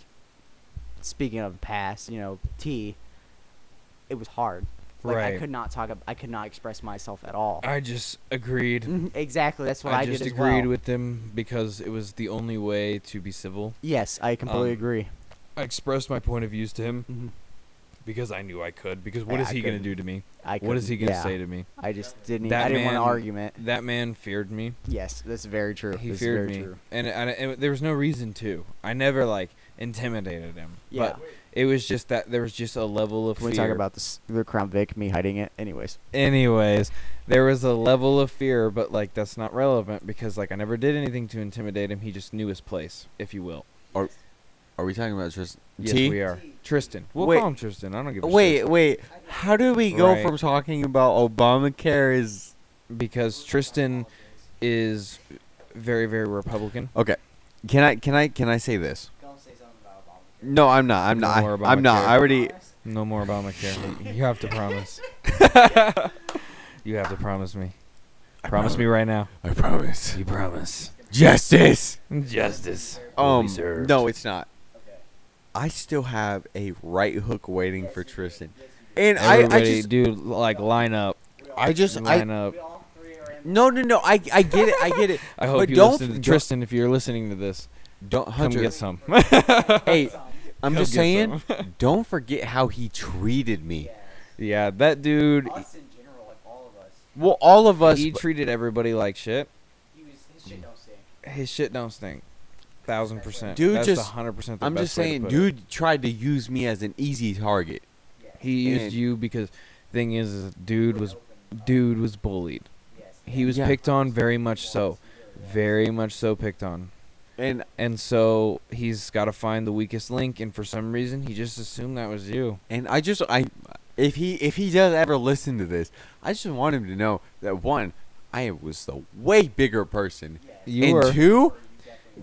speaking of the past, T, it was hard. Like I Right. could not talk. I could not express myself at all. I just agreed. Mhm, exactly. That's what I, just did as agreed well. with them because it was the only way to be civil. Yes, I completely Um, agree. I expressed my point of views to him Mhm. because I knew I could. Because what Yeah, is I he going to couldn't. do to me? I What is he going to yeah. say to me? I just didn't. That I didn't want an man- argument. That man feared me. Yes, that's very true. He That's feared very me, True. and there was no reason to. I never intimidated him. Yeah. But it was just that there was just a level of Can we fear. talk about the Crown Vic, me hiding it? Anyways. Anyways, there was a level of fear, but that's not relevant because I never did anything to intimidate him. He just knew his place, if you will. Are we talking about Tristan? Yes, T? we are. Tristan. We'll Wait. call him Tristan. I don't give a shit. Wait. How do we go Right. from talking about Obamacare is... Because Tristan is very, very Republican. Okay. Can I say this? Don't say something about Obama. No, I'm not. I'm No not. more I'm not. Obamacare. I already... No more Obamacare. You have to promise. You have to promise me. Promise me right now. I promise. You promise. Justice. Justice. will be served. No, it's not. Okay. I still have a right hook waiting for Tristan. And Everybody, dude, line up. Line up. We all three are in. No. I get it. I get it. I hope But you don't listen to don't- Tristan. If you're listening to this, Don't come Hunter. get some. Hey, I'm Come just get saying. some. Don't forget how he treated me. Yeah, that dude. Us in general, like all of us. Well, all of us. He but- treated everybody like shit. His shit don't stink. His shit don't stink. 1000%. Dude, That's just- 100%. The I'm best just way to saying, put it. dude tried to use me as an easy target. He used And- you because thing is, dude was bullied. Yes. He was Yeah. picked on very much so. Very much so picked on. And And so he's got to find the weakest link, and for some reason he just assumed that was you. if he does ever listen to this, I just want him to know that one, I was the way bigger person, You and were. two,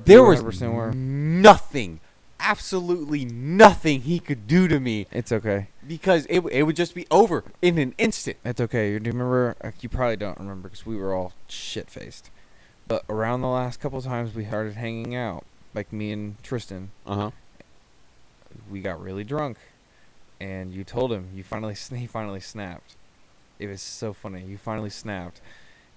there was 100% were. nothing, absolutely nothing he could do to me It's okay. because it would just be over in an instant. It's okay. Do you remember? You probably don't remember because we were all shit faced. But around the last couple times we started hanging out, like me and Tristan, Uh-huh. we got really drunk, and you told him. He finally snapped. It was so funny. You finally snapped,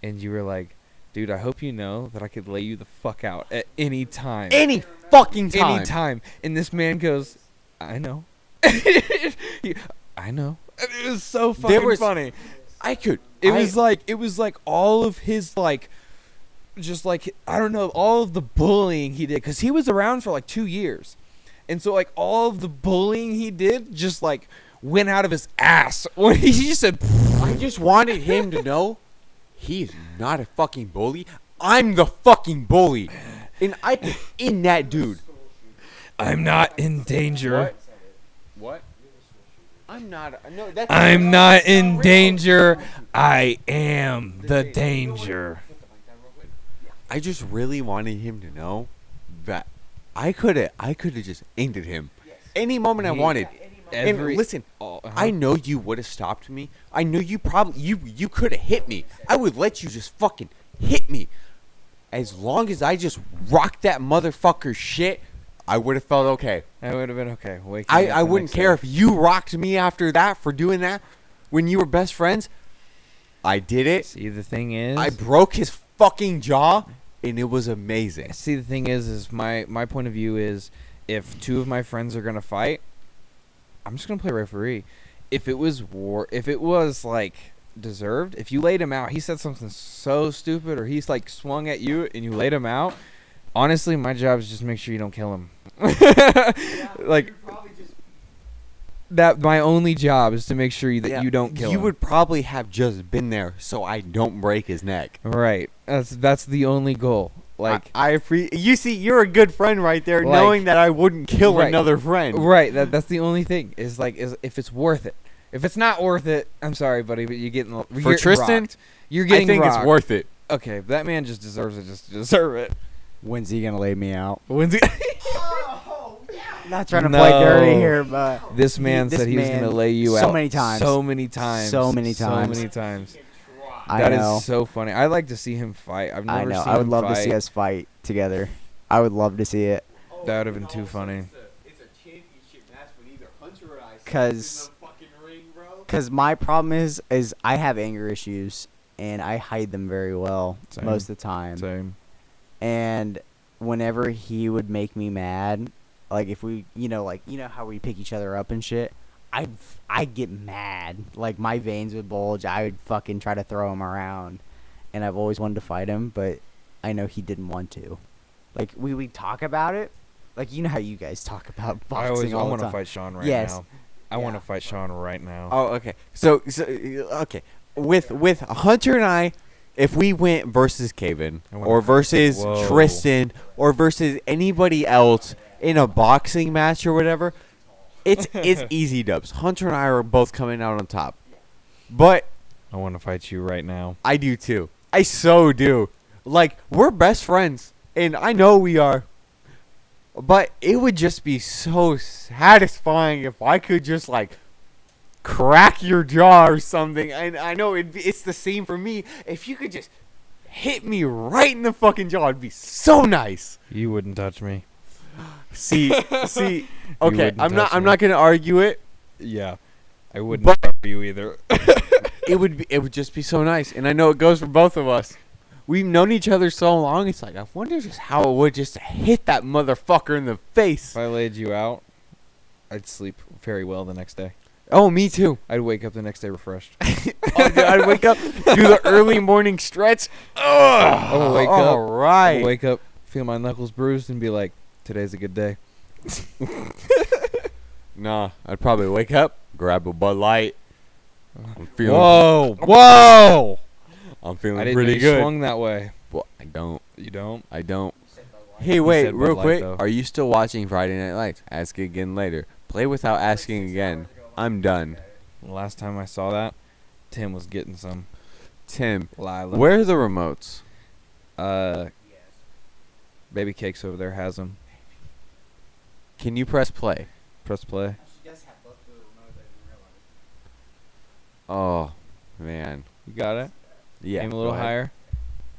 and you were like, "Dude, I hope you know that I could lay you the fuck out at any time." Any fucking time. Anytime. And this man goes, "I know." I know. And it was so fucking funny. I could. It was like all of his like, just like, I don't know, all of the bullying he did, because he was around for like 2 years, and so like all of the bullying he did just like went out of his ass when he just said. I just wanted him to know he's not a fucking bully. I'm the fucking bully, and I could in that dude. I'm not in danger. What? I'm not. No, that's. I'm not in danger. I am the danger. I just really wanted him to know that I could have just ended him any moment I wanted. And listen, I know you would have stopped me. I know you probably you could have hit me. I would let you just fucking hit me. As long as I just rocked that motherfucker shit, I would have felt okay. I would have been okay. I wouldn't care if you rocked me after that for doing that when you were best friends. I did it. See, the thing is, I broke his fucking jaw, and it was amazing. See, the thing is my point of view is, if two of my friends are gonna fight, I'm just gonna play referee. If it was like deserved, if you laid him out, he said something so stupid, or he's like swung at you and you laid him out. Honestly, my job is just make sure you don't kill him. Like that. My only job is to make sure that you don't kill him. You would probably have just been there so I don't break his neck. Right. That's the only goal. Like you see, you're a good friend right there, like, knowing that I wouldn't kill right, another friend. Right. That's the only thing. Is if it's worth it. If it's not worth it, I'm sorry, buddy, but you're getting for Tristan. Rocked. You're getting. I think rocked. it's worth it. Okay, that man just deserves it. Just deserve it. When's he gonna lay me out? When's he? Oh, yeah. Not trying to play dirty No. here, but This man said he was gonna lay you out so many times. So many times. So many times. So many times. I That know. is so funny. I like to see him fight. I've I never know. seen I would him love fight. to see us fight together. I would love to see it. That would have been too funny. It's a championship match when either Hunter or I 'Cause- in the fucking ring, bro. Because my problem is I have anger issues, and I hide them very well Same. most of the time. Same. And whenever he would make me mad, like if we, how we pick each other up and shit, I'd get mad. Like my veins would bulge. I would fucking try to throw him around, and I've always wanted to fight him, but I know he didn't want to. Like we talk about it, like you know how you guys talk about boxing I all want the to time. fight Sean right Yes. now. I want to fight Sean right now. Oh, okay. So okay. With Hunter and I, if we went versus Caven I wanna or fight- versus Whoa. Tristan or versus anybody else in a boxing match or whatever, it's easy dubs. Hunter and I are both coming out on top. But I want to fight you right now. I do too. I so do. Like, we're best friends, and I know we are. But it would just be so satisfying if I could just, like, crack your jaw or something. And I know it's the same for me. If you could just hit me right in the fucking jaw, it'd be so nice. You wouldn't touch me. See. Okay, wouldn't I'm touch me. not gonna argue it. Yeah. I wouldn't But- touch you either. It would just be so nice, and I know it goes for both of us. We've known each other so long. It's like I wonder just how it would just to hit that motherfucker in the face. If I laid you out, I'd sleep very well the next day. Oh, me too. I'd wake up the next day refreshed. Oh, dude, I'd wake up, do the early morning stretch. I would wake up. All right. I'd wake up, feel my knuckles bruised, and be like, "Today's a good day." Nah, I'd probably wake up, grab a Bud Light. I'm feeling. Whoa! I'm I feeling didn't know pretty you good. swung that way. Well, I don't. You don't? I don't. Hey, wait, said Bud real Light, quick. though. Are you still watching Friday Night Lights? Ask again later. Play without asking again. I'm done. The last time I saw that, Tim was getting some. Tim, Lila. where are the remotes? Baby Cakes over there has them. Can you press play? Press play. She does have both the remotes, I didn't realize. Oh, man. You got it? Yeah. Aim a little go ahead. higher.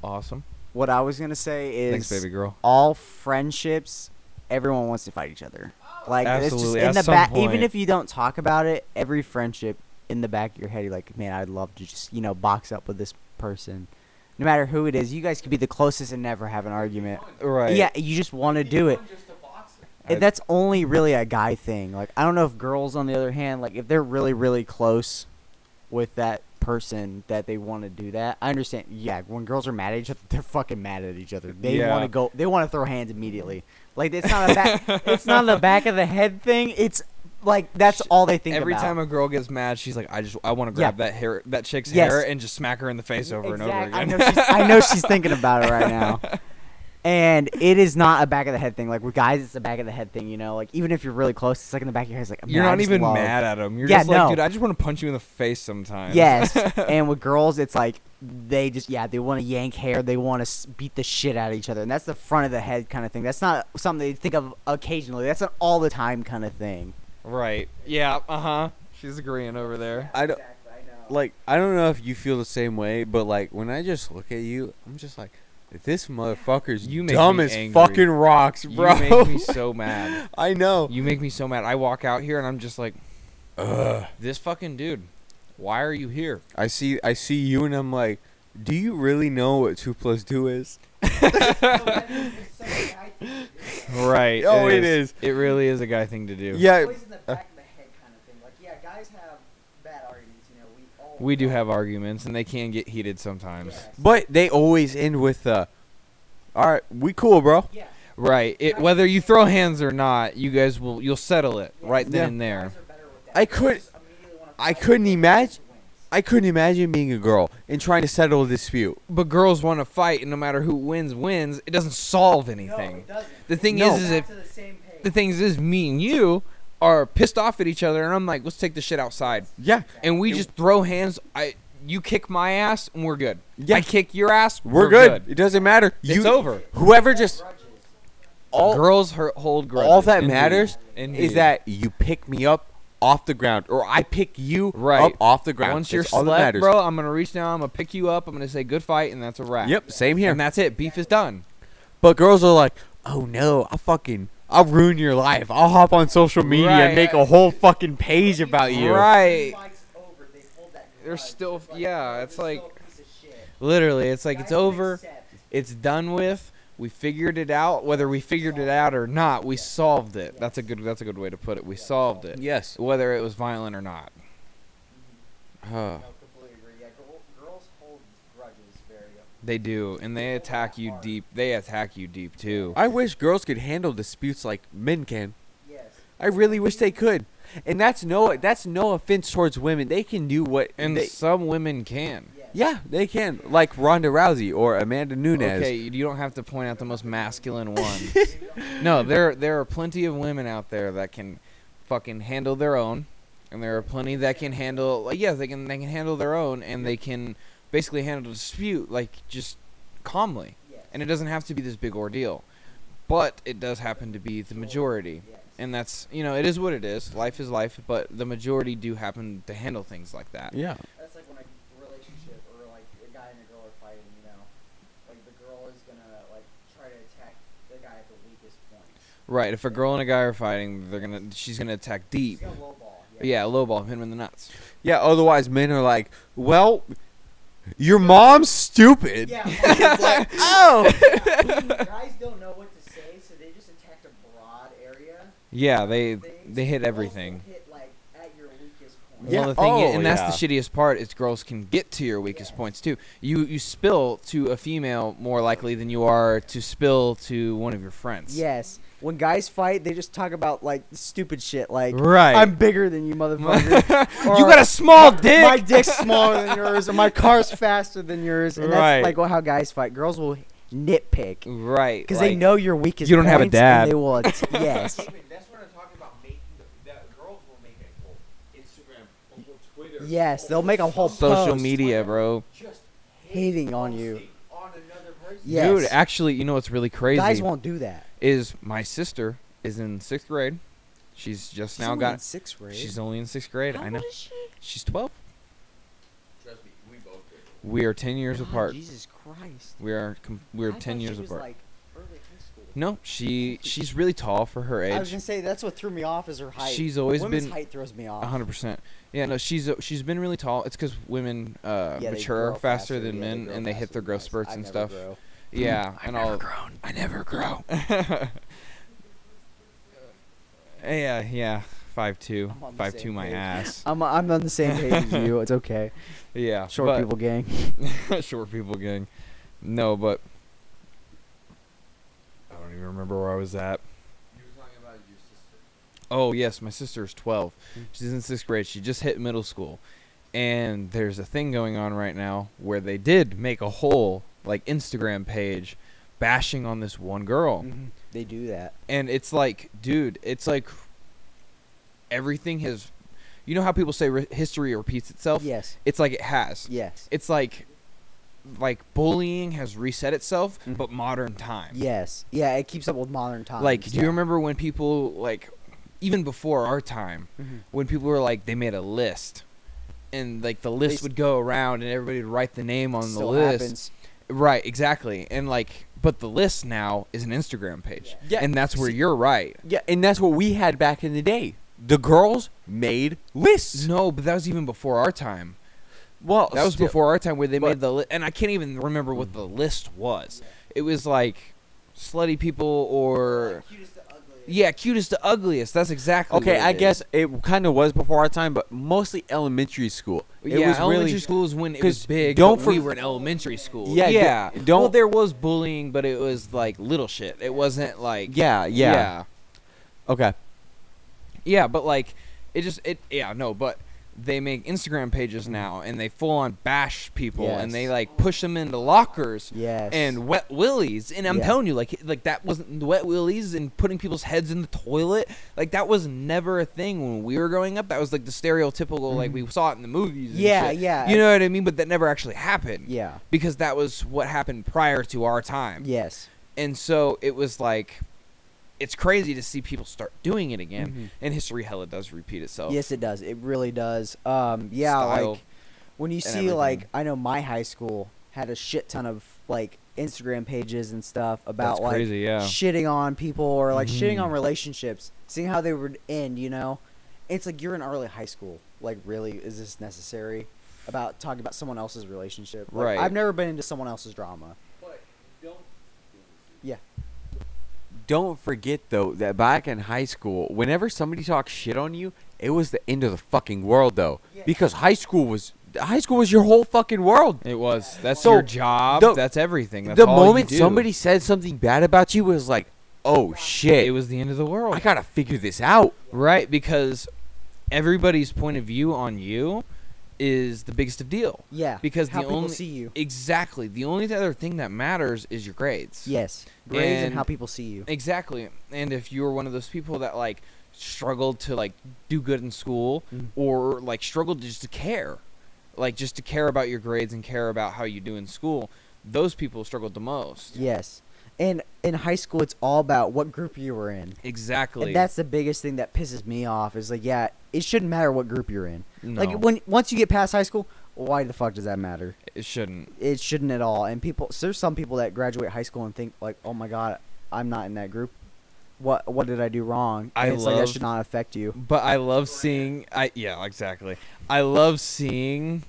Awesome. What I was gonna say is, Thanks, baby girl. all friendships, everyone wants to fight each other. Like it's just Absolutely, in at the some back. point. Even if you don't talk about it, every friendship in the back of your head, you're like, man, I'd love to just, box up with this person. No matter who it is, you guys could be the closest and never have an argument. Right. Yeah, you just want to do it. And that's only really a guy thing. Like, I don't know if girls, on the other hand, like, if they're really, really close with that person that they want to do that. I understand. Yeah, when girls are mad at each other, they're fucking mad at each other. They Yeah. want to go. They want to throw hands immediately. Like, it's not a back. It's not a back of the head thing. It's like that's all they think Every about. time a girl gets mad, she's like, I want to grab that chick's Yes. hair and just smack her in the face over and over Exact- again. I know she's thinking about it right now. And it is not a back of the head thing. Like with guys, it's a back of the head thing. Like even if you're really close, it's like in the back of your head. It's like You're man, I not just even love- mad at them. You're Yeah, just like, no. dude, I just want to punch you in the face sometimes. Yes. And with girls, it's like they just they want to yank hair. They want to beat the shit out of each other, and that's the front of the head kind of thing. That's not something they think of occasionally. That's an all the time kind of thing. Right. Yeah. Uh-huh. She's agreeing over there. I don't like. I don't know if you feel the same way, but like when I just look at you, I'm just like, this motherfucker's You make dumb me as angry. fucking rocks, bro. You make me so mad. I know. You make me so mad. I walk out here and I'm just like, Ugh. this fucking dude. Why are you here? I see you, and I'm like, do you really know what 2 + 2 is? Right. Oh, it is. It really is a guy thing to do. Yeah. Always in the back of the head kind of thing. Like, yeah, guys have bad arguments. We all. We do have arguments, and they can get heated sometimes. Yes. But they always end with, all right, we cool, bro. Yeah. Right. Whether you throw hands or not, you'll settle it Yes. right then Yeah. and there. Guys are better with that. I could- Girls immediately wanna I fight couldn't because imagine- wins. I couldn't imagine being a girl and trying to settle a dispute. But girls want to fight, and no matter who wins, it doesn't solve No, anything. it doesn't. The thing No. is Back if to the same page. the thing is me and you are pissed off at each other, and I'm like, let's take this shit outside, Yeah. and we just throw hands. You kick my ass, and we're good. Yeah. I kick your ass, We're good. It doesn't matter. It's over. Whoever just Grudges. all Girls hold grudges. all that Indeed. matters Indeed. is that you pick me up off the ground, or I pick you Right. up off the ground. Once you're That's all that slept, matters. bro, I'm gonna reach down. I'm gonna pick you up. I'm gonna say good fight, and that's a wrap. Yep, same here. And that's it. Beef is done. But girls are like, oh no, I'll ruin your life. I'll hop on social media Right. and make a whole fucking page about you. Right. Fight's over. They hold that They're grudge. still- It's like, yeah, you're it's still like- a piece of shit. Literally, it's like it's Guys will over. accept. It's done with. We figured it out. Whether we figured it out or not, we solved it. That's a good way to put it. We solved it. Yes. Whether it was violent or not. Huh. No, completely agree. Yeah, girls hold grudges very. They do, and they attack you deep. They attack you deep too. I wish girls could handle disputes like men can. Yes. I really wish they could. And that's no offense towards women. They can do what And they, some women can. Yes. yeah, they can. Like Ronda Rousey or Amanda Nunes. Okay, you don't have to point out the most masculine one. No, there are plenty of women out there that can fucking handle their own, and there are plenty that can handle. Like, yeah, they can handle their own, and they can basically handle a dispute like just calmly, Yes. and it doesn't have to be this big ordeal. But it does happen to be the majority, Yes. and that's it is what it is. Life is life, but the majority do happen to handle things like that. Yeah. That's like when a relationship or like a guy and a girl are fighting. Like the girl is gonna like try to attack the guy at the weakest point. Right. If a girl and a guy are fighting, she's gonna attack deep. She's gonna lowball. Yeah, lowball, hit him in the nuts. Yeah, otherwise men are like, well, your mom's stupid. Yeah. It's like, oh. Guys don't know what to say, so they just attack a broad area. Yeah, they hit Girls everything. will hit like at your weakest point. Yeah. Well, the thing Oh, and that's yeah. the shittiest part is girls can get to your weakest points too. You spill to a female more likely than you are to spill to one of your friends. Yes. When guys fight, they just talk about like stupid shit, like Right. I'm bigger than you, motherfucker. You got a small dick. My dick's smaller than yours, or my car's faster than yours, and Right. that's like how guys fight. Girls will nitpick Right. because they know your weakest. you don't have a points, and dad. They will. Yes. That's what I'm talking about. Making that girls will make a whole Instagram, a whole Twitter. Yes, they'll make a whole social post media, bro. Just hating on you. on another person. Yes. Dude, actually, you know what's really crazy? Guys won't do that. Is my sister is in 6th grade. She's just now got. sixth grade. She's only in 6th grade. How I know. old is she? She's 12. Trust me, we both did. We are 10 years God, apart. Jesus Christ. We're I 10 thought years she was, apart. like, early high school. No, she's really tall for her I was age. gonna say that's what threw me off is her height. She's always Women's been height throws me off. 100%. Yeah, no, she's been really tall. It's because women They mature grow faster than yeah, men, grow and they hit faster their than growth guys. spurts I and never stuff. grow. Yeah, I've and never all. grown. I never grow. Yeah, 5'2", I'm on the 5'2" same my page. ass. I'm on the same page as you. It's okay. Yeah, Short but- people gang. Short people gang. No, but I don't even remember where I was at. You were talking about your sister. Oh yes, my sister's 12. Mm. She's in 6th grade. She just hit middle school, and there's a thing going on right now where they did make a whole like Instagram page bashing on this one girl, They do that. and it's like, dude, it's like everything has. You know how people say history repeats itself? Yes. It's like it has. Yes. It's like bullying has reset itself, Mhm. but modern time. Yes. Yeah, it keeps up with modern times. Like, do you yeah. remember when people, like, even before our time, Mhm. when people were like, they made a list, and like the list would go around, and everybody would write the name on the Still list. happens. Right, exactly, and like, but the list now is an Instagram page, Yeah, and that's where see- you're right. Yeah, and that's what we had back in the day. The girls made lists. No, but that was even before our time. Well, That was still- before our time where they but- made the list, and I can't even remember what the list was. It was like slutty people or Cutest to ugliest. yeah, cutest to ugliest. That's exactly Okay, what it I is. guess it kind of was before our time, but mostly elementary school. It Yeah, was elementary really school is when it 'cause was big. don't But we for- were in elementary school. Yeah, yeah. don't- Well, there was bullying, but it was like little shit. It wasn't like yeah. Okay. yeah. But like but they make Instagram pages now, and they full on bash people, and they Yes. like push them into lockers. Yes. And wet willies, and I'm Yeah. telling you, like that wasn't wet willies and putting people's heads in the toilet. Like that was never a thing when we were growing up. That was like the stereotypical, like we saw it in the movies. And Yeah, shit. yeah. You know what I mean? But that never actually happened. Yeah. Because that was what happened prior to our time. Yes. And so it was like, it's crazy to see people start doing it again. Mhm. And history hella does repeat itself. Yes, it does. It really does. Yeah, Style like when you see everything. like I know my high school had a shit ton of like Instagram pages and stuff about That's like crazy, yeah. shitting on people or like shitting Mhm. on relationships, seeing how they would end. You know, it's like you're in early high school. Like, really, is this necessary? About talking about someone else's relationship. Like, Right. I've never been into someone else's drama. But don't. Yeah. Don't forget though that back in high school, whenever somebody talked shit on you, it was the end of the fucking world though. Because high school was your whole fucking world. It was. That's So, your job. the- That's everything. That's The all you moment do. somebody said something bad about you, it was like, oh shit, It was the end of the world. I gotta figure this out. Right, because everybody's point of view on you is the biggest of deal. Yeah. Because how the people only see you. exactly the only other thing that matters is your grades. Yes. Grades and And- how people see you. Exactly. And if you're one of those people that like struggled to like do good in school Mhm. or like struggled just to care, like just to care about your grades and care about how you do in school, those people struggled the most. Yes. And in high school, it's all about what group you were in. Exactly. And that's the biggest thing that pisses me off. Is like, yeah, it shouldn't matter what group you're in. no, Like once you get past high school, why the fuck does that matter? it shouldn't. It shouldn't at all. And so there's some people that graduate high school and think like, oh my god, I'm not in that group. What did I do wrong? I And it's like that love- should not affect you. But I love seeing yeah, exactly. I love seeing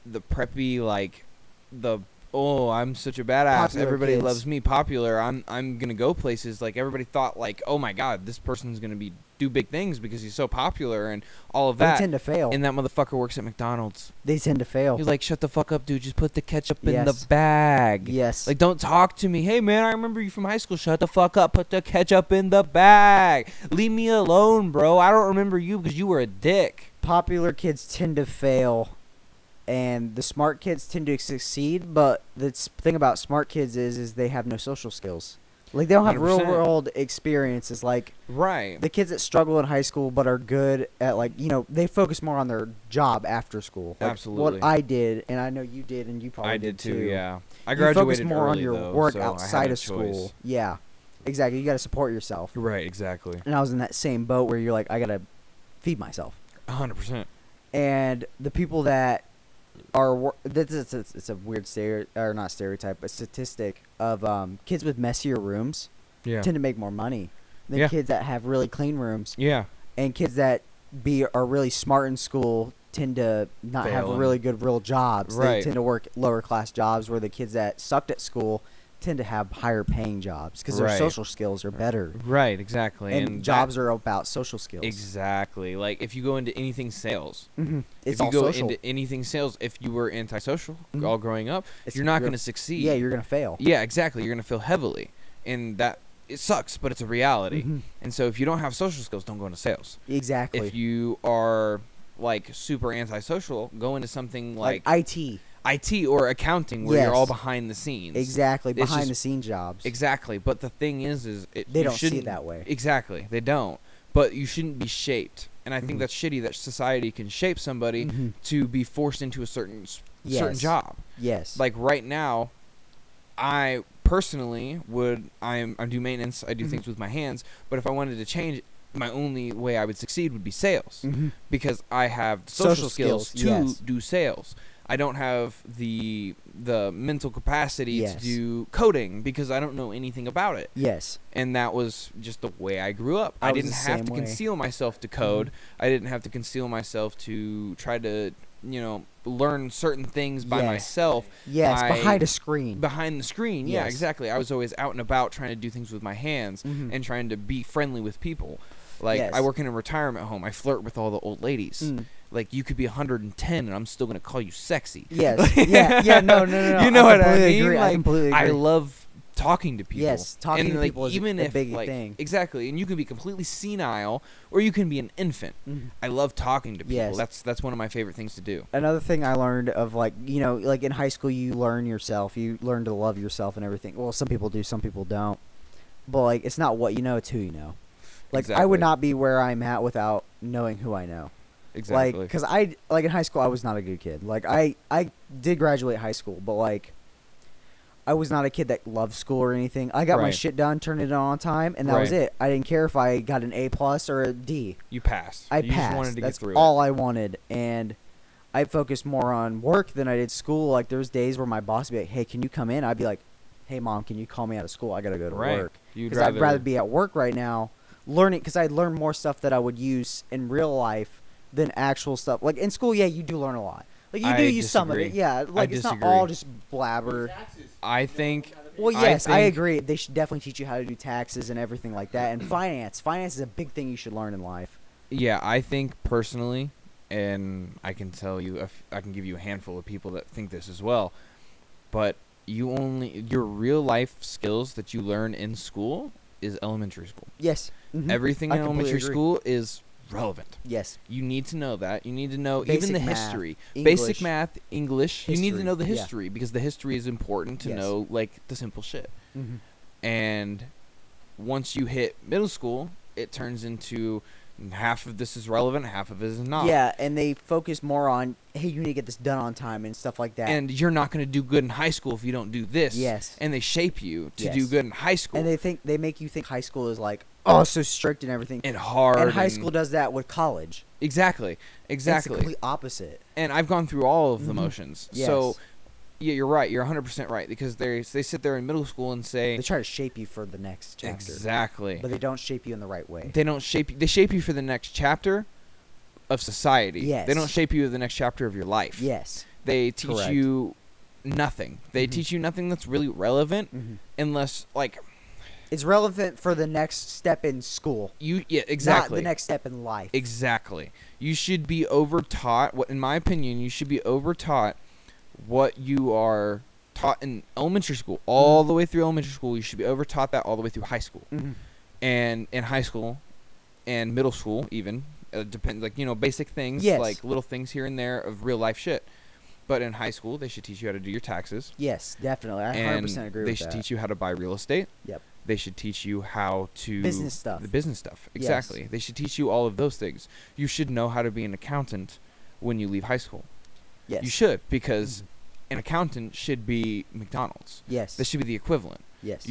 the preppy like the I'm such a badass. Popular Everybody kids. loves me. Popular. I'm gonna go places. Like everybody thought like, oh my god, this person's gonna do big things because he's so popular and all of They that. tend to fail. And that motherfucker works at McDonald's. They tend to fail. He's like, shut the fuck up, dude. Just put the ketchup in Yes. the bag. Yes. Like, don't talk to me. Hey, man, I remember you from high school. Shut the fuck up. Put the ketchup in the bag. Leave me alone, bro. I don't remember you because you were a dick. Popular kids tend to fail, and the smart kids tend to succeed. But the thing about smart kids is they have no social skills. Like, they don't have 100%. real world experiences. Like, Right. the kids that struggle in high school but are good at, like, you know, they focus more on their job after school. Like, Absolutely. What I did, and I know you did, and you probably I did too, yeah. I You graduated focus more on early, your though, work so I had outside no of school. choice. Yeah, exactly. You got to support yourself. Right, exactly. And I was in that same boat where you're like, I got to feed myself. 100%. And the people that are it's a weird not stereotype, but statistic of kids with messier rooms Yeah. tend to make more money than Yeah. kids that have really clean rooms, Yeah. and kids that are really smart in school tend to not have Fail really good real jobs. They Right. tend to work lower class jobs, where the kids that sucked at school tend to have higher paying jobs because their Right. social skills are better. Right. Exactly. And jobs are about social skills. Exactly. Like if you go into anything sales, Mm-hmm. It's if you all go social. into anything sales, if you were antisocial Mhm. all growing up, It's- you're not you're- going to succeed. Yeah, you're gonna fail. Yeah, exactly. You're going to fail heavily, and that it sucks, but it's a reality. Mhm. And so if you don't have social skills, don't go into sales. Exactly. If you are like super antisocial, go into something like like IT. IT or accounting, where you're all Yes. behind the scenes. Exactly. It's Behind just- the scene jobs. Exactly. But the thing is They you don't see it shouldn't- that way. Exactly. They don't. But you shouldn't be shaped. And I think Mhm. that's shitty that society can shape somebody Mhm. to be forced into a certain Yes. job. Yes. Like right now, I personally I do maintenance. I do Mhm. things with my hands. But if I wanted to change, my only way I would succeed would be sales, Mhm. because I have the social Social skills skills, to yes. do sales. I don't have the mental capacity Yes. to do coding because I don't know anything about it. Yes. And that was just the way I grew up. I I was didn't the have same to way. conceal myself to code. I didn't have to conceal myself to try to, learn certain things by Yes. myself Yes. I- Behind a screen. behind the screen. Yeah, Yes. exactly. I was always out and about trying to do things with my hands Mhm. and trying to be friendly with people. Like Yes. I work in a retirement home. I flirt with all the old ladies. Mm. Like you could be 110 and I'm still gonna call you sexy. Yes. Yeah. Yeah. No. You know what I completely mean? Agree. I Like, completely agree. I love talking to people. Yes, talking and to like, people is even a if, big like, thing. Exactly, and you can be completely senile or you can be an infant. Mhm. I love talking to people. Yes. That's one of my favorite things to do. Another thing I learned of like in high school you learn yourself, you learn to love yourself and everything. Well, some people do, some people don't. But like it's not what you know, it's who you know. Like I would Exactly. not be where I'm at without knowing who I know. Exactly. Like, cause in high school I was not a good kid. Like I did graduate high school, but like I was not a kid that loved school or anything. I got my Right. shit done, turned it in on time, and that was Right. it. I didn't care if I got an A+ or a D. You passed. I you passed. Just wanted to That's get through all I wanted, and I focused more on work than I did school. Like there was days where my boss would be like, "Hey, can you come in?" I'd be like, "Hey, mom, can you call me out of school? I gotta go to Right. work." You'd Because I'd rather be at work right now, learning. Because I'd learn more stuff that I would use in real life than actual stuff. Like in school, yeah, you do learn a lot. Like you I do use some of it, disagree. yeah. Like it's not disagree. all just blabber. Taxes. I think. Well, I yes, I think- agree. They should definitely teach you how to do taxes and everything like that, and finance. Finance is a big thing you should learn in life. Yeah, I think personally, and I can tell you, I can give you a handful of people that think this as well. But your real life skills that you learn in school is elementary school. Yes. Mhm. Everything I in completely elementary agree. school is relevant. Yes. You need to know that. You need to know Basic even the math, history, English. basic math, English. You need to History, know the yeah. history because the history is important to Yes. know like the simple shit. Mhm. And once you hit middle school, it turns into half of this is relevant, half of it is not. Yeah, and they focus more on, hey, you need to get this done on time and stuff like that. And you're not going to do good in high school if you don't do this. Yes. And they shape you to Yes. do good in high school. And they make you think high school is like, oh, so strict and everything. and hard. And high and- school does that with college. Exactly. It's the Exactly. complete opposite. And I've gone through all of the Mhm. motions. Yes. So, yeah, you're right. You're 100% right because they sit there in middle school and say They try to shape you for the next chapter. exactly. But they don't shape you in the right way. They don't shape you. They shape you for the next chapter of society. Yes. They don't shape you for the next chapter of your life. Yes. They teach Correct. you nothing. They Mhm. teach you nothing that's really relevant Mhm. unless like It's relevant for the next step in school. yeah, exactly. Not the next step in life. Exactly. You should be overtaught. What, in my opinion, you should be overtaught what you are taught in elementary school, all the way through elementary school. You should be overtaught that all the way through high school, Mhm. and in high school, and middle school even. Depends, like basic things, Yes. like little things here and there of real life shit. But in high school, they should teach you how to do your taxes. Yes, definitely. I 100% And agree they with should that. teach you how to buy real estate. Yep. They should teach you how to Business stuff. The business stuff, Yes. exactly. They should teach you all of those things. You should know how to be an accountant when you leave high school. Yes. You should because an accountant should be McDonald's. Yes. This should be the equivalent. Yes.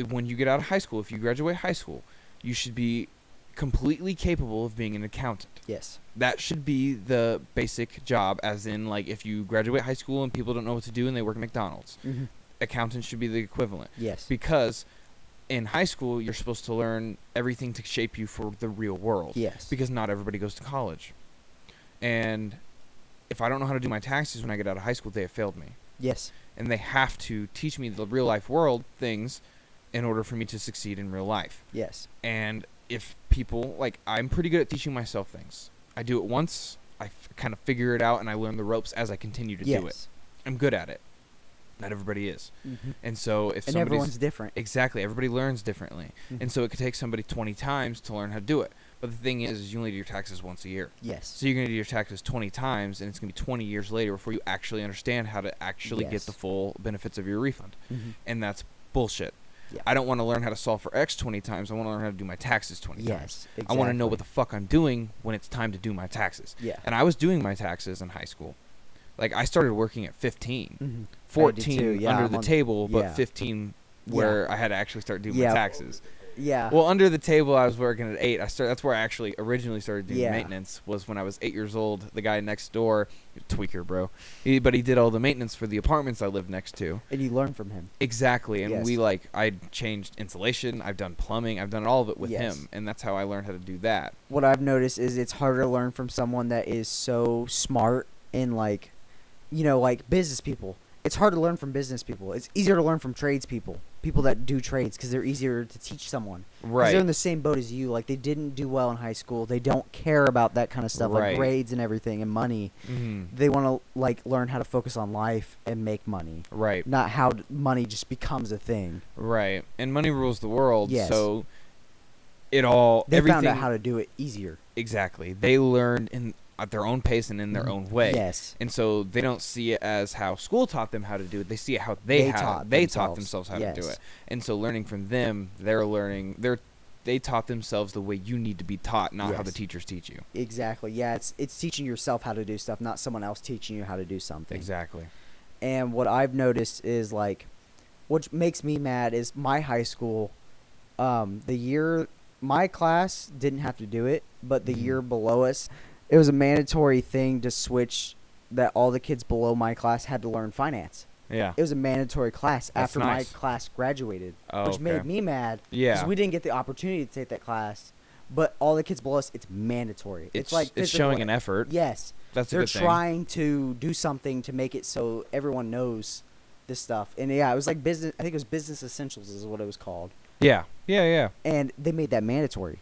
When you get out of high school, if you graduate high school, you should be completely capable of being an accountant. Yes. That should be the basic job, as in like if you graduate high school and people don't know what to do and they work at McDonald's. Mhm. Accountants should be the equivalent Yes. because in high school, you're supposed to learn everything to shape you for the real world. Yes. Because not everybody goes to college. And if I don't know how to do my taxes when I get out of high school, they have failed me. Yes. And they have to teach me the real life world things in order for me to succeed in real life. Yes. And if people, like, I'm pretty good at teaching myself things. I do it once, I kind of figure it out, and I learn the ropes as I continue to do it. I'm good at it. Not everybody is. Mm-hmm. And so if And somebody's... everyone's different. Exactly. Everybody learns differently. Mhm. And so it could take somebody 20 times to learn how to do it. But the thing is you only do your taxes once a year. Yes. So you're going to do your taxes 20 times, and it's going to be 20 years later before you actually understand how to actually get Yes. the full benefits of your refund. Mm-hmm. And that's bullshit. Yeah. I don't want to learn how to solve for X 20 times. I want to learn how to do my taxes 20 times. Yes. Exactly. I want to know what the fuck I'm doing when it's time to do my taxes. Yeah. And I was doing my taxes in high school. Like, I started working at 15. Mm-hmm. 14 too, yeah, under I'm the on- table, but yeah. 15 where I had to actually start doing my Yeah. taxes. Yeah. Well, under the table, I was working at 8. That's where I actually originally started doing Yeah. maintenance. Was when I was 8 years old. The guy next door, tweaker, bro. But he did all the maintenance for the apartments I lived next to. And you learn from him. Exactly, and Yes. I changed insulation. I've done plumbing. I've done all of it with Yes. him, and that's how I learned how to do that. What I've noticed is it's harder to learn from someone that is so smart in, like, like business people. It's hard to learn from business people. It's easier to learn from tradespeople, people that do trades, because they're easier to teach someone. 'Cause Right. they're in the same boat as you. Like, they didn't do well in high school. They don't care about that kind of stuff, Right. like grades and everything and money. Mm-hmm. They want to, like, learn how to focus on life and make money, Right. not how money just becomes a thing. Right. And money rules the world. Yes. So it all They everything found out how to do it easier. exactly. They learned at their own pace and in their own way. Yes. And so they don't see it as how school taught them how to do it. They see it how they taught themselves how to do Yes. it. And so learning from them, they taught themselves the way you need to be taught, not how the Yes. teachers teach you. Exactly. Yeah, it's teaching yourself how to do stuff, not someone else teaching you how to do something. Exactly. And what I've noticed is, like, what makes me mad is my high school, the year my class didn't have to do it, but the Mhm. year below us, it was a mandatory thing to switch, that all the kids below my class had to learn finance. Yeah. It was a mandatory class That's after nice. my class graduated, Oh, which okay. made me mad. Yeah. Because we didn't get the opportunity to take that class, but all the kids below us, it's mandatory. It's like it's physical- showing an effort. Yes. That's a They're good thing. trying to do something to make it so everyone knows this stuff. And yeah, it was like business. I think it was Business Essentials is what it was called. Yeah. Yeah. Yeah. And they made that mandatory.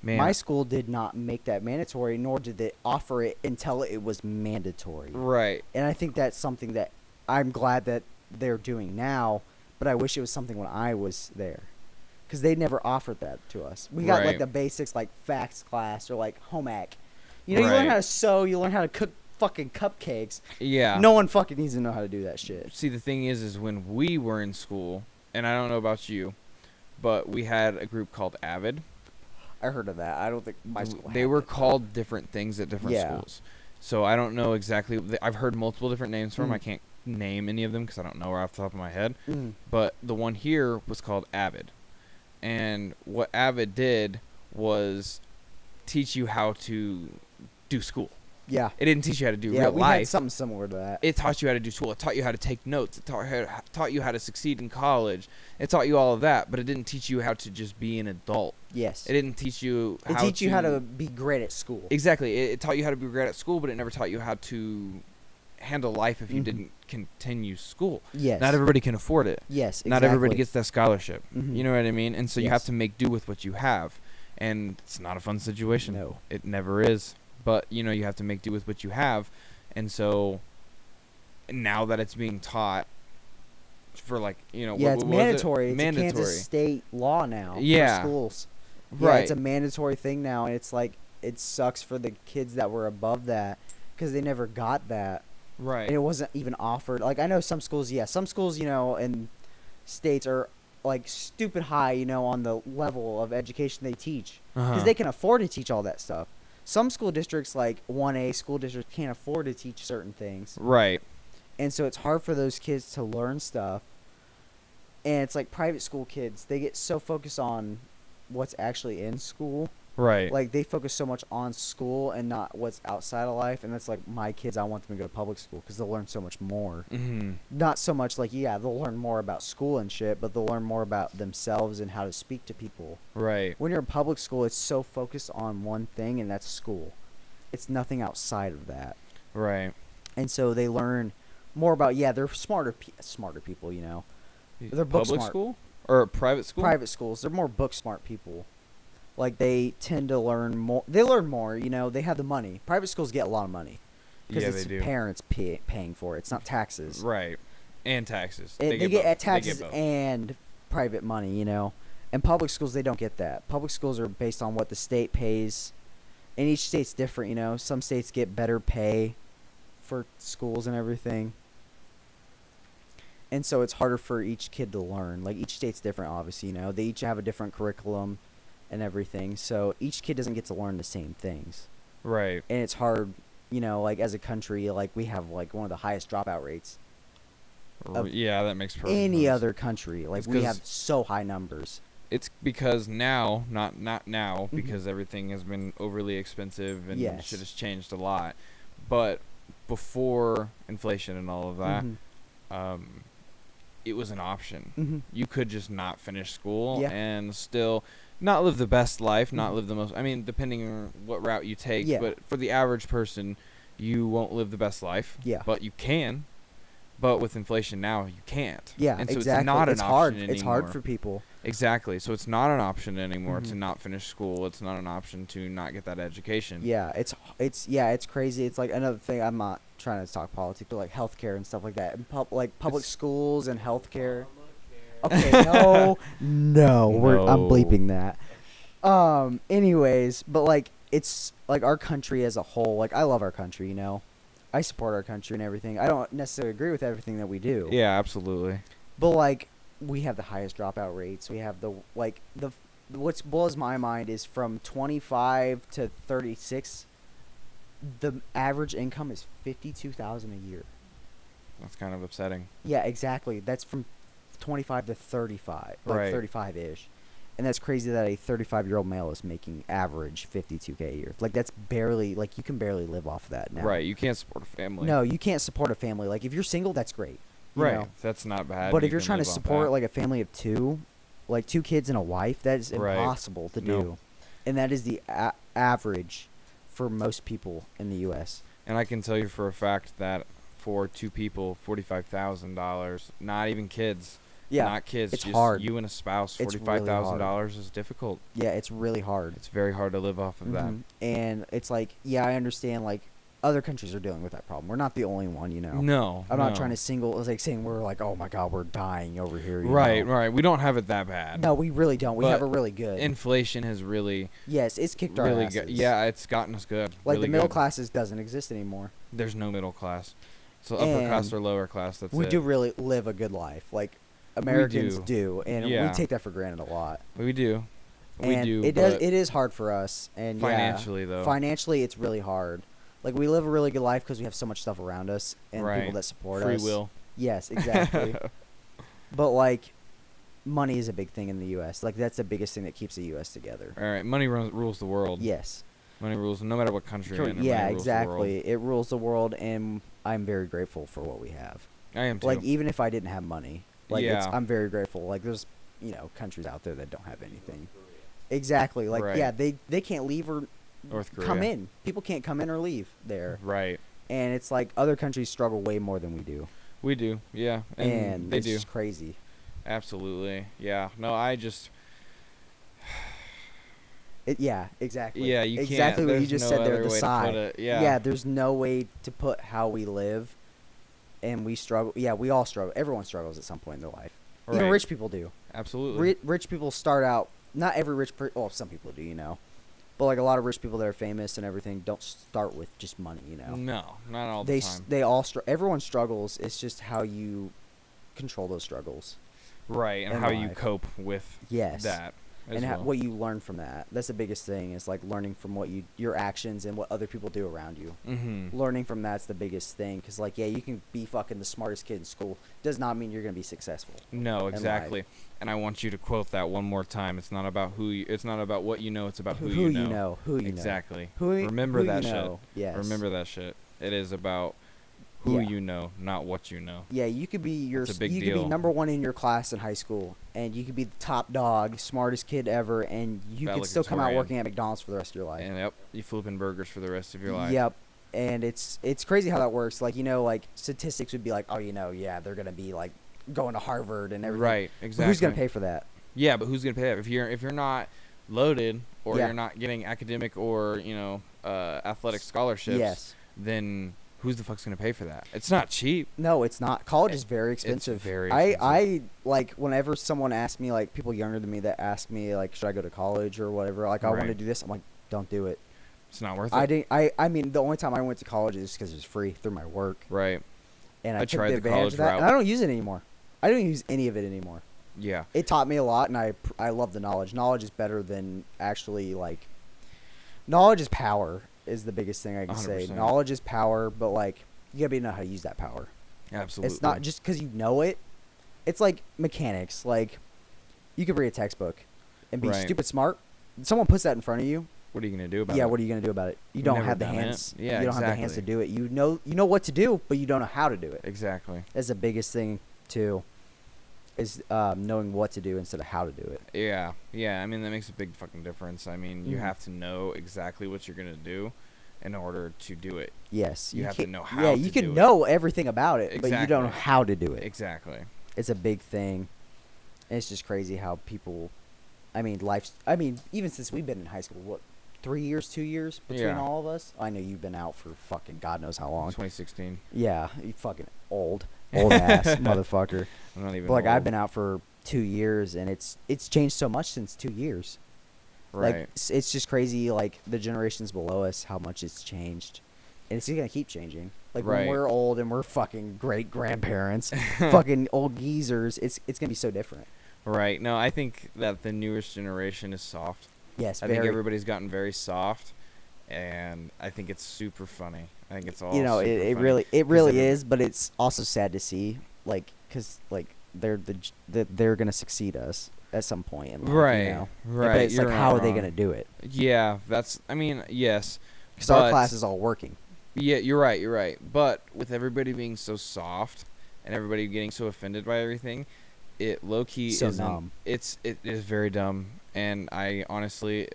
Man. My school did not make that mandatory, nor did they offer it until it was mandatory. Right. And I think that's something that I'm glad that they're doing now, but I wish it was something when I was there. Because they never offered that to us. We got, like, Right. the basics, like facts class or, like, home ec. You learn Right. how to sew, you learn how to cook fucking cupcakes. Yeah. No one fucking needs to know how to do that shit. See, the thing is when we were in school, and I don't know about you, but we had a group called Avid. I heard of that. I don't think my school They had were it. called different things at different Yeah. schools. So I don't know exactly. I've heard multiple different names for them. Mm. I can't name any of them because I don't know right off the top of my head. Mm. But the one here was called Avid. And what Avid did was teach you how to do school. Yeah. It didn't teach you how to do Yeah, real we had life. something similar to that. It taught you how to do school. It taught you how to take notes. It taught you how to succeed in college. It taught you all of that, but it didn't teach you how to just be an adult. Yes. It didn't teach you It how teach you how to be great at school. Exactly. It taught you how to be great at school, but it never taught you how to handle life if you Mhm. didn't continue school. Yes. Not everybody can afford it. Yes, Not everybody exactly. gets that scholarship. Mhm. You know what I mean? And so you have Yes. to make do with what you have. And it's not a fun situation. No. It never is. But, you have to make do with what you have. And so now that it's being taught for, like, Yeah, what it's was it? mandatory. It's Mandatory. a Kansas state law now Yeah. for schools. Yeah, Right. it's a mandatory thing now, and it's like it sucks for the kids that were above that because they never got that, Right. and it wasn't even offered. Like, I know some schools, some schools, in states are like stupid high, on the level of education they teach because Uh-huh. they can afford to teach all that stuff. Some school districts, like 1A school districts, can't afford to teach certain things. Right. And so it's hard for those kids to learn stuff. And it's like private school kids, they get so focused on what's actually in school Right. Like they focus so much on school and not what's outside of life, and that's like my kids. I want them to go to public school because they'll learn so much more. Mm-hmm. Not so much like they'll learn more about school and shit, but they'll learn more about themselves and how to speak to people. Right. When you're in public school, it's so focused on one thing, and that's school. It's nothing outside of that. Right. And so they learn more about they're smarter people, you know. They're book Public smart. school or private school? Private schools, they're more book smart people. Like they tend to learn more. They learn more, you know. They have the money. Private schools get a lot of money because Yeah, it's they do. parents paying for it. It's not taxes. Right. And taxes. They get both. at taxes They get both. and private money, you know. And public schools, they don't get that. Public schools are based on what the state pays, and each state's different, you know. Some states get better pay for schools and everything. And so it's harder for each kid to learn. Like each state's different, obviously, you know. They each have a different curriculum and everything. So each kid doesn't get to learn the same things. Right. And it's hard, you know, like as a country, like we have like one of the highest dropout rates of Yeah, that makes perfect any sense. other country. Like It's we 'cause- have so high numbers. It's because now, not now, Mhm. because everything has been overly expensive and Yes. shit has changed a lot. But before inflation and all of that, Mhm. it was an option. Mhm. You could just not finish school Yeah. and still not live the best life, not Mhm. live the most. I mean, depending on what route you take. Yeah. But for the average person, you won't live the best life. Yeah. But you can. But with inflation now, you can't. Yeah, and so exactly. it's not it's an hard. option It's hard anymore. for people. Exactly. So it's not an option anymore to Mhm. not finish school. It's not an option to not get that education. Yeah, it's crazy. It's like another thing. I'm not trying to talk politics, but like healthcare and stuff like that. And like public It's- schools and healthcare. Okay, no, I'm No. bleeping that. Anyways, but like it's like our country as a whole. Like I love our country, you know. I support our country and everything. I don't necessarily agree with everything that we do. Yeah, absolutely. But like we have the highest dropout rates. We have the what blows my mind is from 25 to 36 the average income is 52,000 a year. That's kind of upsetting. Yeah, exactly. That's from 25 to 35, like Right. 35-ish. And that's crazy that a 35-year-old male is making average 52K a year. Like that's barely like you can barely live off of that now. Right. You can't support a family. No, you can't support a family. Like if you're single, that's great. you Right. know. That's not bad. But You if you're can trying to live off support that. like a family of two, like 2 kids and a wife, that is Right. impossible to No. do. And that is the average for most people in the U.S. And I can tell you for a fact that for 2 people, $45,000, not even kids. Yeah, Not kids. it's just hard. You and a spouse, It's really $45,000 is difficult. yeah, it's really hard. It's very hard to live off of that. Mhm. And it's like, yeah, I understand. Like other countries are dealing with that problem. We're not the only one, you know. No. I'm not no. trying to like saying we're like, oh my god, we're dying over here. you Right, know? right. We don't have it that bad. No, we really don't. We But have it really good. Inflation has really, Yes, it's kicked our really asses. yeah, it's gotten us good. Like really the middle good. classes doesn't exist anymore. There's no middle class. So upper class And or lower class. That's we it. do really live a good life. Like Americans do. do, and we Yeah. take that for granted a lot. We do. We And do. it but does. It is hard for us, and financially yeah, though. financially, it's really hard. Like we live a really good life because we have so much stuff around us and Right. people that support Free us. will. Yes, exactly. But like, money is a big thing in the U.S. Like that's the biggest thing that keeps the U.S. together. All right. Money rules the world. Yes. Money rules no matter what country you're in. Yeah, money rules the world. exactly. It rules the world, and I'm very grateful for what we have. I am too. Like even if I didn't have money, like Yeah. I'm very grateful. Like there's countries out there that don't have anything. Exactly. Like Right. yeah, they can't leave or North Korea. come in. People can't come in or leave there. Right. And it's like other countries struggle way more than we do. We do. Yeah. And, they it's do. just crazy. Absolutely. Yeah. No, I just. Yeah, exactly. Yeah, you can't. exactly what you There's just no said there. other The way to side. put it. Yeah. Yeah, there's no way to put how we live, and we struggle. Yeah, we all struggle. Everyone struggles at some point in their life. Even Right. rich people do. Absolutely. Rich people start out. Not every rich person. Well, some people do, but like a lot of rich people that are famous and everything don't start with just money. No, not all They the time. they all everyone struggles. It's just how you control those struggles. Right, and in how you life. cope with Yes. that. as and well. what you learn from that. That's the biggest thing, is like learning from your actions and what other people do around you. Mm-hmm. Learning from that's the biggest thing, because like, yeah, you can be fucking the smartest kid in school, does not mean you're gonna be successful. No, life. exactly. And I want you to quote that one more time. It's not about it's not about what you know. It's about who, Who you know. you know. Who you Exactly. know. Remember who that you shit. know. Yes. Remember that shit. It is about who Yeah. you know, not what you know. Yeah, you could be That's a big you could be deal. number one in your class in high school, and you could be the top dog, smartest kid ever, and you could still come out Valedictorian. working at McDonald's for the rest of your life. And yep, you flipping burgers for the rest of your life. Yep. And it's crazy how that works. Like, like statistics would be like, oh, yeah, they're gonna be like going to Harvard and everything. Right. But Exactly. who's gonna pay for that? Yeah, but who's gonna pay that? If you're not loaded, or Yeah. you're not getting academic or athletic scholarships, Yes. then who's the fuck's gonna pay for that? It's not cheap. No, it's not. College is very expensive. very I like, whenever someone asks me, like people younger than me that ask me like, should I go to college or whatever, like I want to Right. do this, I'm like, don't do it. It's not worth it. I didn't. I mean, the only time I went to college is because it was free through my work, Right. and I, I took tried the the advantage college of that. route. And I don't use it anymore. I don't use any of it anymore. Yeah. It taught me a lot, and I love the knowledge. Knowledge is better than actually like. Knowledge is power is the biggest thing I can say. 100%. Knowledge is power, but like you gotta be know how to use that power. Absolutely. It's not just because you know it. It's like mechanics. Like you could read a textbook and be Right. stupid smart. Someone puts that in front of you. What are you gonna do about it? Yeah, what are you gonna do about it? You You've don't never have the done it. hands. Yeah, you don't have the hands to exactly. do it. You know what to do, but you don't know how to do it. Exactly. That's the biggest thing too, is knowing what to do instead of how to do it. Yeah. Yeah. I mean, that makes a big fucking difference. I mean, you Mhm. have to know exactly what you're gonna do in order to do it. Yes, You have to can't- know how Yeah, to you do can it. know everything about it, but you don't know Exactly. how to do it. Exactly. It's a big thing. And it's just crazy how people. I mean, even since we've been in high school, what, 3 years, 2 years between Yeah. all of us? I know you've been out for fucking God knows how long. 2016. Yeah, you fucking old ass motherfucker. I'm not even. But like I've old. been out for 2 years, and it's changed so much since 2 years. Right. Like it's just crazy. Like the generations below us, how much it's changed, and it's gonna keep changing. Like when Right. we're old and we're fucking great grandparents, fucking old geezers, it's gonna be so different. Right. No, I think that the newest generation is soft. Yes, I very. think everybody's gotten very soft, and I think it's super funny. I think it's all. You know, super it funny. really 'Cause really every- is, but it's also sad to see, like, cause like they're gonna succeed us at some point in life, Right. You know? Right. But it's You're like, not how are they wrong. gonna do it? Yeah. That's. I mean, yes. Because our but- class is all working. Yeah, you're right. You're right. But with everybody being so soft and everybody getting so offended by everything, it low key So isn't. dumb. It is very dumb, and I honestly,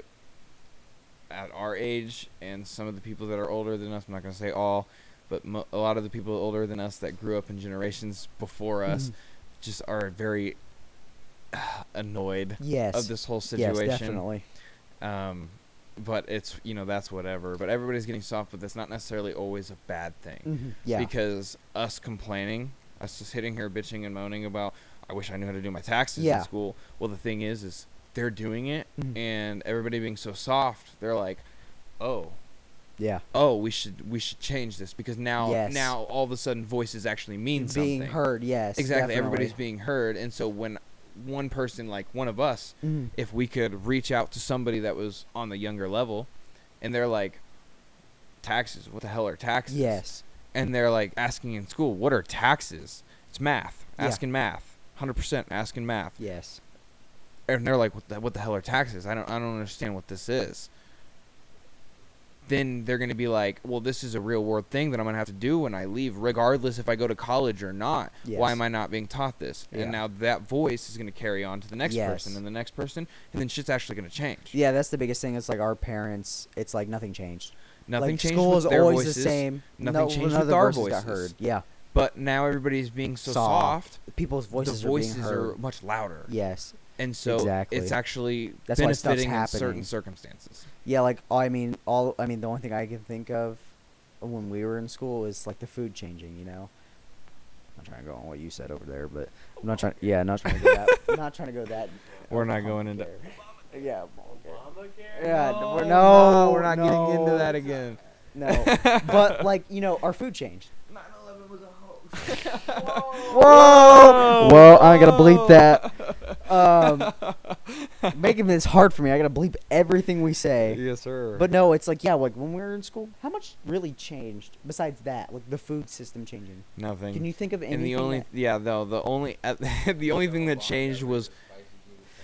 at our age and some of the people that are older than us, I'm not gonna say all, but a lot of the people older than us that grew up in generations before us, Mhm. just are very annoyed Yes. of this whole situation. Yes, definitely. But it's that's whatever. But everybody's getting soft, but that's not necessarily always a bad thing. Mhm. Yeah. Because us complaining, us just sitting here bitching and moaning about, I wish I knew how to do my taxes Yeah. in school. Well, the thing is they're doing it, Mhm. and everybody being so soft, they're like, oh, Yeah. we should change this because now Yes. now all of a sudden voices actually mean Being something. heard. Yes. Exactly, definitely. everybody's being heard, and so when one person like one of us, Mhm. if we could reach out to somebody that was on the younger level, and they're like, taxes, what the hell are taxes? Yes. And they're like asking in school, what are taxes? It's math. Yeah. Asking math. 100% asking math. Yes. And they're like, what the hell are taxes? I don't understand what this is. Then they're going to be like, well, this is a real world thing that I'm going to have to do when I leave, regardless if I go to college or not. Yes. Why am I not being taught this? Yeah. And now that voice is going to carry on to the next Yes. person and the next person, and then shit's actually going to change. Yeah, that's the biggest thing. It's like our parents. It's like nothing changed. Nothing like changed school with is their always voices. the same. Nothing changed none of with the our voices got voices. heard. Yeah. But now everybody's being so soft. People's voices the are voices being heard. are much louder. Yes. And so Exactly. it's actually That's why stuff's benefiting in happening. certain circumstances. Yeah, like the only thing I can think of when we were in school is like the food changing. You know, I'm not trying to go on what you said over there, but I'm not trying. Yeah, not trying to go that. not trying to go that. We're not going into. Yeah. Obamacare? Yeah. No. we're not getting into that again. No, but like our food changed. 9/11 was a hoax. Whoa! Whoa! I'm gonna bleep that. making this hard for me. I gotta bleep everything we say. Yes, sir. But no, it's like, yeah, like when we were in school, how much really changed besides that? Like the food system changing. nothing. Can you think of anything? And the only, that- yeah, though the only, the only thing that changed was,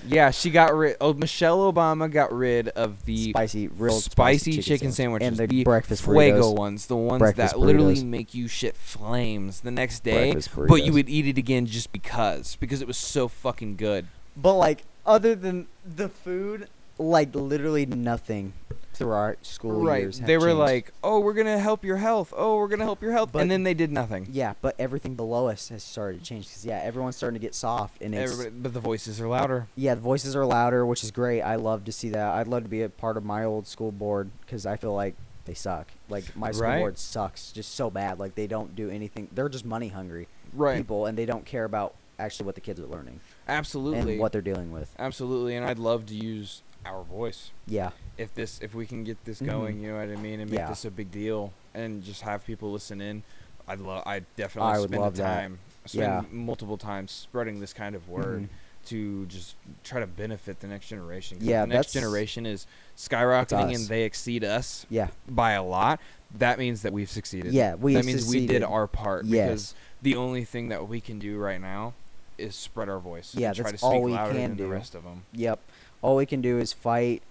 yeah, she got rid. Oh, Michelle Obama got rid of the spicy, real spicy chicken sandwiches, and the the breakfast Fuego burritos. ones, the ones Breakfast that literally burritos. make you shit flames the next day, Breakfast but you burritos. would eat it again just because it was so fucking good. But like, other than the food, like literally nothing through our school Right? years. have They were changed. like, "Oh, we're gonna help your health. Oh, we're gonna help your health," But- and then they did nothing. yeah, but everything below us has started to change because yeah, everyone's starting to get soft and it's But the voices are louder. yeah, the voices are louder, which is great. I love to see that. I'd love to be a part of my old school board because I feel like they suck. Like my school Right. board sucks just so bad. Like they don't do anything. They're just money hungry Right. people, and they don't care about actually what the kids are learning Absolutely. and what they're dealing with. Absolutely, and I'd love to use our voice Yeah, if we can get this Mhm. going. You know what I mean, and make Yeah. this a big deal, and just have people listen in. I I definitely would spend love the that. time, spend Yeah. multiple times spreading this kind of word Mhm. to just try to benefit the next generation. 'Cause Yeah, if the next that's- generation is skyrocketing us. and they exceed us yeah, by a lot. That means that we've succeeded. yeah. We that means we did succeeded. our part. Yes. Because the only thing that we can do right now is spread our voice. Yeah, and try to that's speak all we louder can than do. the rest of them. Yep. All we can do is fight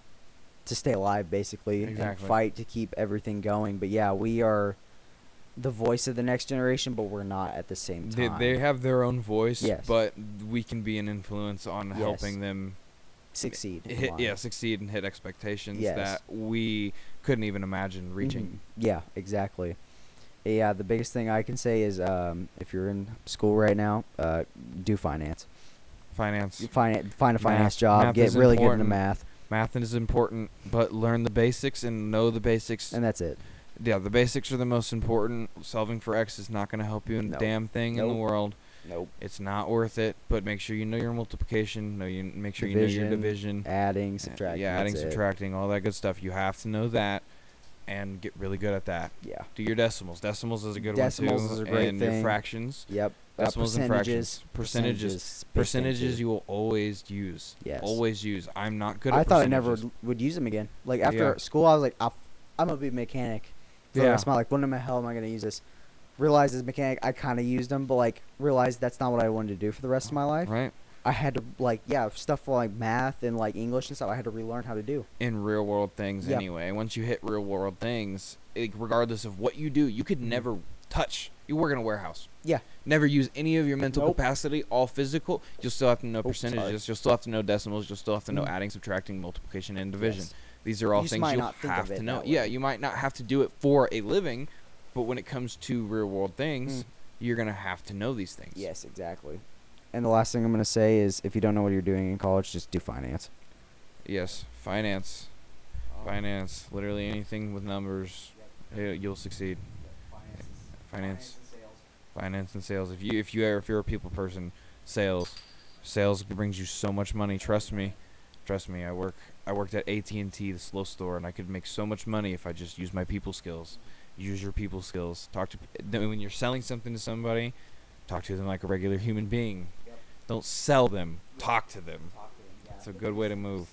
to stay alive, basically, and Exactly. fight to keep everything going. But yeah, we are the voice of the next generation, but we're not at the same They, time. they have their own voice, Yes. but we can be an influence on Yes. helping them succeed. in hit, life. succeed and hit expectations Yes. that we couldn't even imagine reaching. Mhm. Yeah, exactly. Yeah, the biggest thing I can say is if you're in school right now, do finance. Finance, Find a finance Math- job. math Get is really good into important. math, math is important, but learn the basics and know the basics. and that's it. Yeah, the basics are the most important. Solving for X is not going to help you in No. a damn thing in the Nope. world. Nope. It's not worth it. But make sure you know your multiplication. Make sure you know your division. Adding, subtracting. Yeah, adding, that's it. subtracting, all that good stuff. You have to know that, and get really good at that. Yeah. Do your decimals. Decimals is a good Decimals one too. is a great and your thing. fractions. Yep. Decimals and fractions. Percentages. big thing, Percentages too. you will always use. Yes. Always use. I'm not good at I thought I never percentages. would use them again. Like after Yeah. school, I was like, I'm gonna be a mechanic. For the Yeah. rest of my life. When in the hell am I gonna use this? Realized as a mechanic, I kind of used them, but like realized that's not what I wanted to do for the rest of my life. Right? I had to like stuff for like math and like English and stuff. I had to relearn how to do. In real world things Yep. anyway. Once you hit real world things, regardless of what you do, you could never touch. You work in a warehouse. Yeah. Never use any of your mental Nope. capacity, all physical. You'll still have to know Oh, sorry. percentages. You'll still have to know decimals. You'll still have to know Mhm. adding, subtracting, multiplication, and division. Yes. These are all You just things might you not think of have it to know. that Yeah, way. you might not have to do it for a living, but when it comes to real world things, Mm. you're going to have to know these things. Yes, exactly. And the last thing I'm gonna say is, if you don't know what you're doing in college, just do finance. Yes, finance. Finance. Literally anything with numbers, you'll succeed. Finance. Finance and sales. If you're a people person, sales brings you so much money. Trust me. I worked at AT&T, the slow store, and I could make so much money if I just used my people skills. Use your people skills. When you're selling something to somebody, talk to them like a regular human being. Don't sell them. Talk to them. It's a good way to move.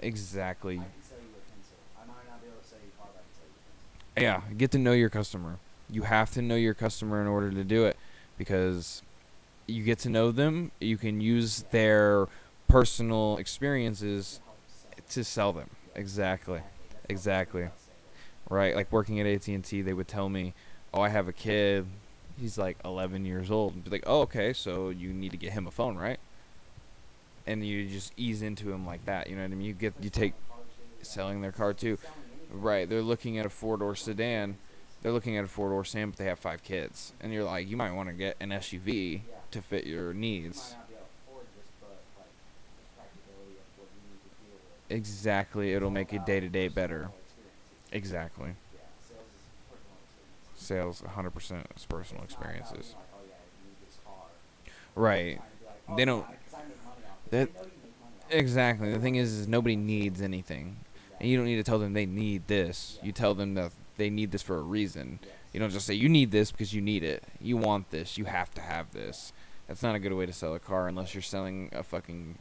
Exactly. Yeah, get to know your customer. You have to know your customer in order to do it, because you get to know them, you can use their personal experiences to sell them. Exactly. Right, like working at AT&T, they would tell me, "Oh, I have a kid. He's like 11 years old." And be like, "Oh, okay, so you need to get him a phone, right?" And you just ease into him like that. You know what I mean? You take selling their car too. Right, they're looking at a 4-door sedan. They're looking at a 4-door sedan, but they have 5 kids. And you're like, you might want to get an SUV to fit your needs. Exactly, it'll make your day-to-day better. Exactly. Sales 100% is personal experiences. Right. They don't. That, exactly. The thing is nobody needs anything. And you don't need to tell them they need this. You tell them that they need this for a reason. You don't just say, you need this because you need it. You want this. You have to have this. That's not a good way to sell a car unless you're selling a fucking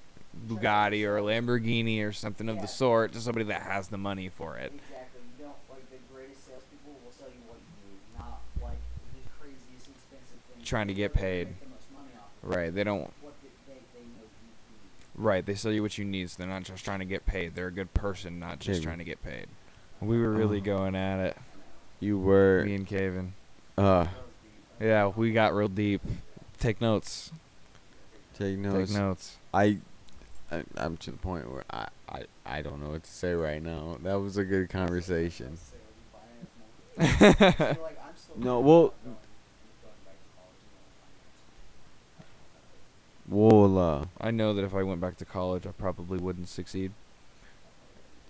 Bugatti or a Lamborghini or something of the sort to somebody that has the money for it. Exactly. You don't like the greatest salespeople will sell you what you need, not like the craziest expensive things. Trying to get They're gonna paid. make the most money off of. Right, they don't. What they know you need. Right, they sell you what you need, so they're not just trying to get paid. They're a good person, not just Caven. trying to get paid. We were really going at it, You were. me and Caven. Uh, Yeah, we got real deep. Take notes. take notes. Take notes. I'm to the point where I don't know what to say right now. That was a good conversation. So like, I'm still No, well, going back to college, we'll I know that if I went back to college, I probably wouldn't succeed.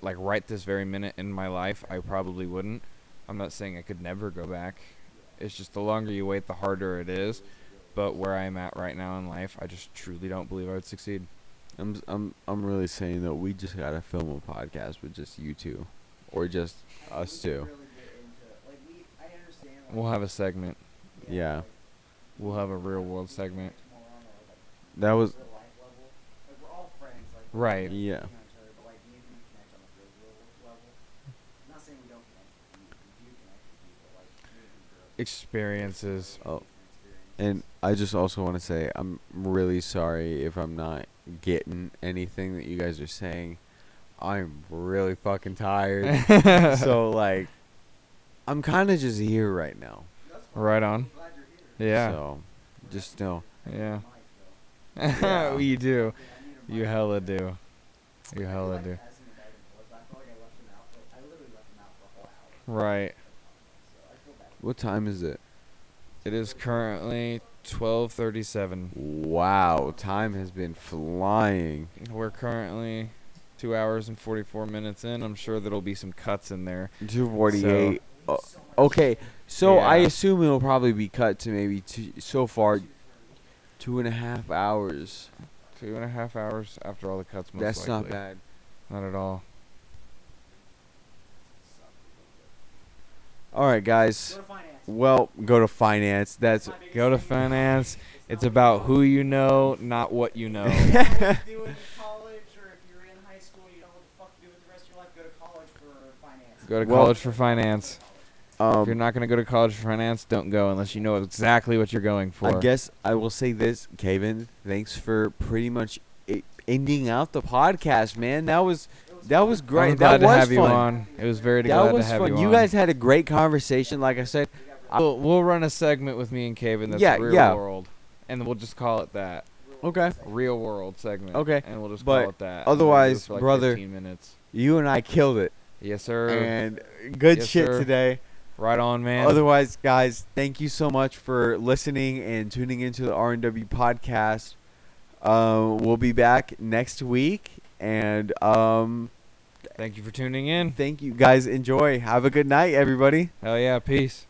Like right this very minute in my life, I probably wouldn't. I'm not saying I could never go back. It's just the longer you wait, the harder it is. But where I'm at right now in life, I just truly don't believe I would succeed. I'm really saying that we just gotta film a podcast with just you two, or just us two. really get into like I understand. Like, We'll have a segment. Yeah, We'll have a real world segment. more on that was. real life level. Like we're all friends. Like Right. Yeah. you know each other, but like maybe we connect on a real level. I'm not saying we don't connect with you. We do connect with you, but like maybe for Experiences. Oh, and I just also want to say I'm really sorry if I'm not getting anything that you guys are saying. I'm really fucking tired. So like, I'm kind of just here right now. Right on. glad you're here. Yeah. So, just know. Yeah. Mic, though. Yeah. You do. Yeah, I need a You mic. hella do. You I hella feel do. like as an indictment was, I feel like I left him out. Like, I literally left him out for a whole hour. Right. So I feel bad. What time is it? It is currently 12:37. Wow, time has been flying. We're currently 2 hours and 44 minutes in. I'm sure there'll be some cuts in there. 2:48. Okay, so I Yeah. assume it'll probably be cut to maybe so far 2.5 hours. 2.5 hours after all the cuts. Most That's not likely. bad. Not at all. All right, guys. Go to finance. Well, go to finance. That's My biggest Go to thing. finance. It's about who you know, not what you know. You don't know what to do in college, or if you're in high school, you don't know what the fuck to do with the rest of your life. Go to college for finance. Go to Well- college for finance. If you're um. not going to go to college for finance, don't go unless you know exactly what you're going for. I guess I will say this, Kevin. Thanks for pretty much ending out the podcast, man. That was great. I'm glad that to was have you fun. on. It was very That glad was to have fun. you You on. guys had a great conversation. Like I said, We'll run a segment with me and Caven that's Yeah, real yeah. world, and we'll just call it that. okay. Real world segment. Okay, And we'll just but call it that. and we'll do otherwise, this for like brother- 15 minutes. You and I killed it, Yes, sir. and good Yes, shit sir. today. Right on, man. Otherwise, guys, thank you so much for listening and tuning into the R&W podcast. We'll be back next week, and Thank you for tuning in. thank you guys. Enjoy. Have a good night, everybody. Hell yeah. Peace.